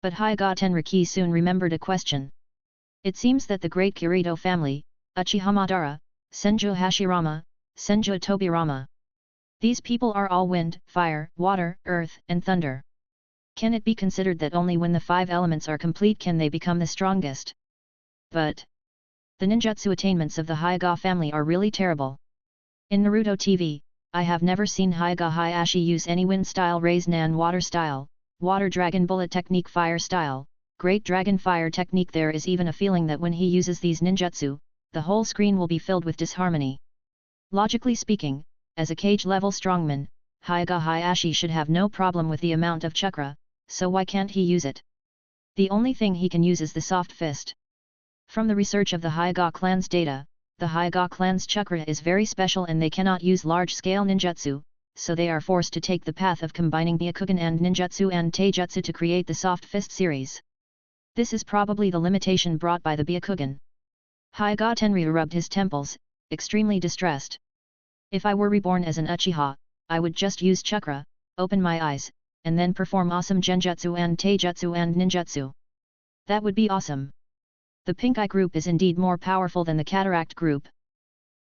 But Hyuga Tenriki soon remembered a question. It seems that the great Kirito family, Uchiha Madara, Senju Hashirama, Senju Tobirama. These people are all wind, fire, water, earth, and thunder. Can it be considered that only when the 5 elements are complete can they become the strongest? But the ninjutsu attainments of the Hyuga family are really terrible. In Naruto TV, I have never seen Hyuga Hyashi use any wind style Raise Nan water style, water dragon bullet technique fire style, Great Dragon Fire technique. There is even a feeling that when he uses these ninjutsu, the whole screen will be filled with disharmony. Logically speaking, as a cage-level strongman, Hyuga Hyashi should have no problem with the amount of chakra, so why can't he use it? The only thing he can use is the soft fist. From the research of the Hyuga clan's data, the Hyuga clan's chakra is very special and they cannot use large-scale ninjutsu, so they are forced to take the path of combining Byakugan and ninjutsu and taijutsu to create the soft fist series. This is probably the limitation brought by the Byakugan. Hyuga Tenryu rubbed his temples, extremely distressed. If I were reborn as an Uchiha, I would just use chakra, open my eyes, and then perform awesome genjutsu and taijutsu and ninjutsu. That would be awesome. The pink eye group is indeed more powerful than the cataract group.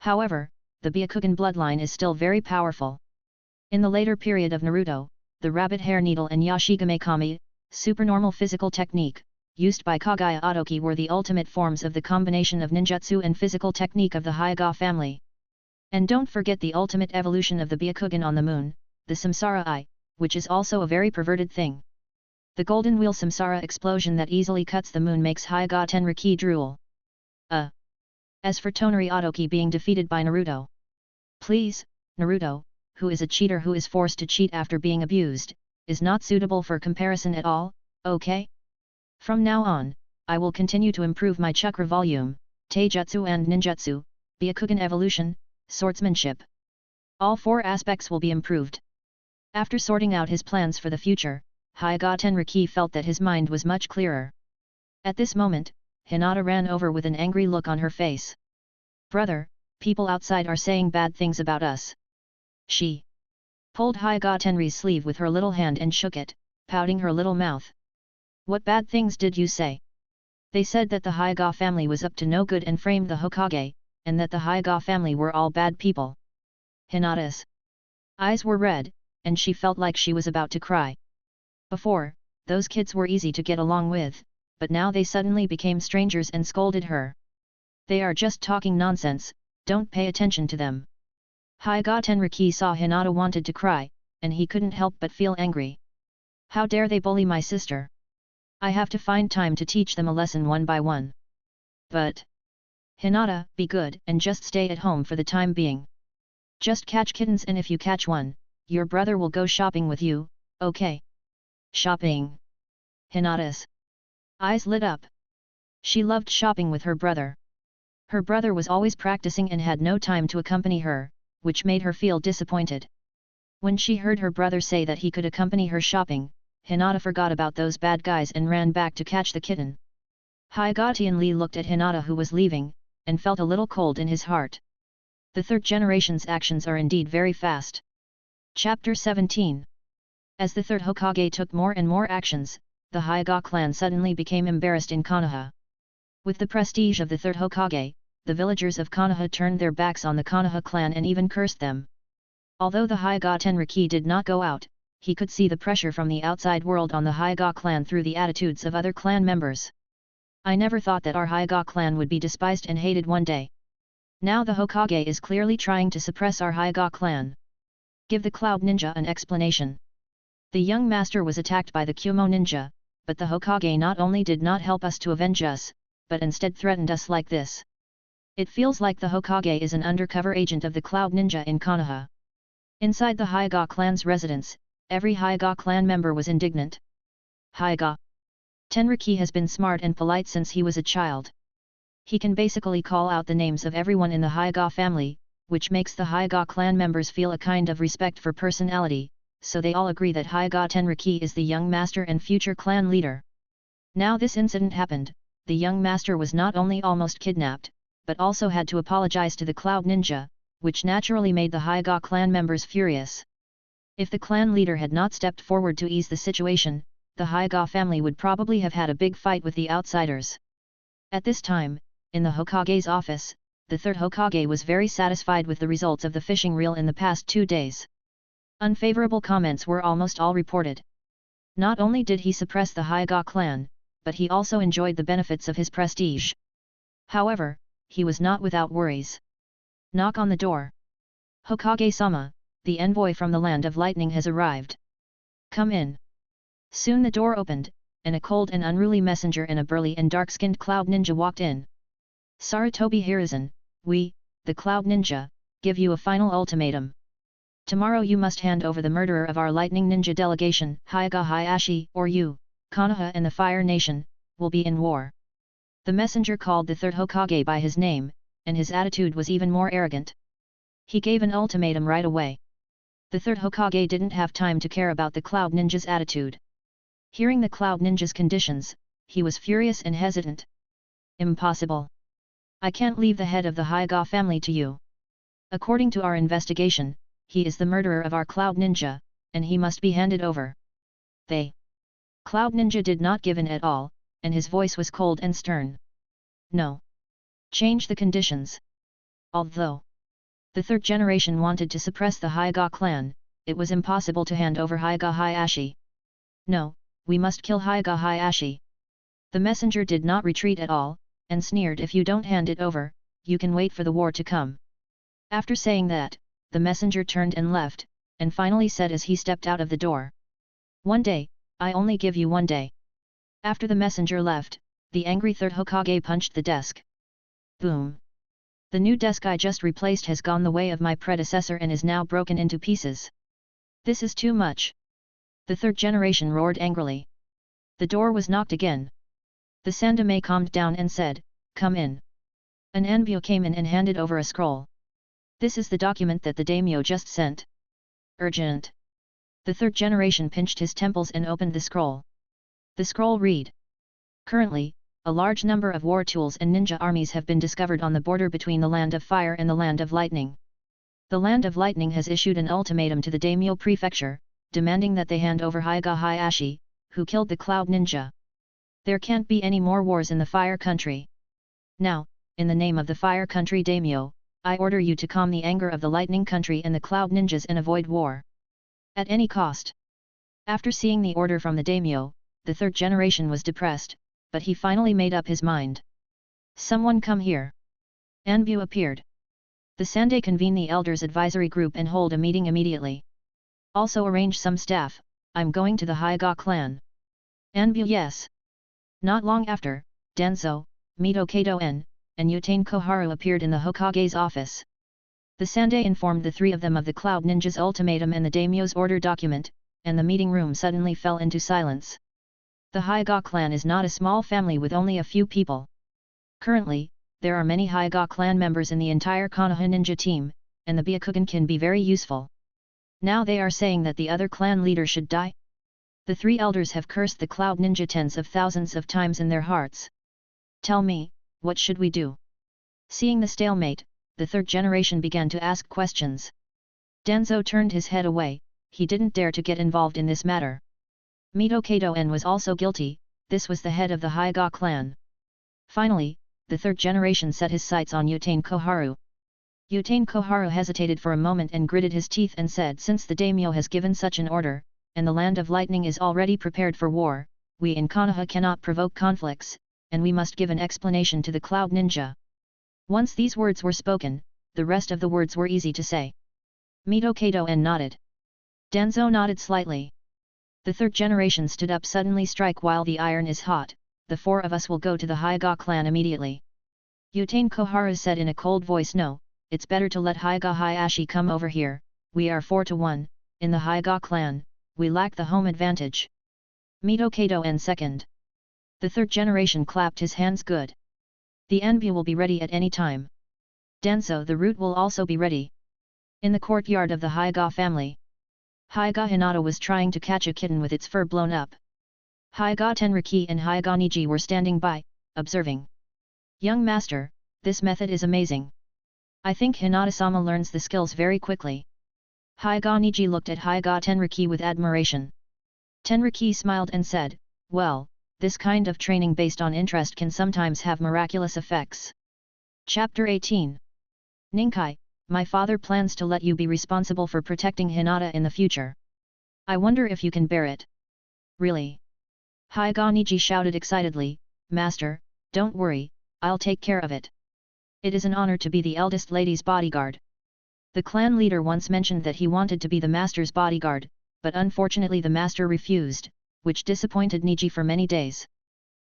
However, the Byakugan bloodline is still very powerful. In the later period of Naruto, the rabbit hair needle and Yashigame Kami, supernormal physical technique, used by Kagaya Otoki were the ultimate forms of the combination of ninjutsu and physical technique of the Hyuga family. And don't forget the ultimate evolution of the Byakugan on the moon, the Samsara Eye, which is also a very perverted thing. The golden wheel Samsara explosion that easily cuts the moon makes Hyuga Tenriki drool. As for Tonari Otoki being defeated by Naruto. Please, Naruto, who is a cheater who is forced to cheat after being abused, is not suitable for comparison at all, okay? From now on, I will continue to improve my chakra volume, taijutsu and ninjutsu, Byakugan evolution, swordsmanship. All 4 aspects will be improved. After sorting out his plans for the future, Hyuga Tenriki felt that his mind was much clearer. At this moment, Hinata ran over with an angry look on her face. Brother, people outside are saying bad things about us. She pulled Hyuga Tenri's sleeve with her little hand and shook it, pouting her little mouth. What bad things did you say? They said that the Hyuga family was up to no good and framed the Hokage, and that the Hyuga family were all bad people. Hinata's eyes were red, and she felt like she was about to cry. Before, those kids were easy to get along with, but now they suddenly became strangers and scolded her. They are just talking nonsense, don't pay attention to them. Hyuga Tenriki saw Hinata wanted to cry, and he couldn't help but feel angry. How dare they bully my sister? I have to find time to teach them a lesson one by one. But Hinata, be good and just stay at home for the time being. Just catch kittens, and if you catch one, your brother will go shopping with you, okay? Shopping. Hinata's eyes lit up. She loved shopping with her brother. Her brother was always practicing and had no time to accompany her, which made her feel disappointed. When she heard her brother say that he could accompany her shopping, Hinata forgot about those bad guys and ran back to catch the kitten. Jotian Lee looked at Hinata who was leaving, and felt a little cold in his heart. The third generation's actions are indeed very fast. Chapter 17. As the third Hokage took more and more actions, the Hyuga clan suddenly became embarrassed in Konoha. With the prestige of the third Hokage, the villagers of Konoha turned their backs on the Konoha clan and even cursed them. Although the Hyuga Tenriki did not go out, he could see the pressure from the outside world on the Hyuga clan through the attitudes of other clan members. I never thought that our Hyuga clan would be despised and hated one day. Now the Hokage is clearly trying to suppress our Hyuga clan. Give the Cloud Ninja an explanation. The young master was attacked by the Kumo ninja, but the Hokage not only did not help us to avenge us, but instead threatened us like this. It feels like the Hokage is an undercover agent of the Cloud Ninja in Konoha. Inside the Hyuga clan's residence, every Hyuga clan member was indignant. Hyuga Tenriki has been smart and polite since he was a child. He can basically call out the names of everyone in the Hyuga family, which makes the Hyuga clan members feel a kind of respect for personality, so they all agree that Hyuga Tenriki is the young master and future clan leader. Now this incident happened, the young master was not only almost kidnapped, but also had to apologize to the Cloud Ninja, which naturally made the Hyuga clan members furious. If the clan leader had not stepped forward to ease the situation, the Hyuga family would probably have had a big fight with the outsiders. At this time, in the Hokage's office, the third Hokage was very satisfied with the results of the fishing reel in the past 2 days. Unfavorable comments were almost all reported. Not only did he suppress the Hyuga clan, but he also enjoyed the benefits of his prestige. However, he was not without worries. Knock on the door. Hokage-sama, the envoy from the land of lightning has arrived. Come in. Soon the door opened, and a cold and unruly messenger in a burly and dark-skinned cloud ninja walked in. Sarutobi Hiruzen, we, the Cloud Ninja, give you a final ultimatum. Tomorrow you must hand over the murderer of our Lightning Ninja delegation, Hyuga Hyashi, or you, Konoha and the Fire Nation, will be in war. The messenger called the third Hokage by his name, and his attitude was even more arrogant. He gave an ultimatum right away. The third Hokage didn't have time to care about the Cloud Ninja's attitude. Hearing the Cloud Ninja's conditions, he was furious and hesitant. Impossible. I can't leave the head of the Hyuga family to you. According to our investigation, he is the murderer of our Cloud Ninja, and he must be handed over. Cloud Ninja did not give in at all, and his voice was cold and stern. No. Change the conditions. Although the third generation wanted to suppress the Hyuga clan, it was impossible to hand over Hyuga Hyashi. No, we must kill Hyuga Hyashi. The messenger did not retreat at all, and sneered, if you don't hand it over, you can wait for the war to come. After saying that, the messenger turned and left, and finally said as he stepped out of the door. 1 day, I only give you 1 day. After the messenger left, the angry third Hokage punched the desk. Boom! The new desk I just replaced has gone the way of my predecessor and is now broken into pieces. This is too much. The third generation roared angrily. The door was knocked again. The Sandame calmed down and said, come in. An Anbyo came in and handed over a scroll. This is the document that the daimyo just sent. Urgent. The third generation pinched his temples and opened the scroll. The scroll read. Currently, a large number of war tools and ninja armies have been discovered on the border between the Land of Fire and the Land of Lightning. The Land of Lightning has issued an ultimatum to the daimyo prefecture, demanding that they hand over Hyuga Hyashi, who killed the Cloud Ninja. There can't be any more wars in the Fire Country. Now, in the name of the Fire Country daimyo, I order you to calm the anger of the Lightning Country and the Cloud Ninjas and avoid war. At any cost. After seeing the order from the daimyo, the third generation was depressed, but he finally made up his mind. Someone come here. Anbu appeared. The Sande convene the elders advisory group and hold a meeting immediately. Also arrange some staff, I'm going to the Hyuga clan. Anbu yes. Not long after, Danzo, Mito Kato-en, and Yutain Koharu appeared in the Hokage's office. The Sande informed the three of them of the Cloud Ninja's ultimatum and the daimyo's order document, and the meeting room suddenly fell into silence. The Hyuga clan is not a small family with only a few people. Currently, there are many Hyuga clan members in the entire Konoha ninja team, and the Byakugan can be very useful. Now they are saying that the other clan leader should die? The three elders have cursed the Cloud Ninja tens of thousands of times in their hearts. Tell me, what should we do? Seeing the stalemate, the third generation began to ask questions. Danzo turned his head away, he didn't dare to get involved in this matter. Mito Kato-en was also guilty, this was the head of the Hyuga clan. Finally, the third generation set his sights on Yutain Koharu. Yutain Koharu hesitated for a moment and gritted his teeth and said, since the daimyo has given such an order, and the Land of Lightning is already prepared for war, we in Konoha cannot provoke conflicts, and we must give an explanation to the Cloud Ninja. Once these words were spoken, the rest of the words were easy to say. Mito Kato-en nodded. Danzo nodded slightly. The third generation stood up suddenly. Strike while the iron is hot, the four of us will go to the Hyuga clan immediately. Yutain Koharu said in a cold voice, no, it's better to let Hyuga Hyashi come over here, we are 4-1, in the Hyuga clan, we lack the home advantage. Mito Kato-en second. The third generation clapped his hands good. The Anbu will be ready at any time. Danzo the root will also be ready. In the courtyard of the Hyuga family, Hyuga Hinata was trying to catch a kitten with its fur blown up. Hyuga Tenriki and Hyuga Niji were standing by, observing. Young master, this method is amazing. I think Hinata-sama learns the skills very quickly. Hyuga Niji looked at Hyuga Tenriki with admiration. Tenriki smiled and said, well, this kind of training based on interest can sometimes have miraculous effects. Chapter 18. Ninkai, my father plans to let you be responsible for protecting Hinata in the future. I wonder if you can bear it. Really? Hyuga Niji shouted excitedly, Master, don't worry, I'll take care of it. It is an honor to be the eldest lady's bodyguard. The clan leader once mentioned that he wanted to be the master's bodyguard, but unfortunately the master refused, which disappointed Niji for many days.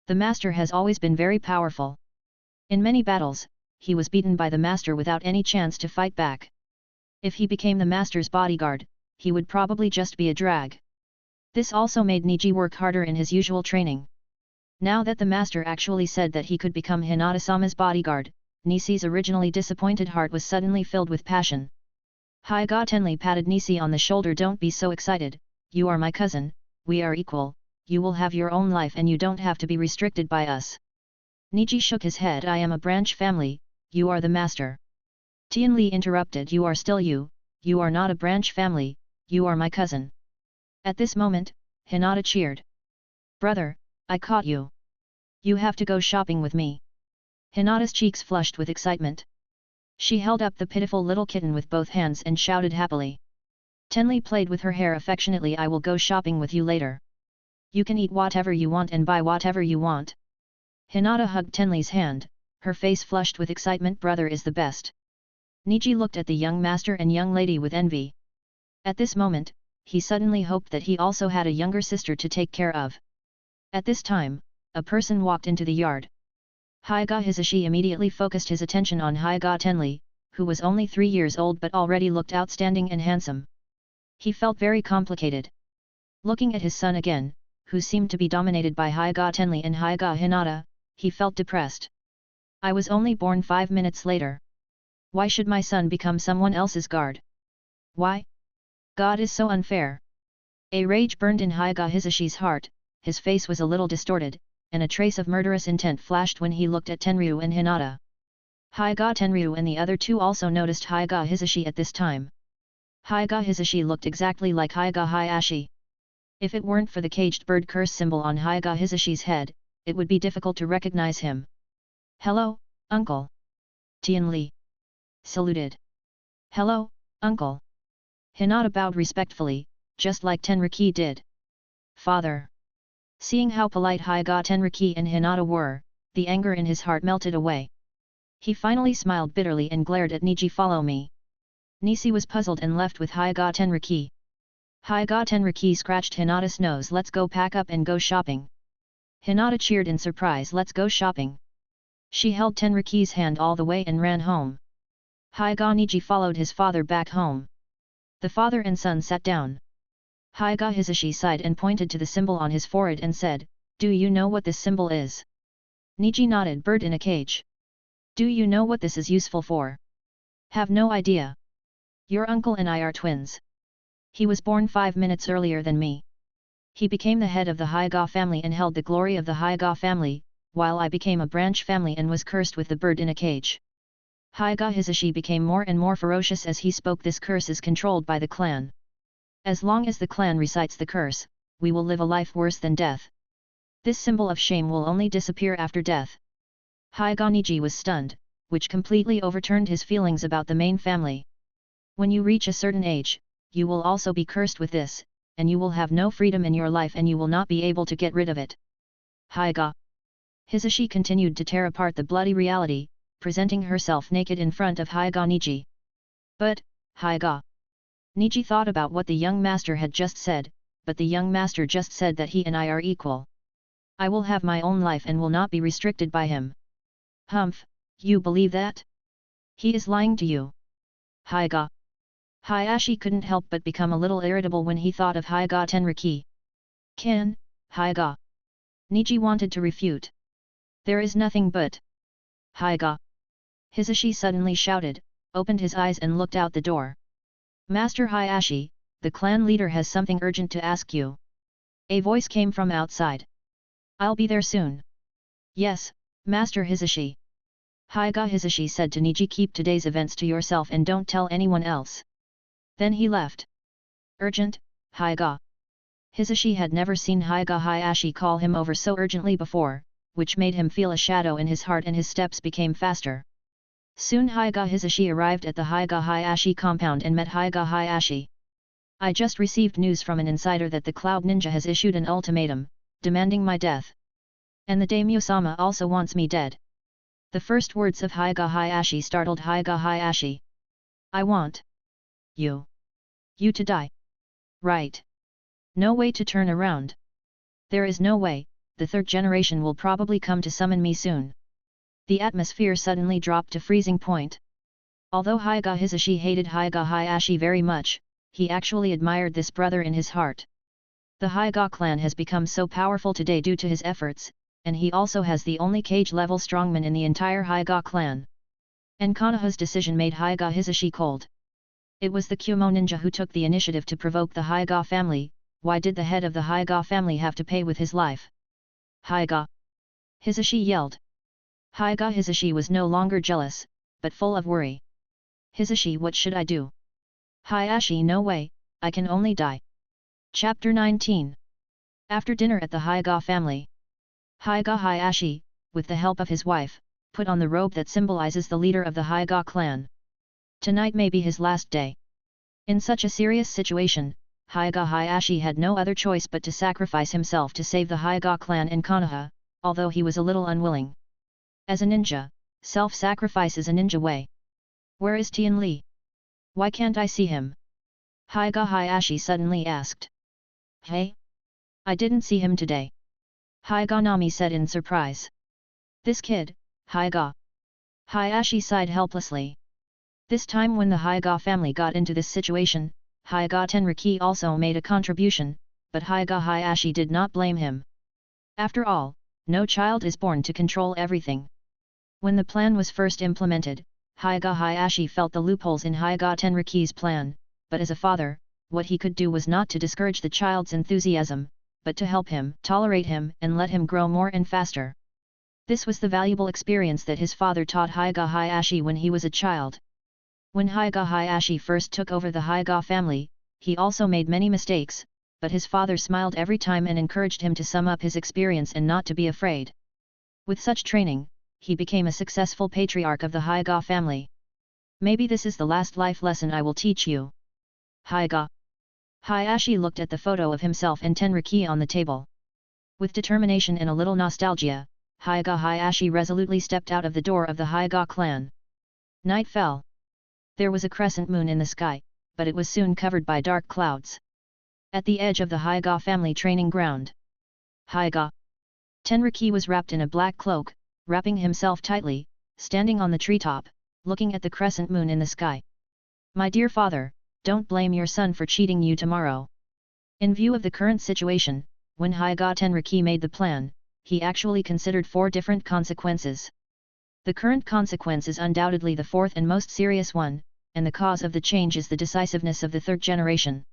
The master has always been very powerful. In many battles, he was beaten by the master without any chance to fight back. If he became the master's bodyguard, he would probably just be a drag. This also made Niji work harder in his usual training. Now that the master actually said that he could become Hinata-sama's bodyguard, Nishi's originally disappointed heart was suddenly filled with passion. Hyuga Lee patted Nishi on the shoulder. Don't be so excited, you are my cousin, we are equal, you will have your own life and you don't have to be restricted by us. Niji shook his head. I am a branch family, you are the master. Tian Li interrupted. You are still you are not a branch family, you are my cousin. At this moment, Hinata cheered. Brother, I caught you. You have to go shopping with me. Hinata's cheeks flushed with excitement. She held up the pitiful little kitten with both hands and shouted happily. Tenli played with her hair affectionately. I will go shopping with you later. You can eat whatever you want and buy whatever you want. Hinata hugged Tenli's hand, her face flushed with excitement. Brother is the best. Niji looked at the young master and young lady with envy. At this moment, he suddenly hoped that he also had a younger sister to take care of. At this time, a person walked into the yard. Hyuga Hizashi immediately focused his attention on Hyuga Tenli, who was only 3 years old but already looked outstanding and handsome. He felt very complicated. Looking at his son again, who seemed to be dominated by Hyuga Tenli and Hyuga Hinata, he felt depressed. I was only born 5 minutes later. Why should my son become someone else's guard? Why? God is so unfair. A rage burned in Hyuga Hizashi's heart. His face was a little distorted, and a trace of murderous intent flashed when he looked at Tenryu and Hinata. Hyuga Tenryu and the other two also noticed Hyuga Hizashi at this time. Hyuga Hizashi looked exactly like Hyuga Hyashi. If it weren't for the caged bird curse symbol on Hyuga Hizashi's head, it would be difficult to recognize him. Hello, uncle. Tian Li saluted. Hello, uncle. Hinata bowed respectfully, just like Tenriki did. Father. Seeing how polite Hyuga Tenriki and Hinata were, the anger in his heart melted away. He finally smiled bitterly and glared at Niji. Follow me. Nishi was puzzled and left with Hyuga Tenriki. Hyuga Tenriki scratched Hinata's nose. Let's go pack up and go shopping. Hinata cheered in surprise. Let's go shopping. She held Tenriki's hand all the way and ran home. Hyuga Niji followed his father back home. The father and son sat down. Hyuga Hizashi sighed and pointed to the symbol on his forehead and said, Do you know what this symbol is? Niji nodded. Bird in a cage. Do you know what this is useful for? Have no idea. Your uncle and I are twins. He was born 5 minutes earlier than me. He became the head of the Hyuga family and held the glory of the Hyuga family, while I became a branch family and was cursed with the bird in a cage. Hyuga Hizashi became more and more ferocious as he spoke. This curse is controlled by the clan. As long as the clan recites the curse, we will live a life worse than death. This symbol of shame will only disappear after death. Hyuga Niji was stunned, which completely overturned his feelings about the main family. When you reach a certain age, you will also be cursed with this, and you will have no freedom in your life and you will not be able to get rid of it. Hyuga Hizashi continued to tear apart the bloody reality, presenting herself naked in front of Hyuga Niji. But, Hyuga Niji thought about what the young master had just said, but the young master just said that he and I are equal. I will have my own life and will not be restricted by him. Humph, you believe that? He is lying to you. Hyuga Hyashi couldn't help but become a little irritable when he thought of Hyuga Tenriki. Can, Hyuga Niji wanted to refute. There is nothing but. Hyuga Hizashi suddenly shouted, opened his eyes and looked out the door. Master Hyashi, the clan leader has something urgent to ask you. A voice came from outside. I'll be there soon. Yes, Master Hizashi. Hyuga Hizashi said to Niji. Keep today's events to yourself and don't tell anyone else. Then he left. Urgent, Hyuga. Hizashi had never seen Hyuga Hyashi call him over so urgently before, which made him feel a shadow in his heart and his steps became faster. Soon Hyuga Hizashi arrived at the Hyuga Hyashi compound and met Hyuga Hyashi. I just received news from an insider that the Cloud Ninja has issued an ultimatum, demanding my death. And the Daimyo-sama also wants me dead. The first words of Hyuga Hyashi startled Hyuga Hyashi. I want you to die. Right. No way to turn around. There is no way, the third generation will probably come to summon me soon. The atmosphere suddenly dropped to freezing point. Although Hyuga Hizashi hated Hyuga Hyashi very much, he actually admired this brother in his heart. The Hyuga clan has become so powerful today due to his efforts, and he also has the only cage-level strongman in the entire Hyuga clan. And Konoha's decision made Hyuga Hizashi cold. It was the Kumo ninja who took the initiative to provoke the Hyuga family. Why did the head of the Hyuga family have to pay with his life? Hyuga! Hizashi yelled. Hyuga Hizashi was no longer jealous, but full of worry. Hizashi, what should I do? Hyashi, no way, I can only die. Chapter 19. After dinner at the Hyuga family, Hyuga Hyashi, with the help of his wife, put on the robe that symbolizes the leader of the Hyuga clan. Tonight may be his last day. In such a serious situation, Hyuga Hyashi had no other choice but to sacrifice himself to save the Hyuga clan and Konoha, although he was a little unwilling. As a ninja, self-sacrifice is a ninja way. Where is Jotian Lee? Why can't I see him? Hyuga Hyashi suddenly asked. Hey? I didn't see him today. Hyuga Nami said in surprise. This kid, Hyuga. Hyashi sighed helplessly. This time when the Hyuga family got into this situation, Hyuga Tenriki also made a contribution, but Hyuga Hyashi did not blame him. After all, no child is born to control everything. When the plan was first implemented, Hyuga Hyashi felt the loopholes in Hyuga Tenriki's plan, but as a father, what he could do was not to discourage the child's enthusiasm, but to help him, tolerate him, and let him grow more and faster. This was the valuable experience that his father taught Hyuga Hyashi when he was a child. When Hyuga Hyashi first took over the Hyuga family, he also made many mistakes, but his father smiled every time and encouraged him to sum up his experience and not to be afraid. With such training, he became a successful patriarch of the Hyuga family. Maybe this is the last life lesson I will teach you. Hyuga. Hyashi looked at the photo of himself and Tenriki on the table. With determination and a little nostalgia, Hyuga Hyashi resolutely stepped out of the door of the Hyuga clan. Night fell. There was a crescent moon in the sky, but it was soon covered by dark clouds. At the edge of the Hyuga family training ground, Hyuga Tenriki was wrapped in a black cloak, wrapping himself tightly, standing on the treetop, looking at the crescent moon in the sky. My dear father, don't blame your son for cheating you tomorrow. In view of the current situation, when Hyuga Tenriki made the plan, he actually considered 4 different consequences. The current consequence is undoubtedly the fourth and most serious one, and the cause of the change is the decisiveness of the third generation.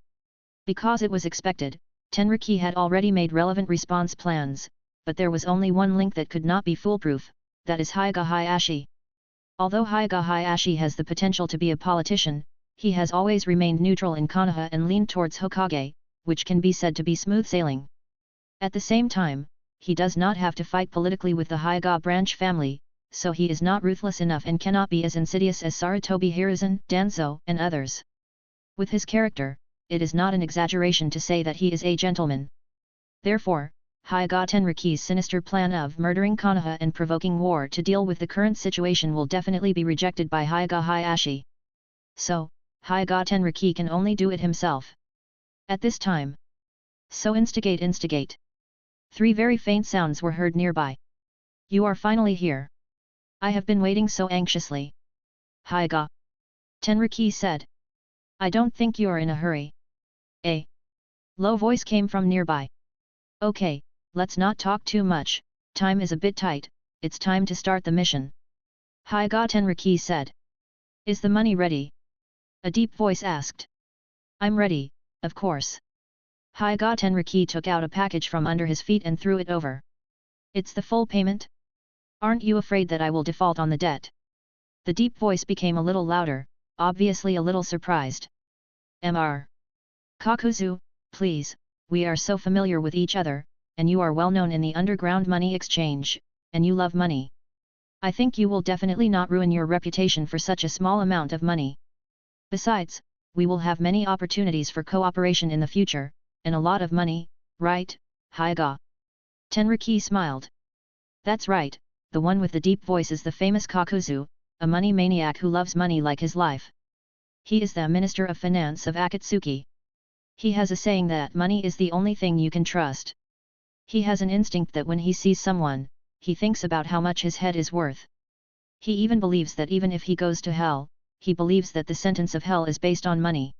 Because it was expected, Tenriki had already made relevant response plans, but there was only one link that could not be foolproof, that is Hyuga Hyashi. Although Hyuga Hyashi has the potential to be a politician, he has always remained neutral in Konoha and leaned towards Hokage, which can be said to be smooth sailing. At the same time, he does not have to fight politically with the Hyuga branch family, so he is not ruthless enough and cannot be as insidious as Sarutobi Hiruzen, Danzo, and others. With his character, it is not an exaggeration to say that he is a gentleman. Therefore, Hyuga Tenriki's sinister plan of murdering Konoha and provoking war to deal with the current situation will definitely be rejected by Hyuga Hyashi. So, Hyuga Tenriki can only do it himself. At this time. So instigate. 3 very faint sounds were heard nearby. You are finally here. I have been waiting so anxiously. Hyuga Tenriki said. I don't think you're in a hurry. A low voice came from nearby. Okay, let's not talk too much, time is a bit tight, it's time to start the mission. Hyuga Tenriki said. Is the money ready? A deep voice asked. I'm ready, of course. Hyuga Tenriki took out a package from under his feet and threw it over. It's the full payment? Aren't you afraid that I will default on the debt? The deep voice became a little louder, obviously a little surprised. Mr. Kakuzu, please, we are so familiar with each other, and you are well known in the underground money exchange, and you love money. I think you will definitely not ruin your reputation for such a small amount of money. Besides, we will have many opportunities for cooperation in the future, and a lot of money, right, Hyuga? Tenriki smiled. That's right, the one with the deep voice is the famous Kakuzu, a money maniac who loves money like his life. He is the Minister of Finance of Akatsuki. He has a saying that money is the only thing you can trust. He has an instinct that when he sees someone, he thinks about how much his head is worth. He even believes that even if he goes to hell, he believes that the sentence of hell is based on money.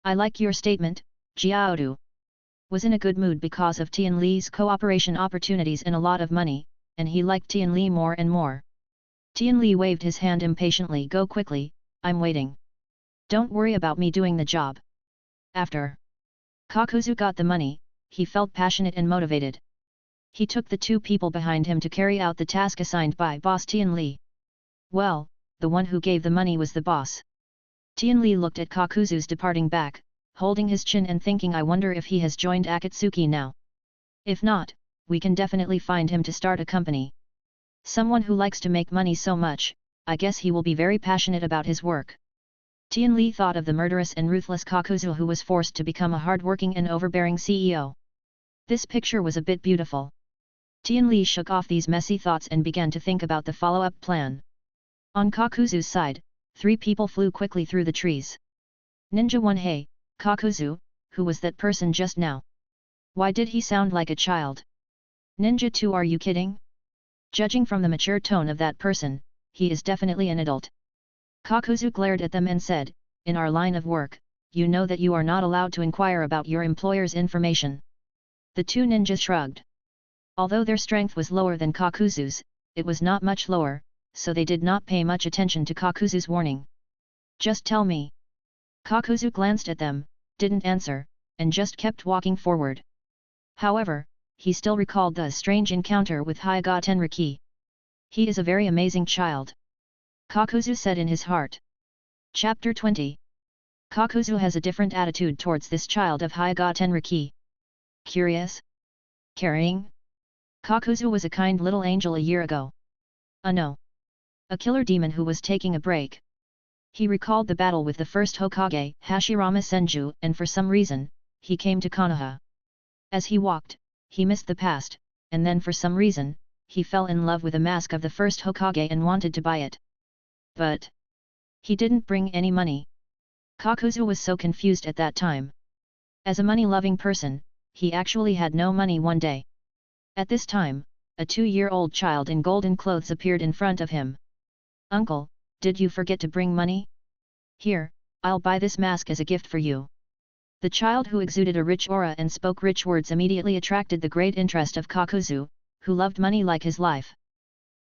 I like your statement, Jiaodu. Was in a good mood because of Tian Li's cooperation opportunities and a lot of money, and he liked Tian Li more and more. Tian Li waved his hand impatiently. Go quickly, I'm waiting. Don't worry about me doing the job. After Kakuzu got the money, he felt passionate and motivated. He took the two people behind him to carry out the task assigned by boss Tian Li. Well, the one who gave the money was the boss. Tian Li looked at Kakuzu's departing back, holding his chin and thinking, I wonder if he has joined Akatsuki now. If not, we can definitely find him to start a company. Someone who likes to make money so much, I guess he will be very passionate about his work. Tian Li thought of the murderous and ruthless Kakuzu who was forced to become a hard-working and overbearing CEO. This picture was a bit beautiful. Tian Li shook off these messy thoughts and began to think about the follow-up plan. On Kakuzu's side, 3 people flew quickly through the trees. Ninja 1. Hey, Kakuzu, who was that person just now? Why did he sound like a child? Ninja 2. Are you kidding? Judging from the mature tone of that person, he is definitely an adult. Kakuzu glared at them and said, in our line of work, you know that you are not allowed to inquire about your employer's information. The 2 ninjas shrugged. Although their strength was lower than Kakuzu's, it was not much lower, so they did not pay much attention to Kakuzu's warning. Just tell me. Kakuzu glanced at them, didn't answer, and just kept walking forward. However, he still recalled the strange encounter with Hyuga Tenriki. He is a very amazing child. Kakuzu said in his heart. Chapter 20. Kakuzu has a different attitude towards this child of Hyuga Tenriki. Curious? Caring? Kakuzu was a kind little angel a year ago. No. A killer demon who was taking a break. He recalled the battle with the first Hokage, Hashirama Senju, and for some reason, he came to Konoha. As he walked, he missed the past, and then for some reason, he fell in love with a mask of the first Hokage and wanted to buy it. But he didn't bring any money. Kakuzu was so confused at that time. As a money-loving person, he actually had no money one day. At this time, a 2-year-old child in golden clothes appeared in front of him. Uncle, did you forget to bring money? Here, I'll buy this mask as a gift for you. The child who exuded a rich aura and spoke rich words immediately attracted the great interest of Kakuzu, who loved money like his life.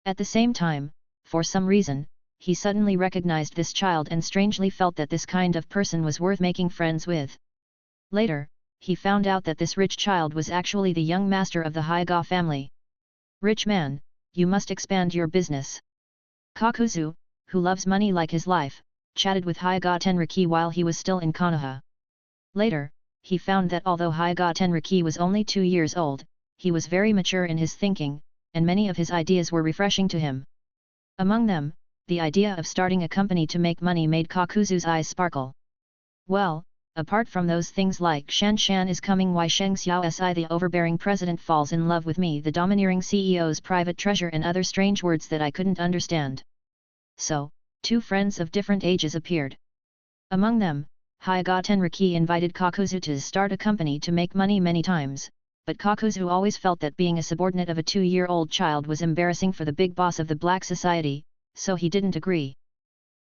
At the same time, for some reason, he suddenly recognized this child and strangely felt that this kind of person was worth making friends with. Later, he found out that this rich child was actually the young master of the Hyuga family. Rich man, you must expand your business. Kakuzu, who loves money like his life, chatted with Hyuga Tenriki while he was still in Konoha. Later, he found that although Hyuga Tenriki was only 2 years old, he was very mature in his thinking, and many of his ideas were refreshing to him. Among them, the idea of starting a company to make money made Kakuzu's eyes sparkle. Well, apart from those things like Shan Shan is coming, why Sheng Xiao Si the overbearing president falls in love with me, the domineering CEO's private treasure, and other strange words that I couldn't understand. So, 2 friends of different ages appeared. Among them, Hyuga Tenriki invited Kakuzu to start a company to make money many times, but Kakuzu always felt that being a subordinate of a 2-year-old child was embarrassing for the big boss of the black society, so he didn't agree.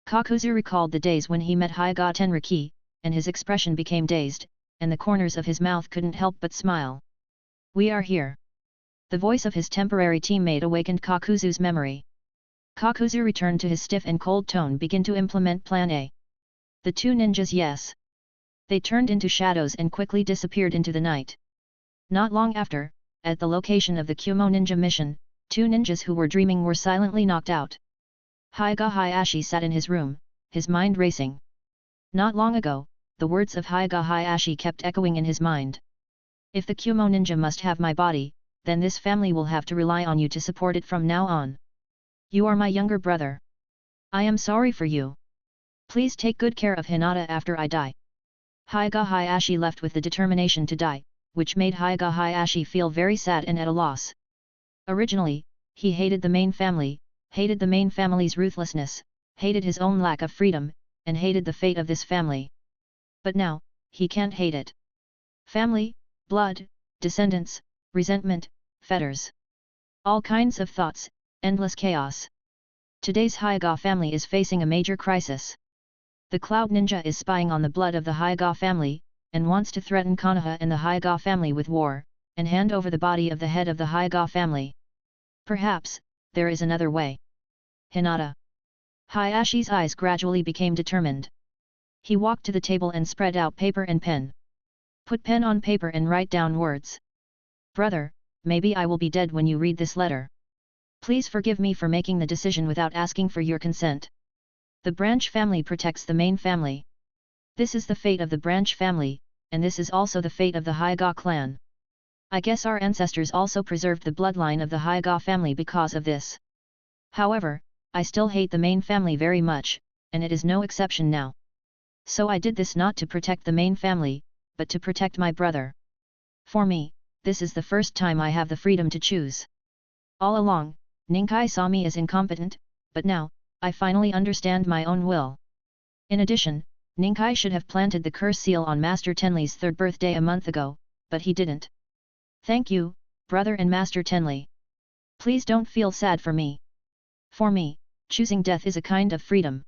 Kakuzu recalled the days when he met Hyuga Tenriki, and his expression became dazed, and the corners of his mouth couldn't help but smile. We are here. The voice of his temporary teammate awakened Kakuzu's memory. Kakuzu returned to his stiff and cold tone. Begin to implement Plan A. The 2 ninjas yes. They turned into shadows and quickly disappeared into the night. Not long after, at the location of the Kumo ninja mission, 2 ninjas who were dreaming were silently knocked out. Hyuga Hyashi sat in his room, his mind racing. Not long ago, the words of Hyuga Hyashi kept echoing in his mind. If the Kumo ninja must have my body, then this family will have to rely on you to support it from now on. You are my younger brother. I am sorry for you. Please take good care of Hinata after I die. Hyuga Hyashi left with the determination to die, which made Hyuga Hyashi feel very sad and at a loss. Originally, he hated the main family, hated the main family's ruthlessness, hated his own lack of freedom, and hated the fate of this family. But now, he can't hate it. Family, blood, descendants, resentment, fetters. All kinds of thoughts, endless chaos. Today's Hyuga family is facing a major crisis. The Cloud Ninja is spying on the blood of the Hyuga family, and wants to threaten Konoha and the Hyuga family with war, and hand over the body of the head of the Hyuga family. Perhaps, there is another way. Hinata. Hyashi's eyes gradually became determined. He walked to the table and spread out paper and pen. Put pen on paper and write down words. Brother, maybe I will be dead when you read this letter. Please forgive me for making the decision without asking for your consent. The branch family protects the main family. This is the fate of the branch family, and this is also the fate of the Hyuga clan. I guess our ancestors also preserved the bloodline of the Hyuga family because of this. However, I still hate the main family very much, and it is no exception now. So I did this not to protect the main family, but to protect my brother. For me, this is the first time I have the freedom to choose. All along, Ninkai saw me as incompetent, but now, I finally understand my own will. In addition, Ninkai should have planted the curse seal on Master Tenli's third birthday a month ago, but he didn't. Thank you, brother and Master Tenli. Please don't feel sad for me. For me, choosing death is a kind of freedom.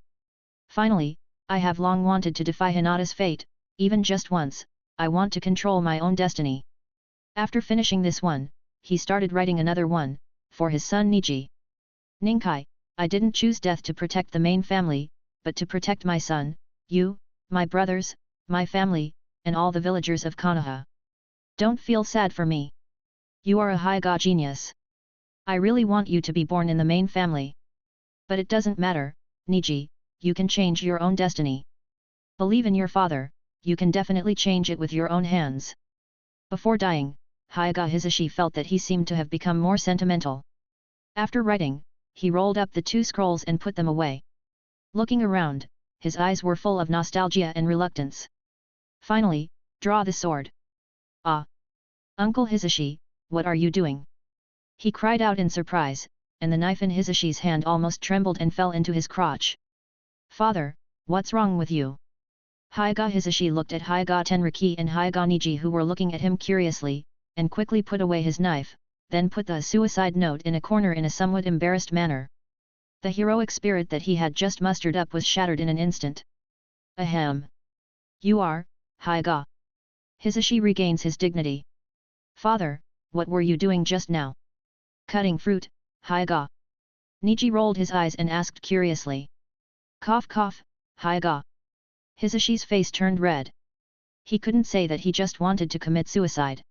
Finally, I have long wanted to defy Hinata's fate, even just once. I want to control my own destiny. After finishing this one, he started writing another one, for his son Niji. Ninkai, I didn't choose death to protect the main family, but to protect my son, you, my brothers, my family, and all the villagers of Konoha. Don't feel sad for me. You are a Hyuga genius. I really want you to be born in the main family. But it doesn't matter, Niji, you can change your own destiny. Believe in your father, you can definitely change it with your own hands. Before dying, Hyuga Hizashi felt that he seemed to have become more sentimental. After writing, he rolled up the 2 scrolls and put them away. Looking around, his eyes were full of nostalgia and reluctance. Finally, draw the sword. Ah! Uncle Hizashi, what are you doing? He cried out in surprise, and the knife in Hizashi's hand almost trembled and fell into his crotch. Father, what's wrong with you? Hyuga Hizashi looked at Hyuga Tenriki and Hyuga Niji who were looking at him curiously, and quickly put away his knife, then put the suicide note in a corner in a somewhat embarrassed manner. The heroic spirit that he had just mustered up was shattered in an instant. Ahem! You are, Hyuga. Hizashi regains his dignity. Father, what were you doing just now? Cutting fruit, Hyuga. Niji rolled his eyes and asked curiously. Cough cough, Hyuga. Hizashi's face turned red. He couldn't say that he just wanted to commit suicide.